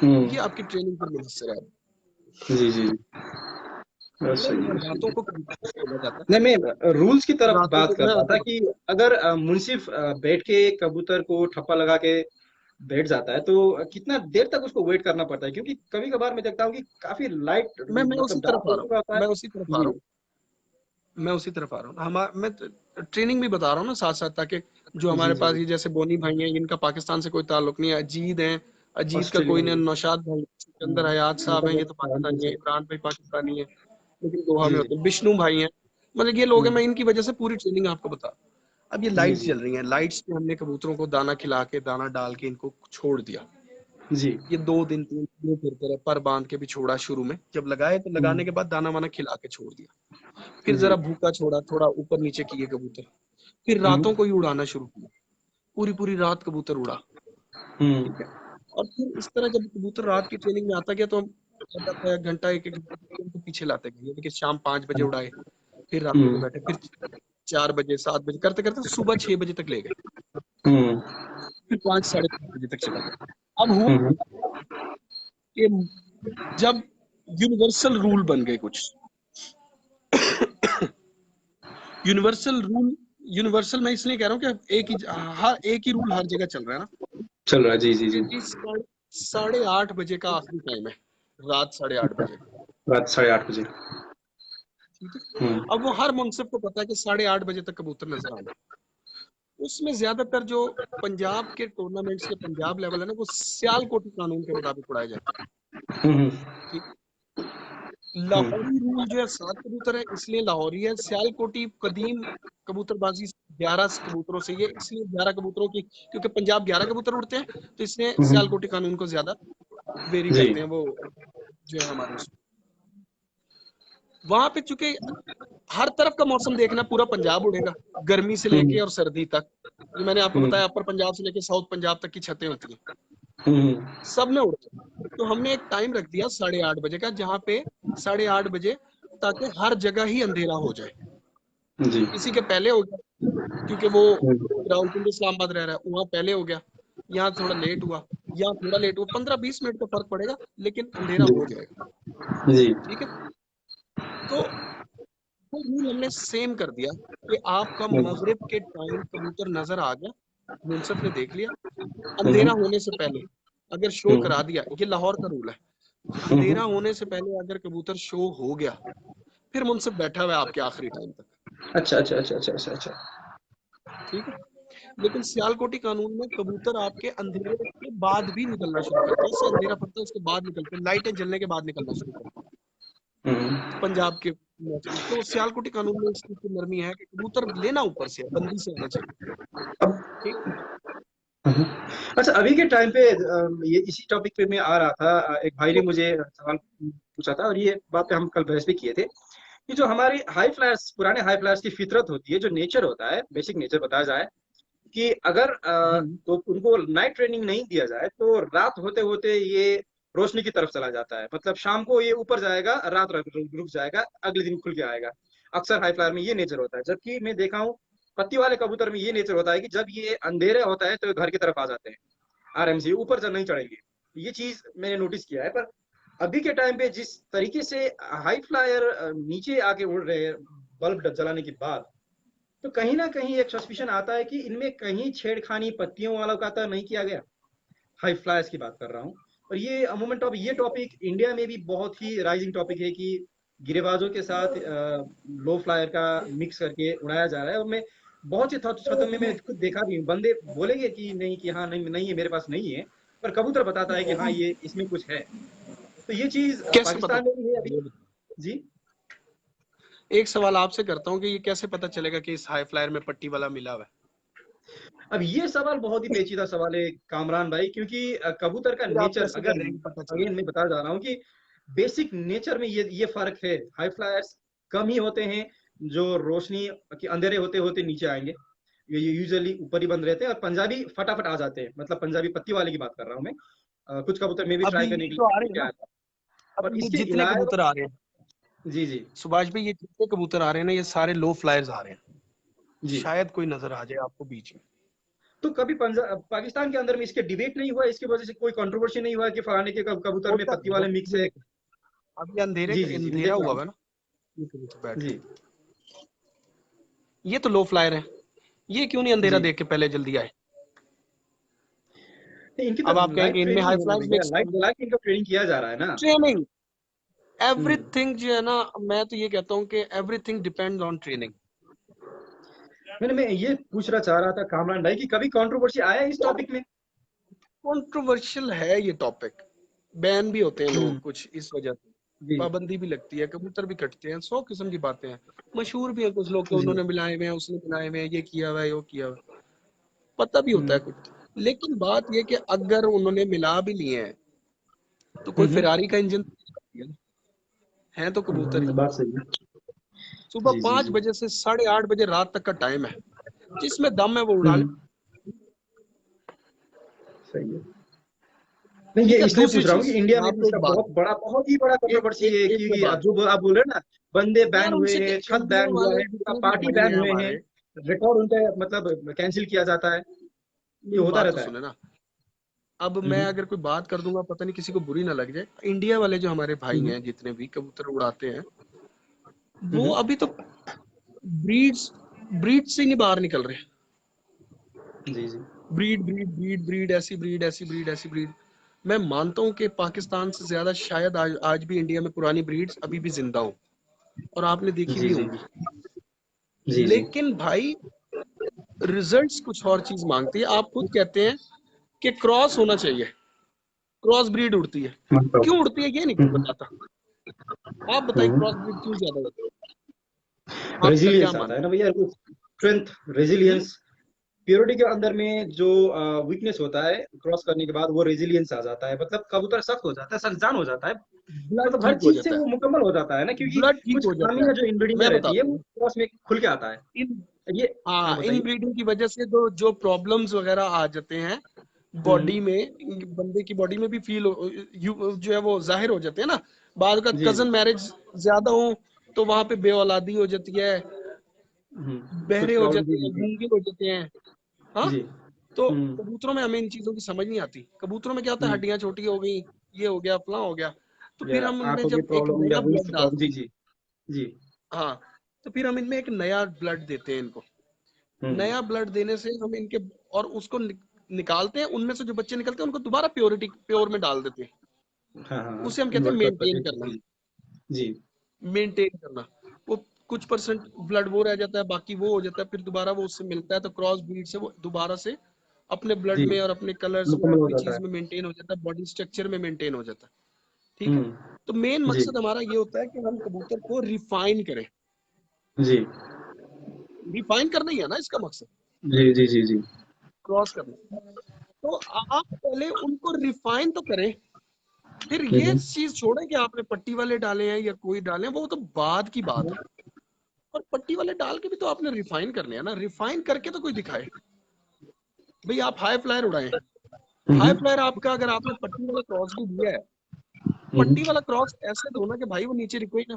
हम्म ये आपकी ट्रेनिंग पर मुनहसर है। जी जी बस बड़े सही है सही रातों है। को कबूतर खोला जाता नहीं, मैं रूल्स की है, तरफ रातों बात को कर मैं रहा था आपको कि अगर मुंसिफ बैठ के कबूतर को ठप्पा लगा के बैठ जाता है, तो कितना देर तक उसको वेट करना पड़ता है, क्योंकि कभी कभार मैं देखता हूँ कि काफी लाइट, मैं उसी मतलब तरफ डार्क आ हो रहा चुका होता हूँ, है। मैं उसी तरफ आ रहा जी हूँ, मैं उसी तरफ आ रहा हूँ। मैं ट्रेनिंग भी बता रहा हूँ ना साथ साथ, ताकि जो जी हमारे जी पास ये जैसे बोनी भाई हैं, इनका पाकिस्तान से कोई ताल्लुक नहीं है, अजीत हैं, अजीत का कोई ऑस्ट्रेलिया नहीं, में। नौशाद भाई, सिकंदर हम्म, हयात साहब हैं, ये तो पाकिस्तानी है, मतलब इमरान भाई पाकिस्तानी है, लेकिन दोहा जी में जी होते हैं, विष्णु भाई हैं, मतलब ये लोग हैं। हम्म, मैं इनकी वजह से पूरी ट्रेनिंग आपको बता। अब ये जी लाइट्स जी जल रही हैं, लाइट्स पे हमने कबूतरों को दाना खिला के, दाना डाल के इनको छोड़ दिया। जी ये 2 दिन 3 दिन फिरते रहे, पर बांध के भी छोड़ा शुरू में, जब लगाए तो लगाने के बाद दाना वाना खिला के छोड़ दिया। फिर जी जरा भूखा छोड़ा, थोड़ा ऊपर नीचे किए कबूतर, फिर हम्म रातों को ही उड़ाना शुरू किया। पूरी पूरी रात कबूतर उड़ा। ठीक है। और फिर इस तरह जब कबूतर रात की ट्रेनिंग में आता गया तो हम आधा घंटा एक घंटे पीछे लाते गए, कि शाम 5 बजे उड़ाए, फिर रात को बैठे, फिर 4 बजे 7 बजे करते करते सुबह 6 बजे तक ले गए, फिर 5 साढ़े 5 बजे तक चला गया। अब हुआ कि जब यूनिवर्सल रूल बन गए कुछ, यूनिवर्सल मैं इसलिए कह रहा हूँ कि एक ही रूल हर जगह चल रहा है ना, चल रहा है। जी जी जी। कि 8:30 बजे का आखिरी टाइम है, रात 8:30 बजे, रात 8:30 बजे। ठीक है। अब वो हर मुंसिफ को पता है कि 8:30 बजे तक कबूतर नजर आना। उसमें ज्यादातर जो पंजाब के टूर्नामेंट्स के पंजाब लेवल है ना, वो सियालकोटी कानून के मुताबिक उड़ाए जाते हैं। ठीक। लाहौरी रूल जो है 7 कबूतर है, इसलिए लाहौरी है। सियालकोटी कदीम कबूतरबाजी 11 कबूतरों से, ये इसलिए 11 कबूतरों की, क्योंकि पंजाब 11 कबूतर उड़ते हैं, तो इसलिए सियालकोटी कानून को ज्यादा वेरी करते हैं वो जो है हमारे उसमें। वहां पे चूंकि हर तरफ का मौसम देखना, पूरा पंजाब उड़ेगा, गर्मी से लेके और सर्दी तक। ये मैंने आपको बताया, अपर पंजाब से लेके साउथ पंजाब तक की छतें होती हैं, सब में उड़ते। तो हमने एक टाइम रख दिया 8:30 बजे का, जहां पे 8:30 बजे ताकि हर जगह ही अंधेरा हो जाए। जी। किसी के पहले हो गया, क्योंकि वो रावलपिंडी इस्लामाबाद रह रहा है, वहां पहले हो गया, यहाँ थोड़ा लेट हुआ, यहाँ थोड़ा लेट हुआ, 15-20 मिनट का फर्क पड़ेगा, लेकिन अंधेरा हो जाएगा। जी। ठीक है। तो वो रूल हमने सेम कर दिया कि आपका मगरिब के टाइम कबूतर नजर आ गया, मुंसफ ने देख लिया, अंधेरा होने से पहले अगर शो करा दिया, ये लाहौर का रूल है, अंधेरा होने से पहले अगर कबूतर शो हो गया, फिर मुंसफ बैठा हुआ है आपके आखिरी टाइम तक। अच्छा अच्छा अच्छा अच्छा अच्छा अच्छा। ठीक है। लेकिन सियालकोटी कानून में कबूतर आपके अंधेरे के बाद भी निकलना शुरू करते हैं, जैसे अंधेरा पड़ता है उसके बाद निकलते हैं, लाइटें जलने के बाद निकलना शुरू करते हैं पंजाब के मैच में। तो सियालकोटी कानून में इसकी नरमी है कि कबूतर लेना ऊपर से, बंदी से आना चाहिए। ठीक। अच्छा, अभी के टाइम पे ये इसी टॉपिक पे मैं आ रहा था। एक भाई ने मुझे सवाल पूछा था, और ये बात पे हम कल बहस भी किए थे, कि जो हमारी हाई फ्लायर्स, पुराने हाई फ्लायर्स की फितरत होती है, जो नेचर होता है, बेसिक नेचर बताया जाए, कि अगर तो उनको नाइट ट्रेनिंग नहीं दिया जाए तो रात होते होते ये रोशनी की तरफ चला जाता है। मतलब शाम को ये ऊपर जाएगा, रात रुक जाएगा, अगले दिन खुल के आएगा। अक्सर हाई फ्लायर में ये नेचर होता है। जबकि मैं देखा हूँ पत्ती वाले कबूतर में ये नेचर होता है कि जब ये अंधेरे होता है तो घर की तरफ आ जाते हैं, आराम से ऊपर नहीं चढ़ेंगे। ये चीज मैंने नोटिस किया है। पर अभी के टाइम पे जिस तरीके से हाई फ्लायर नीचे आके उड़ रहे हैं बल्ब जलाने के बाद, तो कहीं ना कहीं एक सस्पिशन आता है कि इनमें कहीं छेड़खानी पत्तियों वालों का तो नहीं किया गया। हाई फ्लायर्स की बात कर रहा हूँ। और ये मोमेंट ऑफ ये टॉपिक इंडिया में भी बहुत ही राइजिंग टॉपिक है, कि गिरेबाजों के साथ लो फ्लायर का मिक्स करके उड़ाया जा रहा है। और मैं बहुत सी छतों में मैं खुद देखा भी हूँ, बंदे बोलेंगे कि नहीं, कि हाँ नहीं नहीं है, मेरे पास नहीं है, पर कबूतर बताता है कि हाँ ये इसमें कुछ है। तो ये चीज कैसे पता पाकिस्तान में भी है अभी। जी। एक सवाल आपसे करता हूँ कि ये कैसे पता चलेगा कि इस हाई फ्लायर में पट्टी वाला मिला हुआ है? अब ये सवाल बहुत ही पेचीदा सवाल है कामरान भाई, क्योंकि कबूतर का फिर आप नेचर, कैसे कह अगर रहे हैं कि पता अगेन चलेगा? मैं बता जा रहा हूँ कि बेसिक नेचर में ये फर्क है। हाई फ्लायर्स कम ही होते हैं जो रोशनी के अंधेरे होते होते नीचे आएंगे, ये यूजुअली ऊपर ही बंद रहते हैं, और पंजाबी फटाफट आ जाते हैं। मतलब पंजाबी पत्ती वाले की बात कर रहा हूँ मैं। कुछ कबूतर में भी ट्राई अभी करने ये के जो आ रहे लिए हैं क्या ना, आता है। पर अभी ये इसके जितने अलावा कबूतर आ रहे हैं जी जी सुभाष भाई, ये जितने कबूतर आ रहे हैं ना, ये सारे लो फ्लायर्स आ रहे हैं। जी। शायद कोई नजर आ जाए आपको बीच में। तो कभी पंजाब पाकिस्तान के अंदर में इसके डिबेट नहीं हुआ, इसकी वजह से कोई कंट्रोवर्सी नहीं हुआ कि फलाने के कबूतर में पत्ती वाले मिक्स है? अब ये जी जी जी, मैं अंधेरा देख रहा हुआ हूँ। है ना, ये कबूतर बैठ जी रहे, ये तो लो फ्लायर है, ये क्यों नहीं अंधेरा जी। देख के पहले जल्दी आए? नहीं, इनकी तो अब आप कहेंगे लाइव इनमें ट्रेनिंग हाई है ना फ्लायर्स भैया, मिक्स लाइव जला के इनका ट्रेनिंग किया जा रहा है ना। ट्रेनिंग, हम्म। एवरीथिंग जो है ना, मैं तो ये कहता हूँ कि एवरीथिंग डिपेंड्स ऑन ट्रेनिंग। मैं ये पूछना चाह रहा था कामरान भाई, कि कभी कंट्रोवर्सी आया इस टॉपिक में? कंट्रोवर्शियल है ये टॉपिक, बैन भी होते हैं लोग हम्म। कुछ इस वजह से, जी पाबंदी भी लगती है, कबूतर भी कटते हैं, 100 किस्म की बातें हैं। मशहूर भी है कुछ लोग कि जी। उन्होंने मिलाए हुए हैं, उसने मिलाए हुए हैं, ये किया हुआ है, वो किया हुआ है, पता भी होता है हम्म कुछ। लेकिन बात ये कि अगर उन्होंने मिला भी लिए हैं, तो कोई हम्म। फेरारी का इंजन है तो कबूतर ही। बात सही है। सुबह जी जी 5 जी। बजे से 8:30 बजे रात तक का टाइम है, जिसमें दम है वो उड़ा ले। हम्म। सही है। नहीं, ठीक ये है। इसलिए दूसरी पूछ रहा हूँ कि चीज इंडिया मैं में भी आपको एक इसका बात बहुत ही बड़ा कंट्रोवर्सी है, एक क्योंकि बात जो आप बोल रहे हैं ना, बंदे बैन यार, हुए उनसे हैं, छत इंडिया बैन हुआ वाले है, जितने भी पार्टी भाई बैन हैं हुए हैं, हमारे, रिकॉर्ड उनका मतलब कैंसिल किया जाता है, ये मेरी होता बात तो रहता है। सुने ना। अब मैं अगर कोई बात कर दूंगा, पता नहीं किसी को बुरी ना लग जाए। इंडिया वाले जो हमारे भाई हम्म हैं, जितने भी कबूतर उड़ाते हैं, वो हम्म अभी तो ब्रीड्स ब्रीड से ही नहीं बाहर निकल रहे। जी जी। ब्रीड ब्रीड ब्रीड ब्रीड, ऐसी ब्रीड, ऐसी ब्रीड, ऐसी ब्रीड। मैं मानता हूँ कि पाकिस्तान से ज्यादा शायद आज भी इंडिया में पुरानी ब्रीड्स अभी भी जिंदा हो, और आपने देखी जी भी जी होंगी। जी जी। लेकिन भाई, रिजल्ट्स कुछ और चीज मांगती है। आप खुद कहते हैं कि क्रॉस होना चाहिए, क्रॉस ब्रीड उड़ती है। मतलब क्यों उड़ती है ये नहीं कोई बताता। आप बताइए, क्रॉस ब्रीड क्यों ज्यादा उड़ती है? आपका क्या रेजिलियंस आता है मानना ना भैया, स्ट्रेंथ, है? रेजिलियंस, प्योरिटी के अंदर में जो वीकनेस होता है क्रॉस करने के बाद, वो रेजिलियंस आ जाता है, मतलब कबूतर सख्त हो जाता है, सख्त जान हो जाता है, ब्लड मतलब हर ठीक हो चीज से जाता है, वो मुकम्मल हो जाता है ना, क्योंकि ब्लड ठीक कुछ हो जाता है। खामियां जो इनब्रीडिंग में मैं रहती है बताता वो हूँ, क्रॉस में खुल के आता है इन ये। हाँ हाँ, इन बताइए। ब्रीडिंग की वजह से जो प्रॉब्लम्स वगैरह आ जाते हैं बॉडी हम्म। में, बंदे की बॉडी में भी जो है वो जाहिर हो जाते हैं ना। बाद का जी जी। कजन मैरिज ज्यादा हो तो वहां पे बेऔलादी हो जाती है, कुछ बहरे हो प्रॉब्लम, जाते जी हैं, जी जी गूंगे हो जाते हैं। हाँ, जी। तो हम्म कबूतरों में हमें इन चीजों की समझ नहीं आती। कबूतरों में क्या होता है, हम्म हड्डियां छोटी हो गई, ये हो गया, फलां हो गया। तो या फिर हम उनमें आंखों की जब एक प्रॉब्लम या नया विंग्स ब्लड की प्रॉब्लम, डालते जी हैं, जी जी। हाँ, तो फिर हम इनमें एक नया ब्लड देते हैं इनको। हम्म। नया ब्लड देने से हम इनके और उसको निकालते हैं, उनमें से जो बच्चे निकलते हैं उनको दोबारा प्योर में डाल देते हैं। हाँ हाँ हाँ, उसे हम कहते हैं इन्वर्ट कर मेंटेन सके, करना। जी जी। मेंटेन करना, वो कुछ परसेंट ब्लड वो रह जाता है, बाकी वो हो जाता है, फिर दोबारा वो उससे मिलता है, तो क्रॉस ब्रीड से वो दोबारा से अपने ब्लड जी में और अपने कलर्स में, मुकम्मल हो अपनी जाता चीज है। में मेंटेन हो जाता है, बॉडी स्ट्रक्चर में मेंटेन हो जाता है। ठीक है। हम्म। तो मेन जी मकसद हमारा ये होता है कि हम कबूतर को रिफाइन करें। जी रिफाइन करना ही है ना इसका मकसद, जी जी जी जी। क्रॉस करना। तो आप पहले उनको रिफाइन तो करें, फिर ये हम्म चीज छोड़े कि आपने पट्टी वाले डाले हैं या कोई डाले हैं, वो तो बाद की बात है। और पट्टी वाले डाल के भी तो आपने रिफाइन करने हैं ना, रिफाइन करके तो कोई दिखाए। भाई आप हाई फ्लायर उड़ाएं, हाई हम्म फ्लायर आपका अगर आपने पट्टी वाला क्रॉस भी दिया है, तो हम्म पट्टी वाला क्रॉस ऐसे दो ना कि भाई वो नीचे रुके ही ना।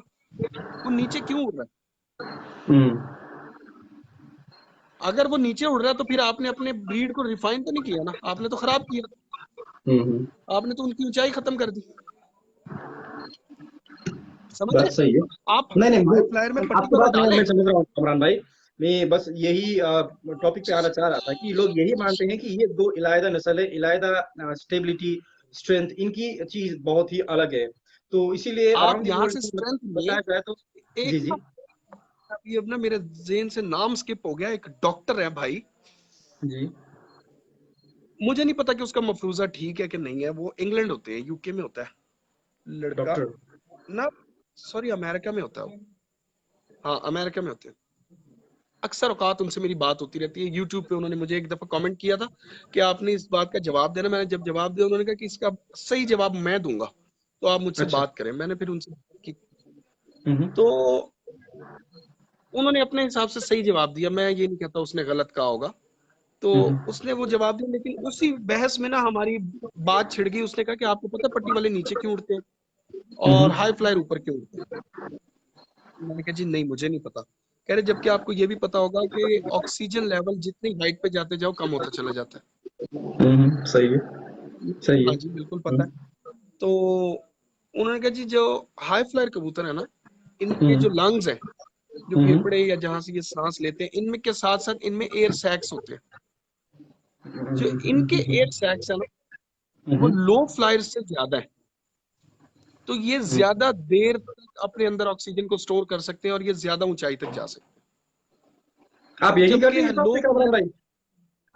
वो नीचे क्यों उड़ रहा है? हम्म अगर वो नीचे उड़ रहा है तो फिर आपने अपने ब्रीड को रिफाइन तो नहीं किया ना, आपने तो खराब किया। हम्म। आपने तो उनकी ऊंचाई खत्म कर दी। समझ बात रहे? सही है। आप नहीं नहीं, हाई फ्लायर में पट्टी आपकी वाला बात मैं डालें। समझ रहा हूँ कमरान भाई। मैं बस यही टॉपिक पे आना चाह रहा था कि लोग यही मानते हैं कि ये दो इलायदा नस्ल है, इलायदा स्टेबिलिटी, स्ट्रेंथ, इनकी चीज बहुत ही अलग है, तो इसीलिए आप अराउंड द यहाँ से वर्ल्ड स्ट्रेंथ बताया में जाए तो। एक, जी जी ये अब ना मेरे जेन से नाम स्किप हो गया, एक डॉक्टर है भाई, जी। मुझे नहीं पता कि उसका मफरूजा ठीक है कि नहीं है। वो इंग्लैंड होते हैं, यूके में होता है लड़का डॉक्टर। ना, सॉरी अमेरिका में होता है वो। हाँ, अमेरिका में होते हैं। अक्सर औकात उनसे मेरी बात होती रहती है यूट्यूब पे। उन्होंने मुझे एक दफा कमेंट किया था कि आपने इस बात का जवाब देना। मैंने जब जवाब दिया, उन्होंने कहा कि इसका सही जवाब मैं दूंगा, तो आप मुझसे अच्छा। बात करें। मैंने फिर उनसे बात की, हम्म तो उन्होंने अपने हिसाब से सही जवाब दिया। मैं ये नहीं कहता उसने गलत कहा होगा। तो हम्म उसने वो जवाब दिया, लेकिन उसी बहस में ना हमारी बात छिड़ गई। उसने कहा कि आपको पता है पट्टी वाले नीचे क्यों उड़ते हैं और हाई फ्लायर ऊपर क्यों उड़ते हैं? मैंने कहा जी नहीं, मुझे नहीं पता। कह रहे जबकि आपको ये भी पता होगा कि ऑक्सीजन लेवल जितनी हाइट पे जाते जाओ कम होता चला जाता सही है, है। सही है। हाँ जी, बिल्कुल पता है। तो उन्होंने कहा जी, जो हाई फ्लायर कबूतर है ना, इनके जो हम्म लंग्स हैं, जो हम्म फेफड़े या जहां से ये सांस लेते हैं, इनमें के साथ साथ इनमें एयर सैक्स होते हैं। जो इनके एयर सैक्स है ना, वो हम्म लो फ्लायर से ज्यादा है। तो ये हम्म। ज्यादा देर तक अपने अंदर ऑक्सीजन को स्टोर कर सकते हैं और ये ज्यादा ऊंचाई तक जा सकते आप हैं। यही करते जबकि हैं इस बात लो पे कमरान फ्लायर, भाई?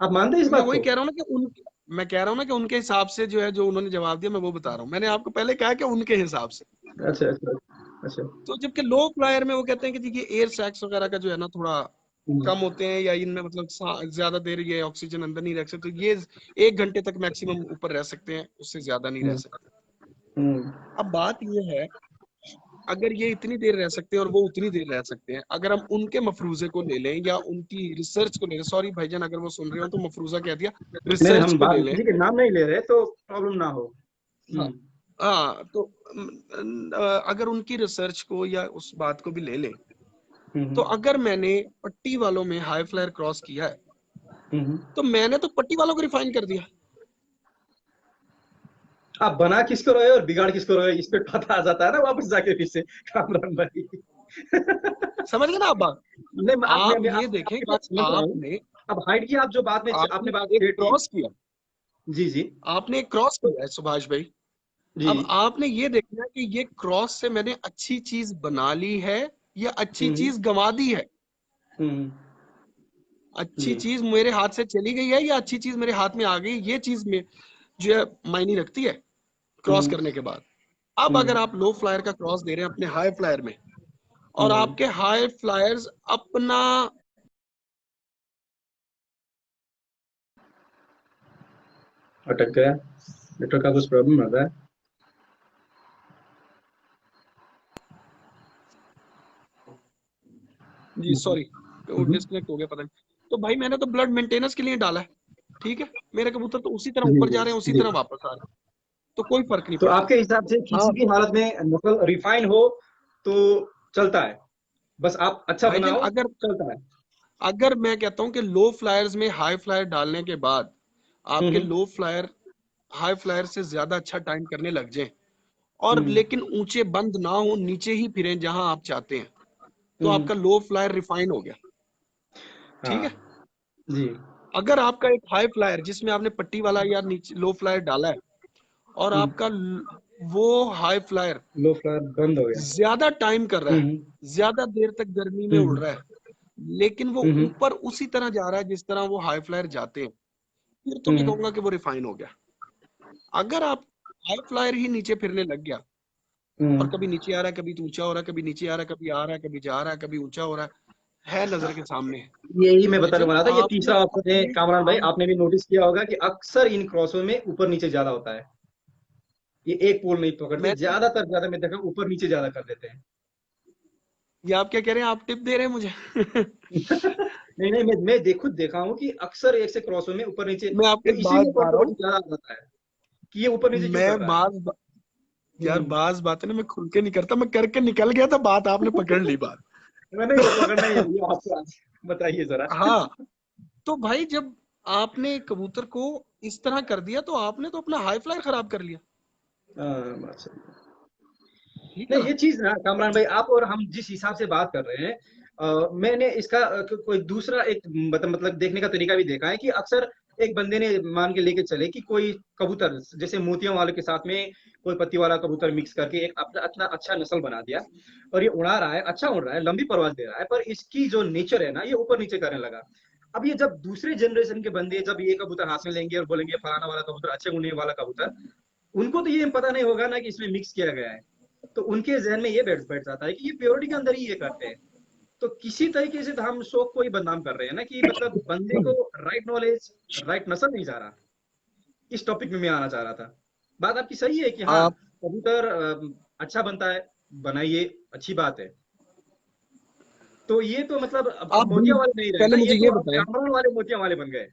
आप मानते हैं इस मैं बात वही को? कह रहा हूँ ना कि मैं कह रहा हूँ ना कि उनके हिसाब से जो है, जो उन्होंने जवाब दिया मैं वो बता रहा हूँ। मैंने आपको पहले कहा कि उनके हिसाब से। अच्छा अच्छा अच्छा। तो जबकि लो फ्लायर में वो कहते हैं कि जी ये एयर सैक्स वगैरह का जो है ना थोड़ा हम्म कम होते हैं, या इनमें मतलब ज्यादा देर ये ऑक्सीजन अंदर नहीं रख सकते। तो ये 1 घंटे तक मैक्सिमम ऊपर रह सकते हैं, उससे ज्यादा नहीं रह हम्म सकते। हम्म अब बात ये है अगर ये इतनी देर रह सकते हैं और वो उतनी देर रह सकते हैं, अगर हम उनके मफरूजे को ले लें या उनकी रिसर्च को ले लें, सॉरी भाईजान अगर वो सुन रहे हो तो मफरूजा कह दिया, नहीं रिसर्च हम को बात ले लें। किसी के नाम नहीं ले रहे तो प्रॉब्लम ना हो। हाँ हाँ, तो अगर उनकी रिसर्च को या उस बात को भी ले लें, तो अगर मैंने पट्टी वालों में हाई फ्लायर क्रॉस किया है तो मैंने तो पट्टी वालों को रिफाइन कर दिया। आप बना किसको रहे हो और बिगाड़ किसको रहे हो इस पे पता आ जाता है ना वापस जाके फिर से कामरान भाई। समझ गए ना आप बात? नहीं आप मैं ये देखें आपकी कि बात समझ रहा हूँ। आपने अब हाइट की आप जो बात में आपने आपने बात एक छेड़ दी। क्रॉस किया, जी जी आपने एक क्रॉस किया है सुभाष भाई। जी। अब आपने ये देखना है कि ये क्रॉस से मैंने अच्छी चीज बना ली है या अच्छी हम्म चीज गंवा दी है। हम्म अच्छी जी चीज मेरे हाथ से चली गई है या अच्छी चीज मेरे हाथ में आ गई, ये चीज में जो है मायने रखती है क्रॉस करने के बाद। अब अगर आप लो फ्लायर का क्रॉस दे रहे हैं अपने हाई फ्लायर में और आपके हाई फ्लायर्स अपना अटक गया, नेटवर्क का कुछ प्रॉब्लम आ रहा है। जी सॉरी वो डिस्कनेक्ट हो गया पता नहीं। तो भाई मैंने तो ब्लड मेंटेनेंस के लिए डाला है, ठीक है, मेरे कबूतर तो उसी तरह जी ऊपर जी जा रहे हैं उसी जी। तरह वापस आ रहे हैं, तो कोई फर्क नहीं तो पड़ता। आपके हिसाब से हाँ किसी भी हालत में नस्ल रिफाइन हो तो चलता है, बस आप अच्छा भाईजान, बनाओ अगर चलता है। अगर मैं कहता हूं कि लो फ्लायर्स में हाई फ्लायर डालने के बाद आपके हम्म लो फ्लायर हाई फ्लायर से ज्यादा अच्छा टाइम करने लग जाए और हम्म लेकिन ऊंचे बंद ना हो, नीचे ही फिरें जहां आप चाहते हैं, तो हम्म आपका लो फ्लायर रिफाइन हो गया। ठीक हाँ है, जी। अगर आपका एक हाई फ्लायर जिसमें आपने पट्टी वाला या नीचे लो फ्लायर डाला है और आपका वो हाई फ्लायर लो फ्लावर बंद हो गया। ज्यादा टाइम कर रहा है, हम्म ज्यादा देर तक गर्मी में उड़ हम्म रहा है, लेकिन वो हम्म ऊपर उसी तरह जा रहा है जिस तरह वो हाई फ्लायर जाते हैं, फिर तो मैं हम्म कहूंगा कि वो रिफाइन हो गया। अगर आप हाई फ्लायर ही नीचे फिरने लग गया और कभी नीचे आ रहा है, कभी ऊंचा हो रहा है, कभी नीचे आ रहा है, कभी आ रहा है, कभी जा रहा है, कभी ऊंचा हो रहा है नजर के सामने। यही मैं बताने भाईजान वाला था। ये आपने तीसरा ऑप्शन है अपने कामरान भाई, हम आपने भी नोटिस किया होगा कि अक्सर इन क्रॉसों में ऊपर नीचे ज्यादा होता है। ये एक पोल नहीं पकड़ते, मैं ज्यादातर ज्यादा मैं देखा ऊपर नीचे ज्यादा कर देते हैं। ये आप क्या कह रहे हैं, आप टिप दे रहे हैं मुझे? नहीं नहीं, मैं खुद देखा हूँ कि अक्सर एक से क्रॉसों में ऊपर नीचे, मैं आपको फिर एक बात इसीलिए बता रहा कंट्रोवर्सी हूँ, ज्यादा आ जाता है कि ये ऊपर नीचे क्यों कर मैं रहा है। यार बाज बातें ना मैं खुल के नहीं करता, मैं करके निकल गया था, बात आपने पकड़ ली बात। नहीं वो पकड़ना ही है, ये आपको बताइए जरा। हाँ, तो भाई जब आपने कबूतर को इस तरह कर दिया तो आपने तो अपना हाई फ्लायर खराब कर लिया। बात सही है। ठीक है नहीं ना? ये चीज ना कामरान भाई, आप और हम जिस हिसाब से बात कर रहे हैं, मैंने इसका कोई दूसरा एक मतलब देखने का तरीका भी देखा है कि अक्सर एक बंदे ने मान के लेके चले कि कोई कबूतर जैसे मोतियों वाले के साथ में कोई पत्ती वाला कबूतर मिक्स करके एक अपना अपना अच्छा नस्ल बना दिया और ये उड़ा रहा है, अच्छा उड़ रहा है, लंबी परवाज दे रहा है, पर इसकी जो नेचर है ना ये ऊपर नीचे करने लगा। अब ये जब दूसरे जनरेशन के बंदे जब ये कबूतर हाथ में लेंगे और बोलेंगे फलाना वाला कबूतर अच्छे उड़ने वाला कबूतर, उनको तो ये पता नहीं होगा ना कि इसमें मिक्स किया गया है। तो उनके जहन में ये बैठ बैठ जाता है कि ये प्योरिटी के अंदर ही ये करते हैं। तो किसी तरीके से तो हम शौक को ही बदनाम कर रहे हैं ना कि मतलब बंदे को राइट नॉलेज, राइट नस्ल नहीं जा रहा। इस टॉपिक में मैं आना चाह रहा था। बात आपकी सही है कि हाँ आप कबूतर अच्छा बनता है, बनाइए, अच्छी बात है। तो ये तो मतलब अब आप मोतिया ब्रीड, वाले नहीं रहे पहले ना, ये मुझे तो ये अब बताएं, कामरान वाले मोतिया वाले बन गए।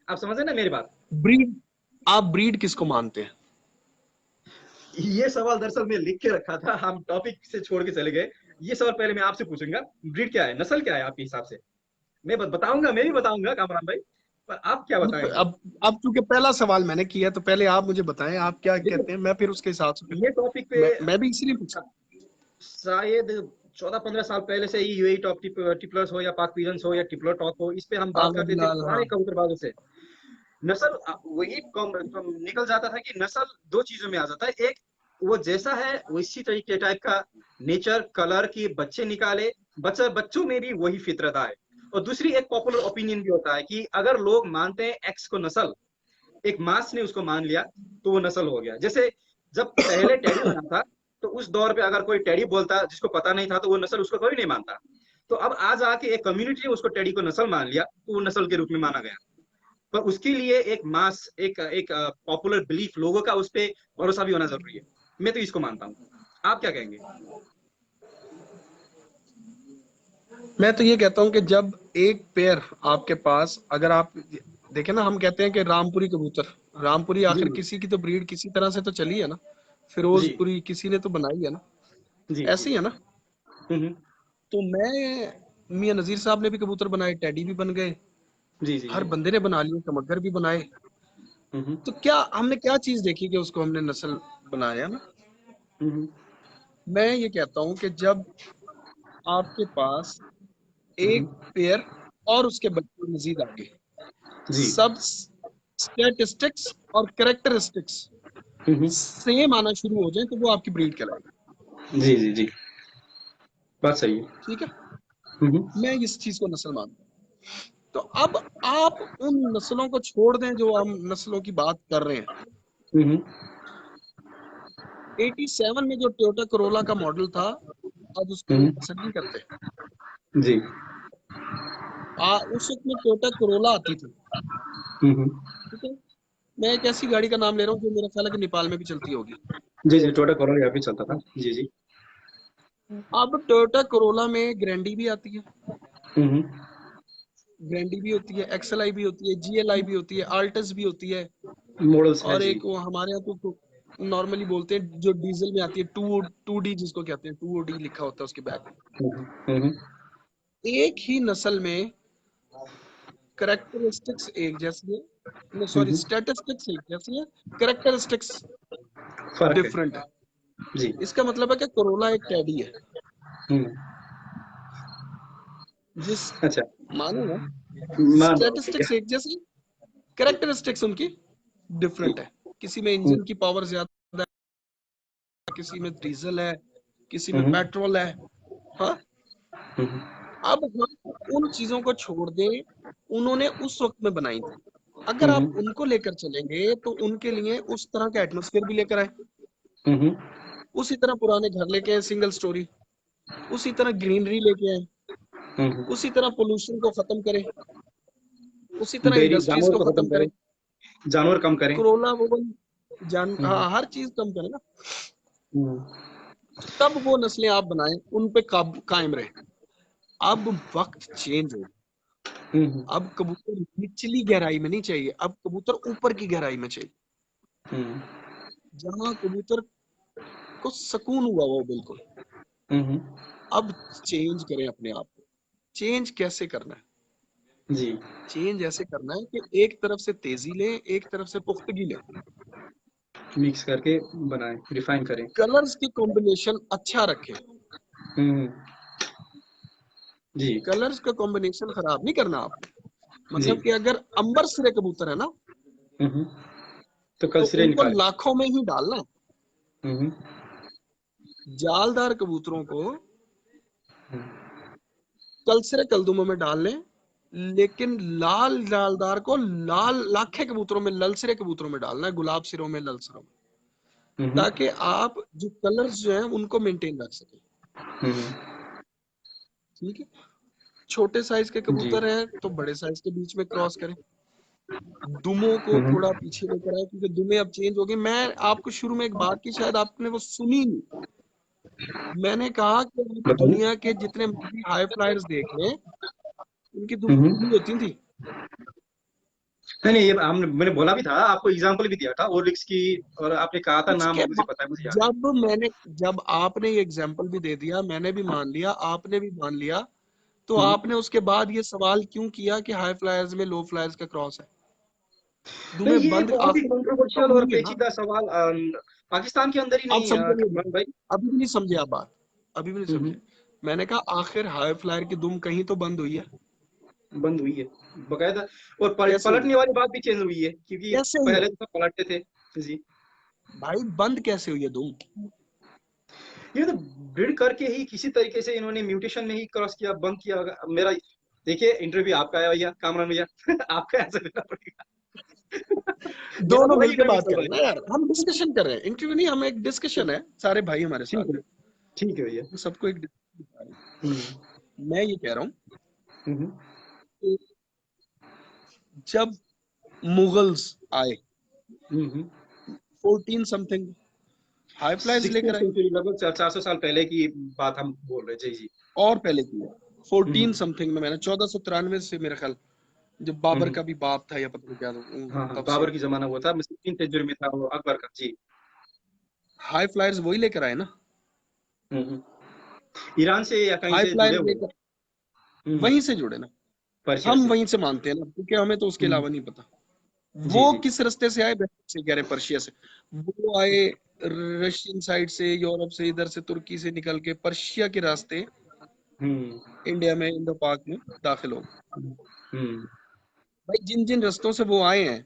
आप समझ रहे ना मेरी बात। ब्रीड आप ब्रीड किसको मानते हैं? ये सवाल दरअसल मैं लिख के रखा था, हम टॉपिक से छोड़ के चले गए। ये सवाल पहले मैं आपसे पूछूंगा, ब्रीड क्या है, नस्ल क्या है आपके हिसाब से। मैं बताऊंगा, मैं भी बताऊंगा कामरान भाई, पर आप क्या बताएंगे। अब चूंकि पहला सवाल मैंने किया तो पहले आप मुझे बताएं आप क्या देखिए कहते हैं, मैं फिर उसके हिसाब से फिर ये टॉपिक पे मैं भी इसीलिए पूछा। शायद 14-15 साल पहले से ही यूएई टॉप टिपलर्स हो या पाक पीजन्स हो या टिपलर टॉप हो, इस पे हम बात करते थे हाँ पुराने कबूतरबाजों से। नस्ल वही निकल जाता था कि नस्ल दो चीजों में आ जाता है। एक वो जैसा है वैसी तरीके टाइप का नेचर कलर की बच्चे निकाले, बच्चों में भी वही फितरत आए। और दूसरी एक पॉपुलर ओपिनियन भी होता है कि अगर लोग मानते हैं एक्स को नस्ल, एक मास ने उसको मान लिया तो वो नस्ल हो गया। जैसे जब पहले टेडी बना था तो उस दौर पे अगर कोई टेडी बोलता जिसको पता नहीं था तो वो नस्ल उसको कोई नहीं मानता। तो अब आज आके एक कम्युनिटी ने उसको टेडी को नस्ल मान लिया तो वो नस्ल के रूप में माना गया। पर उसके लिए एक मास, एक एक पॉपुलर बिलीफ, लोगों का उस पर भरोसा भी होना जरूरी है। मैं तो इसको मानता हूँ। आप क्या कहेंगे। मैं तो ये कहता हूँ कि जब एक पेयर आपके पास, अगर आप देखें ना, हम कहते हैं कि रामपुरी कबूतर, रामपुरी जी आखिर किसी की तो ब्रीड किसी तरह से तो चली है ना, जी फिरोजपुरी किसी ने तो बनाई है ना, जी जी। ऐसे ही है ना। हम्म, तो मैं, मियां नजीर साहब ने भी कबूतर बनाए, टैडी भी बन गए, जी जी हर जी। बंदे ने बना लिए, चमकगर भी बनाए। हम्म तो क्या हमने क्या चीज देखी कि उसको हमने नस्ल बनाया ना। हम्म मैं ये कहता हूँ कि जब आपके पास एक हम्म, पेयर और उसके बच्चे मजीद आगे, जी। सब स्टैटिस्टिक्स और कैरेक्टरिस्टिक्स हम्म, सेम आना शुरू हो जाए तो वो आपकी ब्रीड कहलाएगी। जी जी जी, बात सही है। ठीक है, हम्म मैं इस चीज को नस्ल मानता हूँ। तो अब आप उन नस्लों को छोड़ दें जो हम नस्लों की बात कर रहे हैं। हम्म 87 में जो टोयोटा कोरोला का मॉडल था, आज उसको लोग हम्म, पसंद नहीं करते। जी। उस वक्त में टोयोटा कोरोला आती थी। हम्म, ठीक है, मैं एक ऐसी गाड़ी का नाम ले रहा हूँ जो मेरा ख्याल है कि नेपाल में भी चलती होगी। जी जी, टोयोटा कोरोला यहाँ पे चलता था। जी जी। अब टोयोटा कोरोला में ग्रैंडी भी आती है, हम्म, ग्रैंडी भी होती है, एक्सएलआई भी होती है, जीएलआई भी होती है, आल्टस भी होती है, मॉडल्स है और जी। एक वो हमारे यहाँ तो नॉर्मली बोलते हैं जो डीजल में आती है, टू डी जिसको कहते हैं, 2OD लिखा होता है उसके बैक हम्म में। एक ही नस्ल में करेक्टरिस्टिक्स एक जैसी है, नो सॉरी, हम्म, स्टैटिस्टिक्स एक जैसी है, करेक्टरिस्टिक्स फर्क है। डिफरेंट है। जी। इसका मतलब है कि कोरोला एक टैडी है, हम्म, जिस, अच्छा, मानो ना, मान रहा हूँ, ठीक है। स्टैटिस्टिक्स एक जैसी, करेक्टरिस्टिक्स उनकी डिफरेंट है। किसी में हम्म इंजन की पावर ज्यादा है, किसी में डीजल है, किसी में हम्म पेट्रोल है। हाँ, हम्म अब हम उन चीजों को छोड़ दें, उन्होंने उस वक्त में बनाई थी। अगर आप हम्म उनको लेकर चलेंगे तो उनके लिए उस तरह का एटमोस्फेयर भी लेकर आए, हम्म उसी तरह पुराने घर लेके आए सिंगल स्टोरी, उसी तरह ग्रीनरी लेके आए, हम्म, उसी तरह पोल्यूशन को खत्म करें, उसी तरह डेयरी इंडस्ट्रीज जानवर को को खत्म खत्म करें, करें। जानवर कम करें। कोरोला वो हम्म हाँ, हर चीज कम करें ना। हम्म तब वो नस्लें आप बनाएं, उन पे कायम रहे। अब वक्त चेंज हो, हम्म अब कबूतर निचली गहराई में नहीं चाहिए, अब कबूतर ऊपर की गहराई में चाहिए, हम्म जहां कबूतर को सुकून हुआ वो बिल्कुल। हम्म, अब चेंज करें अपने आप को। चेंज कैसे करना है? जी। चेंज ऐसे करना है कि एक तरफ से तेजी लें, एक तरफ से पुख्तगी लें, मिक्स करके बनाएं, रिफाइन करें। कलर्स की कॉम्बिनेशन अच्छा रखें। हम्म, जी कलर्स का कॉम्बिनेशन खराब नहीं करना आपने। जी। मतलब कि अगर अंबर सिरे कबूतर है ना, हम्म, तो कल तो सिरे उनको निकाले। लाखों में ही डालना है। हम्म जालदार कबूतरों को हम्म कलसरे कलदुमों में डाल लें, लेकिन लाल जालदार को लाल लाखे कबूतरों में, ललसरे कबूतरों में डालना है, गुलाब सिरों में, ललसरों में, हम्म ताकि आप जो कलर्स जो हैं उनको मेंटेन रख सकें। हम्म, ठीक है, छोटे साइज के जी। कबूतर हैं तो बड़े साइज के बीच में क्रॉस करें, दुमों को हम्म, थोड़ा पीछे लेकर आए, क्योंकि दुमें अब चेंज हो गई। मैं आपको शुरू में एक बात की, शायद आपने वो सुनी नहीं। मैंने कहा कि आप बताइए। दुनिया के जितने मर्जी हाई फ्लायर्स देख लें, उनकी दुम हम्म, खुली होती थी। नहीं नहीं, ये हमने मैंने बोला भी था, आपको एग्जांपल भी दिया था ओरिक्स की, और आपने कहा था नाम, उसके मुझे पता है, मुझे याद है। जब आपने ये एग्जाम्पल भी दे दिया, मैंने भी मान लिया, आपने भी मान लिया, तो हम्म, आपने उसके बाद ये सवाल क्यों किया कि हाई फ्लायर्स में लो फ्लायर्स का क्रॉस है? नहीं, तुम्हें ये बंद बहुत ही आखिर कंट्रोवर्शियल कब और हुई है ना। पेचीदा सवाल, पाकिस्तान के अंदर ही आप नहीं, समझे नहीं बात, कमरान भाई। अभी भी नहीं समझे आप बात, अभी भी नहीं हम्म, समझे। मैंने कहा आखिर हाई फ्लायर की दुम कहीं तो बंद हुई है। बंद हुई है बकायदा, और कैसे हुई? पलटने वाली बात भी चेंज हुई है, क्योंकि कैसे हुई है पहले तो सब पलटते थे। जी। भाई, बंद कैसे हुई है दुम? ये तो ब्रीड करके ही किसी तरीके से इन्होंने म्यूटेशन में ही क्रॉस किया, बंद किया होगा। मेरा देखिए, इंटरव्यू आपका है भैया, कामरान भैया। आपका आंसर देना पड़ेगा। मेरा दोनों तो वही मिलके इंटरव्यू बात चल करें ना रहा यार, हम डिस्कशन कर रहे हैं, इंटरव्यू नहीं, हम एक डिस्कशन है, सारे भाई हमारे है। साथ हैं, ठीक है भैया। हम सबको एक discussion। हम्म मैं ये कह रहा हूँ हम्म कि जब मुगल्स आए हम्म 14 समथिंग, हाई फ्लाइज 16th लेकर आए, सेंचुरी, लगभग 400 साल पहले की बात हम बोल रहे हैं। जी जी। और पहले की है, 14 समथिंग में मैंने 1493 से मेरा ख्याल, जब बाबर का भी बाप था या पता नहीं क्या था, हाँ हाँ, तब बाबर से की जमाना हुआ था, 16th सेंचुरी में था वो अकबर का जी। हाई फ्लायर्स वही लेकर आए ना, हम्म। ईरान से या कहीं हाई से जुड़े फ्लायर हुए। लेकर हम्म। वहीं से जुड़े ना, पर्शिया हम से। वहीं से मानते हैं ना, क्योंकि हमें तो उसके हम्म। अलावा नहीं पता जी वो जी। किस रास्ते से आए। से कह रहे पर्शिया से, वो आए रशियन साइड से, यूरोप से, इधर से तुर्की से निकल के पर्शिया के रास्ते हम्म। इंडिया में, इंडो पाक में दाखिल हो। हम्म। भाई जिन जिन रास्तों से वो आए हैं,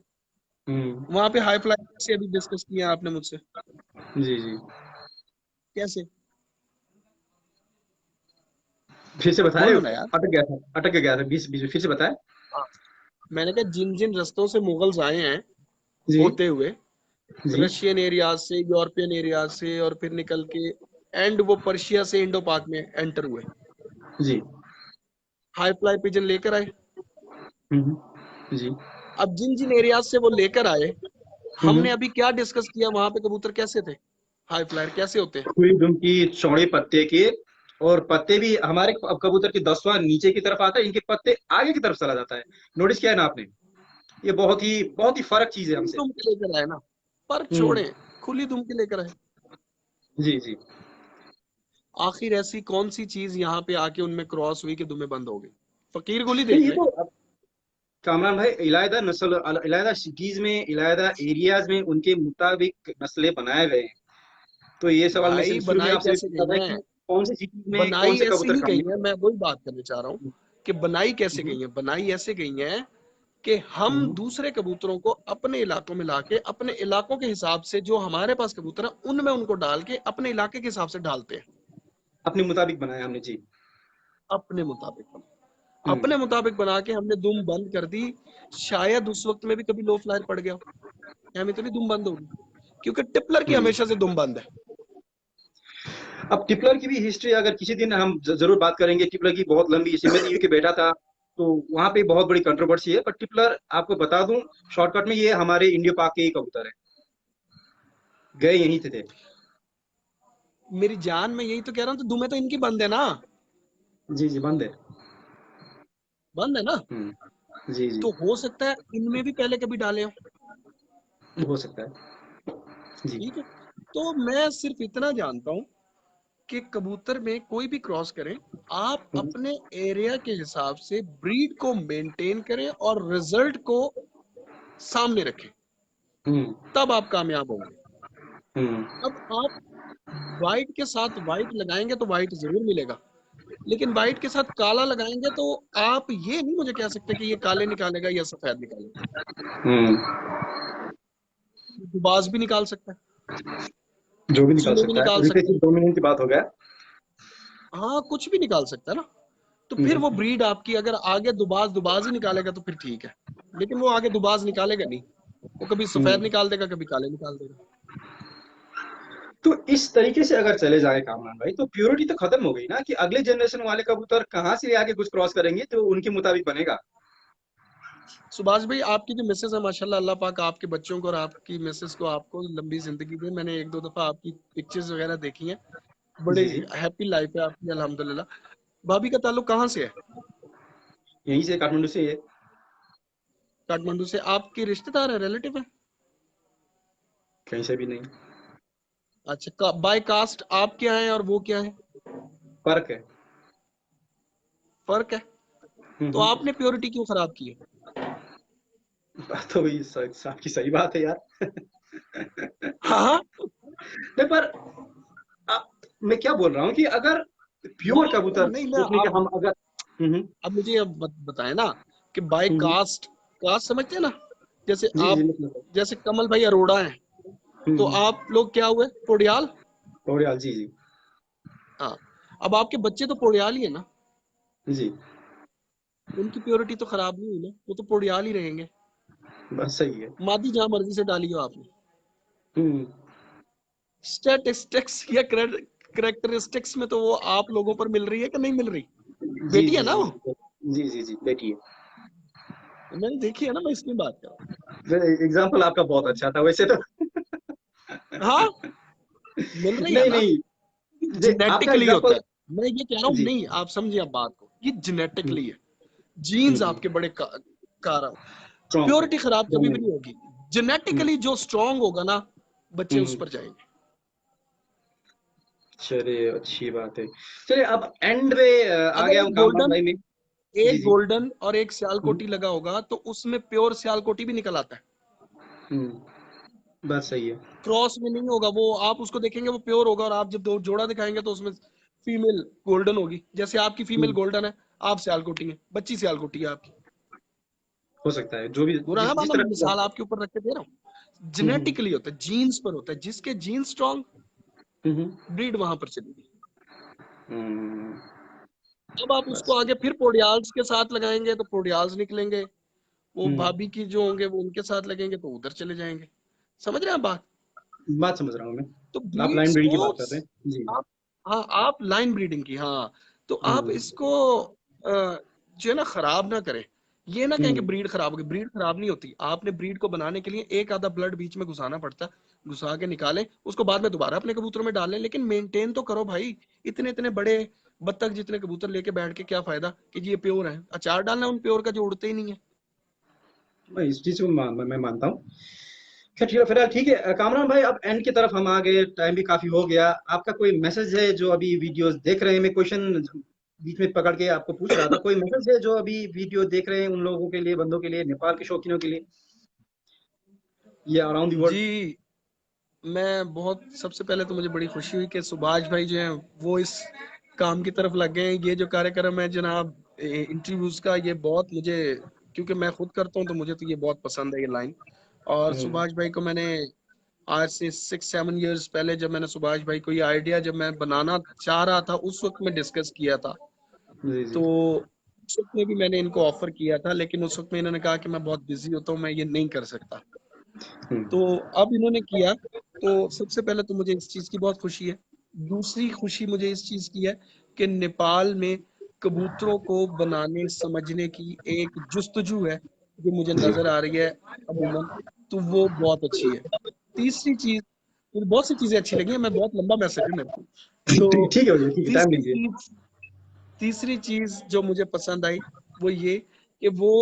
हम्म। वहां पे हाई फ्लाइट से अभी डिस्कस किया आपने मुझसे, जी जी। कैसे? फिर से बताए, बोलो ना यार। अटक गया था बीच बीच में, फिर से बताए। हाँ, मैंने कहा जिन जिन रास्तों से मुगल्स आए हैं जी होते हुए, जी। रशियन एरियाज से, यूरोपियन एरियाज से, और फिर निकल के एंड वो पर्शिया से इंडो पाक में एंटर हुए, जी। हाई फ्लाई पिजन लेकर आए। जी। अब जिन जिन एरियाज से वो लेकर आए, हम्म। हमने अभी क्या डिस्कस किया, वहां पे कबूतर कैसे थे, हाई फ्लायर कैसे होते हैं? खुली दुम की, चौड़े पत्ते के, और पत्ते भी हमारे कबूतर की 10वां नीचे की तरफ आता है, इनके पत्ते आगे की तरफ चला जाता है। नोटिस किया है ना आपने? ये बहुत ही फर्क चीज है खुली हमसे। दुम के लेकर आए ना, पर हम्म। छोड़े, खुली दुम के लेकर आए। जी जी। आखिर ऐसी कौन सी चीज यहाँ पे आके उनमें क्रॉस हुई कि दुमें बंद हो गई? फकीर गोली नहीं, देख ये ले। तो कामरान भाई, इलायदा नस्ल, इलायदा सिटीज में, इलायदा एरियाज में उनके मुताबिक नस्लें बनाए गए हैं। तो ये सवाल मैं भाई शुरू में बनाई आपसे कैसे पूछा गई था है? कि कौन सी सिटीज में कौन बनाई से ऐसे कबूतर ही गई है, कामयाब मैं वही बात करने चाह रहा हूँ कि बनाई कैसे हैं। गई है। बनाई ऐसे गई है कि हम हम्म। दूसरे कबूतरों को अपने इलाकों में लाके, अपने इलाकों के हिसाब से जो हमारे पास कबूतर है उनमें उनको डाल के अपने इलाके के हिसाब से ढालते हैं। अपने मुताबिक बनाया हमने जी। अपने मुताबिक बना, हम्म। अपने मुताबिक बना के हमने दुम बंद कर दी। शायद उस वक्त में भी कभी लो फ्लायर पड़ गया, हमें तो नहीं दुम बंद होगी, क्योंकि टिपलर की हम्म। हमेशा से दुम बंद है। अब टिपलर की भी हिस्ट्री अगर किसी दिन हम जरूर बात करेंगे। टिपलर की बहुत लंबी हिस्ट्री, मैं तो के बेटा था, तो वहां पे बहुत बड़ी कंट्रोवर्सी है। पर टिपलर आपको बता दूं शॉर्टकट में, ये हमारे इंडियो पाक के ही कबूतर है, गए यहीं थे। मेरी जान, मैं यही तो कह रहा हूँ, तो दुमें तो इनकी बंद है ना, जी जी, बंद है। बंद है ना। जी जी। तो हो सकता है इनमें भी पहले कभी डाले हो। हो सकता है जी। ठीक है, तो मैं सिर्फ इतना जानता हूँ कि कबूतर में कोई भी क्रॉस करें, आप हम्म। अपने एरिया के हिसाब से ब्रीड को मेंटेन करें और रिजल्ट को सामने रखें, हम्म। तब आप कामयाब होंगे। हम्म। अब आप व्हाइट के साथ व्हाइट लगाएंगे तो व्हाइट जरूर मिलेगा, लेकिन व्हाइट के साथ काला लगाएंगे तो आप ये नहीं मुझे कह सकते कि ये काले निकालेगा या सफेद निकालेगा। हम्म। दुबाज भी निकाल सकता है, जो भी निकाल चीनी भी सकता है, निकाल सकता रिसेसिव है, डोमिनेंट की बात हो गया। हाँ कुछ भी निकाल सकता है ना। तो फिर हम्म। वो ब्रीड आपकी अगर आगे दुबाज दुबाज ही निकालेगा तो फिर ठीक है, लेकिन वो आगे दुबाज निकालेगा नहीं, वो कभी सफेद हम्म। निकाल देगा, कभी काले निकाल देगा। तो इस तरीके से अगर चले जाए कामरान भाई, तो प्योरिटी तो खत्म हो गई ना, कि अगले जनरेशन वाले कबूतर कहाँ से आगे कुछ क्रॉस करेंगे तो उनके मुताबिक बनेगा। सुभाष भाई, आपकी जो मिसेस है माशाल्लाह, अल्लाह पाक आपके बच्चों को और आपकी मिसेस को आपको लंबी जिंदगी दे। मैंने एक दो दफा आपकी पिक्चर्स वगैरह देखी हैं, बड़े जी जी। हैप्पी लाइफ है आपकी अल्हम्दुलिल्लाह। भाभी का ताल्लुक कहाँ से है? यहीं से, काठमांडू से है। काठमांडू से। आपके रिश्तेदार है, रिलेटिव है? कहीं से भी नहीं। अच्छा, बाय कास्ट आप क्या है और वो क्या है? फर्क है। फर्क है। तो हम्म। आपने प्योरिटी क्यों खराब की है? बात तो वही, आपकी सही बात है यार। हाँ, नहीं, पर मैं क्या बोल रहा हूँ कि अगर प्योर नहीं कबूतर नहीं, मैं सोचने के आप हम अगर अब मुझे अब बताएं ना कि बाय हम्म। कास्ट, कास्ट समझते हैं ना, जैसे जी जी, आप, मतलब जैसे कमल भाई अरोड़ा हैं, तो हम्म। आप लोग क्या हुए, पोडियाल। पोड़ियाल, जी जी। हाँ, अब आपके बच्चे तो पोडियाल ही है ना, जी। उनकी प्योरिटी तो खराब नहीं हुई ना, वो तो पोडियाल ही रहेंगे। बस सही है। मादी जहां मर्जी से डाली हो आपने। हम्म। स्टैटिस्टिक्स या करेक्टरिस्टिक्स में तो वो आप लोगों पर मिल रही है कि नहीं मिल रही? जी बेटी है जी ना जी। वो, जी जी जी, बेटी मैंने देखी है ना, मैं इसकी बात कर रहा है। एग्जाम्पल आपका बहुत अच्छा था वैसे तो। हूँ। हाँ, मिल रही है नहीं ना, नहीं, आपका जेनेटिकली होता एग्जाम्पल। है। मैं ये कह रहा हूँ, जी नहीं आप समझिए अब बात को, ये जेनेटिकली है, जीन्स आपके बड़े कारक। प्योरिटी खराब कभी भी नहीं होगी, जेनेटिकली जो स्ट्रांग होगा ना बच्चे उस पर जाएंगे। चलिए अच्छी बात है। चलिए अब एंड पे आ अगर गया हूँ कामरान भाई में। जी एक जी। गोल्डन और एक सियालकोटी लगा होगा तो उसमें प्योर सियालकोटी भी निकल आता है। बात सही है। क्रॉस में नहीं होगा वो, आप उसको देखेंगे वो प्योर होगा, और आप जब दो जोड़ा दिखाएंगे तो उसमें फीमेल गोल्डन होगी। जैसे आपकी फीमेल गोल्डन है, आप सियालकोटी है, बच्ची सियालकोटी है आपकी। हो सकता है जो भी बुरा है जिस मैं तरह मिसाल आपके ऊपर रख के दे रहा हूँ। जेनेटिकली होता है, जीन्स पर होता है, जिसके जीन स्ट्रांग ब्रीड वहां पर चलेगी। अब आप उसको आगे फिर पोडियाल्स के साथ लगाएंगे तो पोडियाल्स निकलेंगे, वो भाभी की जो होंगे वो उनके साथ लगेंगे तो उधर चले जाएंगे। समझ रहे हैं बात? बात समझ रहा हूँ मैं। तो आप लाइन ब्रीड्स ब्रीडिंग की को बात कर रहे हैं जी। आप, हाँ आप लाइन ब्रीडिंग की, हाँ तो आप इसको जो है ना खराब ना करें। ये ना कहें कि ब्रीड खराब होगी, ब्रीड खराब नहीं होती। आपने ब्रीड को बनाने के लिए एक आधा ब्लड बीच में घुसाना पड़ता है, घुसा के निकालें, उसको बाद में दोबारा अपने कबूतरों में डालें, लेकिन मेंटेन तो करो भाई। इतने इतने बड़े बत्तख जितने कबूतर लेके बैठ के क्या फायदा कि जी ये प्योर है, अचार डालना उन प्योर का जो उड़ते ही नहीं है। मैं इस चीज को मैं मानता हूँ। खैर ठीक है, फिलहाल ठीक है कामरान भाई, अब एंड की तरफ हम आ गए, टाइम भी काफी हो गया। आपका कोई मैसेज है जो अभी वीडियोस देख रहे हैं? मैं क्वेश्चन बीच में पकड़ के आपको पूछ रहा था, कोई मैसेज है जो अभी वीडियो देख रहे हैं उन लोगों के लिए, बंदों के लिए, नेपाल के शौकीनों के लिए, या अराउंड द वर्ल्ड? जी मैं बहुत, सबसे पहले तो मुझे बड़ी खुशी हुई कि सुभाष भाई जो हैं वो इस काम की तरफ लग गए हैं। ये जो कार्यक्रम है जनाब इंटरव्यूज का, ये बहुत मुझे, क्योंकि मैं खुद करता हूँ तो मुझे तो ये बहुत पसंद है ये लाइन। और सुभाष भाई को मैंने आज से 6-7 इयर्स पहले, जब मैंने सुभाष भाई को ये आइडिया जब मैं बनाना चाह रहा था उस वक्त में डिस्कस किया था। जी जी। तो उस वक्त में भी मैंने इनको ऑफर किया था, लेकिन उस वक्त में इन्होंने कहा कि मैं बहुत बिजी होता हूँ, मैं ये नहीं कर सकता। तो अब इन्होंने किया, तो सबसे पहले तो मुझे इस चीज की बहुत खुशी है। दूसरी खुशी मुझे इस चीज की है कि नेपाल में कबूतरों को बनाने समझने की एक जुस्तजू है जो मुझे नजर आ रही है अमूमन, तो वो बहुत अच्छी है। तीसरी चीज, मुझे बहुत सी चीजें अच्छी लगी हैं, मैं बहुत लंबा मैसेज है मेरे को। तो ठीक है भैया, ठीक है, टाइम तीसरी लीजिए। चीज तीसरी चीज जो मुझे पसंद आई वो ये कि वो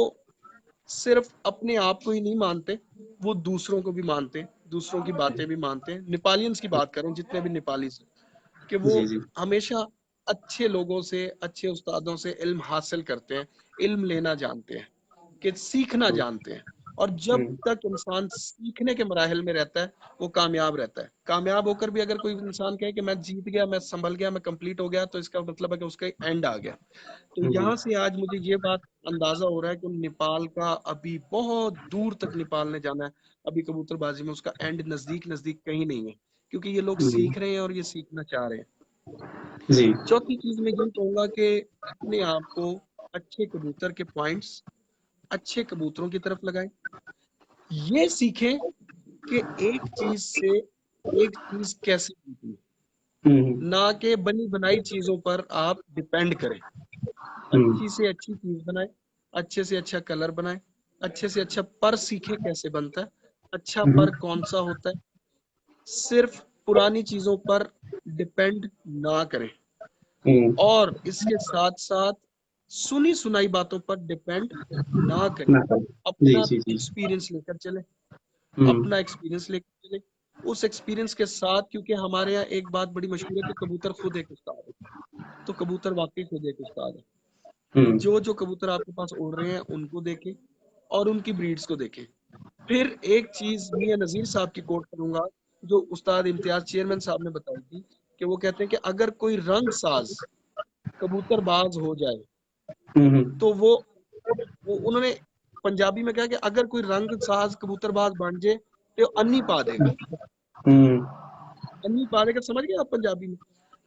सिर्फ अपने आप को ही नहीं मानते, वो दूसरों को भी मानते हैं, दूसरों की बातें भी मानते हैं। नेपालियंस की बात करें, जितने भी नेपाली से, कि वो जी जी। हमेशा अच्छे लोगों से, अच्छे उस्तादों से इल्म हासिल करते हैं, इल्म लेना जानते हैं, कि सीखना जानते हैं। और जब तक इंसान सीखने के मराहल में रहता है वो कामयाब रहता है। कामयाब होकर भी अगर कोई इंसान कहे कि मैं जीत गया, मैं संभल गया, मैं कंप्लीट हो गया, तो इसका मतलब है कि उसका एंड आ गया। तो यहाँ से आज मुझे ये बात अंदाजा हो रहा है कि नेपाल का अभी बहुत दूर तक नेपाल ने जाना है। अभी कबूतरबाजी में उसका एंड नजदीक नजदीक कहीं नहीं है, क्योंकि ये लोग सीख रहे हैं और ये सीखना चाह रहे हैं। जी चौथी चीज मैं ये कहूंगा कि अपने आप को अच्छे कबूतर के पॉइंट्स, अच्छे कबूतरों की तरफ लगाएं। ये सीखें कि एक चीज से एक चीज कैसे बनती है, ना कि बनी बनाई चीजों पर आप डिपेंड करें। अच्छी से अच्छी चीज बनाए, अच्छे से अच्छा कलर बनाए, अच्छे से अच्छा पर सीखे कैसे बनता है, अच्छा पर कौन सा होता है। सिर्फ पुरानी चीजों पर डिपेंड ना करें, और इसके साथ साथ सुनी सुनाई बातों पर डिपेंड ना करें। जी अपना जी जी। एक्सपीरियंस लेकर चले, अपना एक्सपीरियंस लेकर चले। उस एक्सपीरियंस के साथ, क्योंकि हमारे यहाँ एक बात बड़ी मशहूर है कि कबूतर खुद एक उस्ताद है, तो कबूतर वाकई खुद एक उस्ताद है। जो जो कबूतर आपके पास उड़ रहे हैं उनको देखें और उनकी ब्रीड्स को देखें। फिर एक चीज मियां नजीर साहब की कोट करूंगा, जो उस्ताद इम्तियाज चेयरमैन साहब ने बताई थी, कि वो कहते हैं कि अगर कोई रंग साज कबूतरबाज हो जाए तो वो उन्होंने पंजाबी में कहा कि अगर कोई रंग साज कबूतरबाज बन जाए तो अन्नी पा देगा। अन्नी पा देगा, समझ गए आप पंजाबी में?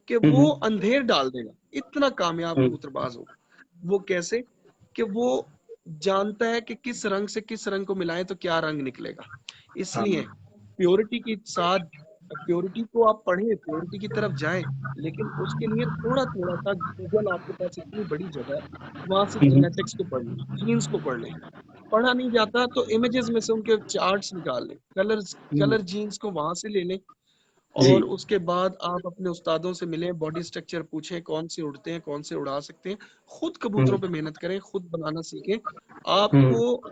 कि वो अंधेर डाल देगा, इतना कामयाब कबूतरबाज होगा। वो कैसे? कि वो जानता है कि किस रंग से किस रंग को मिलाएं तो क्या रंग निकलेगा। इसलिए प्योरिटी के साथ, प्योरिटी को आप पढ़ें, प्योरिटी की तरफ जाएं, लेकिन उसके लिए थोड़ा थोड़ा सा गूगल आपके पास इतनी बड़ी जगह है, वहां से जेनेटिक्स को पढ़ लें, जीन्स को पढ़ लें। पढ़ा नहीं जाता तो इमेजेस में से उनके चार्ट्स निकाल लें, कलर जीन्स को वहां से ले लें, जी। और उसके बाद आप अपने उस्तादों से मिलें, बॉडी स्ट्रक्चर पूछें, कौन से उड़ते हैं, कौन से उड़ा सकते हैं, खुद कबूतरों पे मेहनत करें, खुद बनाना सीखें। आपको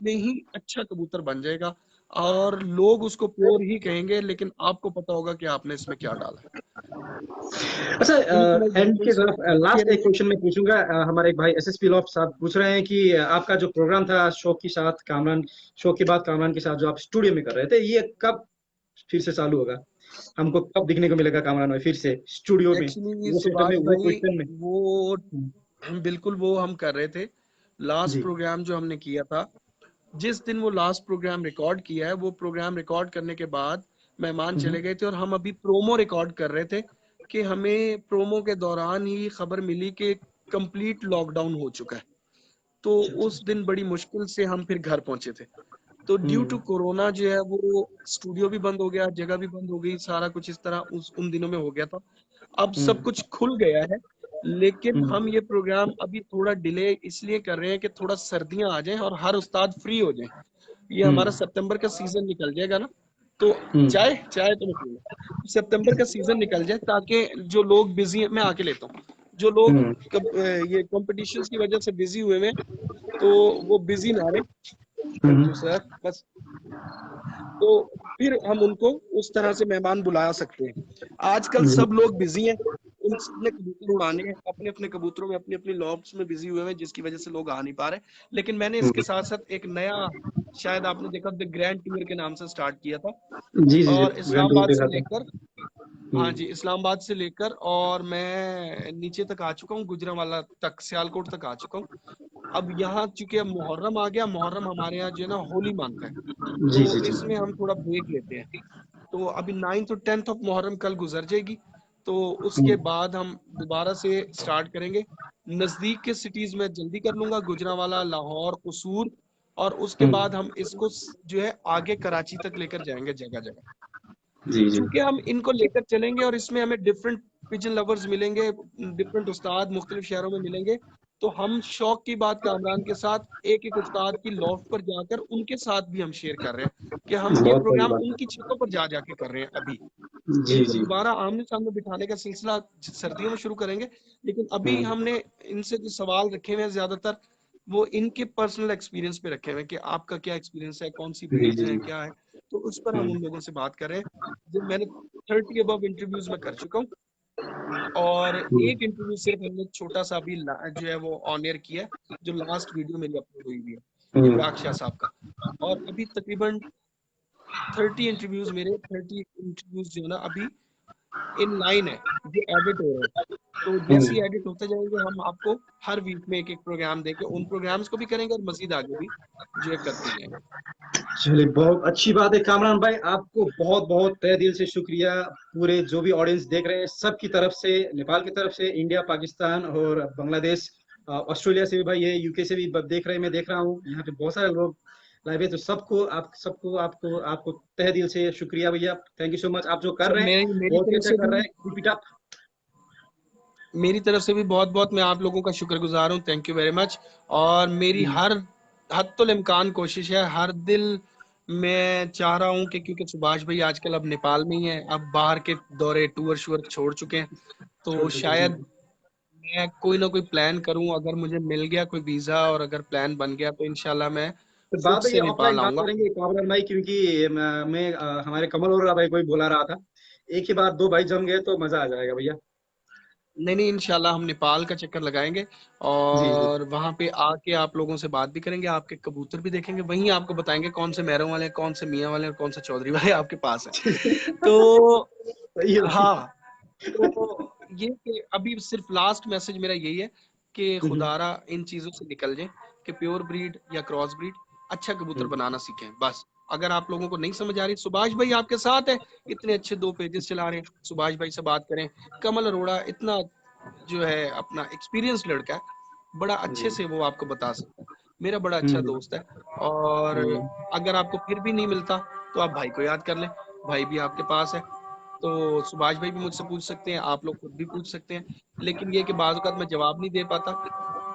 में ही अच्छा कबूतर बन जाएगा और लोग उसको प्योर ही कहेंगे, लेकिन आपको पता होगा कि आपने इसमें क्या डाला है। अच्छा, इनका एंड की तरफ लास्ट एक डिफरेंस क्वेश्चन मैं पूछूंगा। हमारे एक भाई एसएसपी लॉफ साहब पूछ रहे हैं कि आपका जो प्रोग्राम था शो के साथ कामरान, शो के बाद कामरान के साथ जो आप स्टूडियो में कर रहे थे, ये कब फिर से चालू होगा? हमको कब दिखने को मिलेगा कामरान में फिर से स्टूडियो में? एक्चुअली वो सिस्टम में, सुभाष वो भाई, क्वेश्चन में। वो बिल्कुल वो हम कर रहे थे। लास्ट जी। प्रोग्राम जो हमने किया था, जिस दिन वो लास्ट प्रोग्राम रिकॉर्ड किया है, वो प्रोग्राम रिकॉर्ड करने के बाद मेहमान हम्म। चले गए थे और हम अभी प्रोमो रिकॉर्ड कर रहे थे कि हमें प्रोमो के दौरान ही खबर मिली कि कंप्लीट लॉकडाउन हो चुका है। तो अच्छा, अच्छा, उस दिन बड़ी मुश्किल से हम फिर घर पहुंचे थे। तो ड्यू टू हम्म। कोरोना जो है वो स्टूडियो भी बंद हो गया, जगह भी बंद हो गई, सारा कुछ इस तरह उन दिनों में हो गया था। अब सब हम्म। कुछ खुल गया है, लेकिन हम्म। हम ये प्रोग्राम अभी थोड़ा डिले इसलिए कर रहे हैं कि थोड़ा सर्दियां आ जाएं और हर उस्ताद फ्री हो जाए। ये हमारा हम्म। सितंबर का सीजन निकल जाएगा ना, तो हम्म। चाय चाय तो मैं पीऊंगा। सितंबर का सीजन निकल जाए ताकि जो लोग बिजी हैं, मैं आके लेता हूँ, जो लोग हम्म। ये कॉम्पिटिशन्स की वजह से बिजी हुए हैं, तो वो बिजी ना रहे। Thank hmm. You sir. बस, तो फिर हम उनको उस तरह से मेहमान बुला सकते हैं। आजकल जी। सब लोग बिजी हैं, उन सबने कबूतर उड़ाने हैं, अपने अपने कबूतरों में, अपनी अपनी लॉफ्ट्स में बिजी हुए हैं, जिसकी वजह से लोग आ नहीं पा रहे। लेकिन मैंने इसके साथ साथ एक नया, शायद आपने देखा, द ग्रैंड टूर के नाम से स्टार्ट किया था। जी। जी। जी, और ग्रैंड टूर इस्लामाबाद से देखा था। लेकर, हाँ जी, इस्लामाबाद से लेकर और मैं नीचे तक आ चुका हूँ, गुजरांवाला तक, सियालकोट तक आ चुका हूँ। अब यहाँ चूंकि अब मुहर्रम आ गया, मुहर्रम हमारे यहाँ जो है ना होली मानता है, जी। जी। तो जी। इसमें हम थोड़ा ब्रेक लेते हैं। तो अभी 9th और 10th ऑफ मुहर्रम कल गुजर जाएगी, तो उसके हम्म। बाद हम दोबारा से स्टार्ट करेंगे। नजदीक के सिटीज में जल्दी कर लूंगा, गुजरांवाला, लाहौर, कसूर, और उसके हम्म। बाद हम इसको जो है आगे कराची तक लेकर जाएंगे, जगह जगह। जी। जी। चूंकि हम इनको लेकर चलेंगे और इसमें हमें डिफरेंट पिजन लवर्स मिलेंगे, डिफरेंट उस्ताद मुख्तलिफ शहरों में मिलेंगे, तो हम शौक की बात कामरान के साथ एक एक उस्ताद की लॉफ्ट पर जाकर उनके साथ भी हम शेयर कर रहे हैं कि हम ये बहुत बड़ी प्रोग्राम बात उनकी छतों पर जा जाके कर रहे हैं। अभी है। जी। इनको जी। दोबारा आमने सामने बिठाने का सिलसिला सर्दियों में शुरू करेंगे, लेकिन अभी हम्म। हमने इनसे जो सवाल रखे हुए हैं ज्यादातर वो इनके पर्सनल एक्सपीरियंस पे रखे हुए हैं कि आपका क्या एक्सपीरियंस है, कौन सी जी। ब्रीड्स जी। हैं, जी। क्या है। तो उस पर हम हम्म। उन लोगों से बात कर रहे हैं। जो मैंने 30 अबव इंटरव्यूज में कर चुका हूँ, और एक इंटरव्यू सिर्फ हमने छोटा सा अभी जो है वो ऑन एयर किया है, जो लास्ट वीडियो मेरी अपलोड हुई हुई है, हम्म। इमरान शाह साहब का। और अभी तकरीबन 30 इंटरव्यूज, मेरे 30 इंटरव्यूज जो है ना अभी इन लाइन है, जो एडिट हो रहे हैं। तो जैसे ही हम्म। एडिट होते जाएंगे, हम आपको हर वीक में एक एक प्रोग्राम देके उन प्रोग्राम्स को भी करेंगे और मजीद आगे भी जो है करते जाएंगे। चलिए, बहुत अच्छी बात है कामरान भाई, आपको बहुत बहुत तहे दिल से शुक्रिया। पूरे जो भी ऑडियंस देख रहे हैं सब की तरफ से, नेपाल की तरफ से, इंडिया, पाकिस्तान और बांग्लादेश, ऑस्ट्रेलिया से भी भाई है, यूके से भी देख रहे हैं, मैं देख रहा हूँ यहाँ पे बहुत सारे लोग लाइव है। तो सबको, आप सबको, आपको आपको तहे दिल से शुक्रिया भैया। Thank you so much. आप जो कर और रहे हैं मेरी बहुत ही तरफ अच्छा से कर भी, रहे हैं। Keep it up. मेरी तरफ से भी बहुत बहुत मैं आप लोगों का शुक्रगुजार हूँ। Thank you very much. और मेरी हर हद तो इम्कान कोशिश है, हर दिल मैं चाह रहा हूँ कि, क्योंकि सुभाष भाई आजकल अब नेपाल में ही है, अब बाहर के दौरे टूर शूर छोड़ चुके हैं, तो छोड़ चुके जी। शायद मैं कोई ना कोई प्लान करूं। अगर मुझे मिल गया कोई वीजा और अगर प्लान बन गया, तो इंशाल्लाह मैं तो खुद बाद में ये से ऑफलाइन नेपाल बात आऊंगा। करेंगे कामरान भाई, क्योंकि मैं हमारे कमल और भाई कोई बुला रहा था। एक ही बार दो भाई जम गए तो मजा आ जाएगा भैया। नहीं नहीं, इंशाल्लाह हम नेपाल का चक्कर लगाएंगे जी। जी। और वहां पे आके आप लोगों से बात भी करेंगे, आपके कबूतर भी देखेंगे, वहीं आपको बताएंगे कौन से मैरों वाले, कौन से मियाँ वाले और कौन से चौधरी वाले आपके पास है। तो सही है भाई। हाँ, तो ये कि अभी सिर्फ लास्ट मैसेज मेरा यही है कि हम्म। खुदारा इन चीजों से निकल जाए, कि प्योर ब्रीड या क्रॉस ब्रीड अच्छा कबूतर बनाना सीखें बस। अगर आप लोगों को नहीं समझ आ रही, सुभाष भाई आपके साथ है, इतने अच्छे 2 पेजेस चला रहे हैं, सुभाष भाई से बात करें। कमल अरोड़ा इतना जो है अपना एक्सपीरियंस लड़का है, बड़ा अच्छे जी। से वो आपको बता सकता है, मेरा बड़ा अच्छा हम्म। दोस्त है। और हम्म। अगर आपको फिर भी नहीं मिलता, तो आप भाई को याद कर लें, भाई भी आपके पास है। तो सुभाष भाई भी मुझसे पूछ सकते हैं, आप लोग खुद भी पूछ सकते हैं, लेकिन ये कि बाज़ औक़ात मैं जवाब नहीं दे पाता।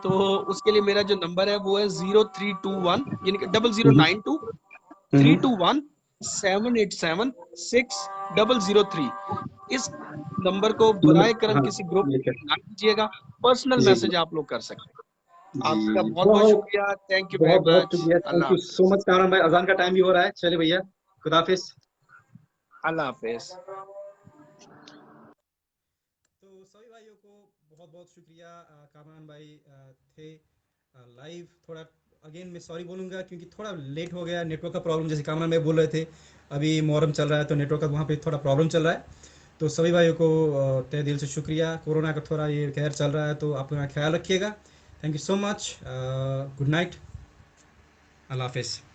तो उसके लिए मेरा जो नंबर है वो है 0321, यानी कि हम्म। 0092 हम्म। 321 7876003। इस नंबर को बराए करम हाँ, किसी ग्रुप में लेकर ना कीजिएगा, पर्सनल जी मैसेज आप लोग कर सकते हैं। आपका जी बहुत बहुत शुक्रिया, थैंक यू वेरी बहुत मच। शुक्रिया, thank Allah you Hafiz. So much Kamran भाई। अजान का टाइम भी हो रहा है, चलिए भैया, खुदा हाफिज। अल्लाह हाफिज। तो सभी भाइयों को बहुत बहुत शुक्रिया। कामरान भाई थे लाइव। थोड़ा अगेन मैं सॉरी बोलूँगा क्योंकि थोड़ा लेट हो गया, नेटवर्क का प्रॉब्लम, जैसे कामरान भाई बोल रहे थे अभी मुहर्रम चल रहा है तो नेटवर्क का वहाँ पे थोड़ा प्रॉब्लम चल रहा है। तो सभी भाइयों को तहे दिल से शुक्रिया। कोरोना का थोड़ा ये कहर चल रहा है तो आप अपना ख्याल रखिएगा। Thank you so much. Good night. अल्लाह हाफिज़।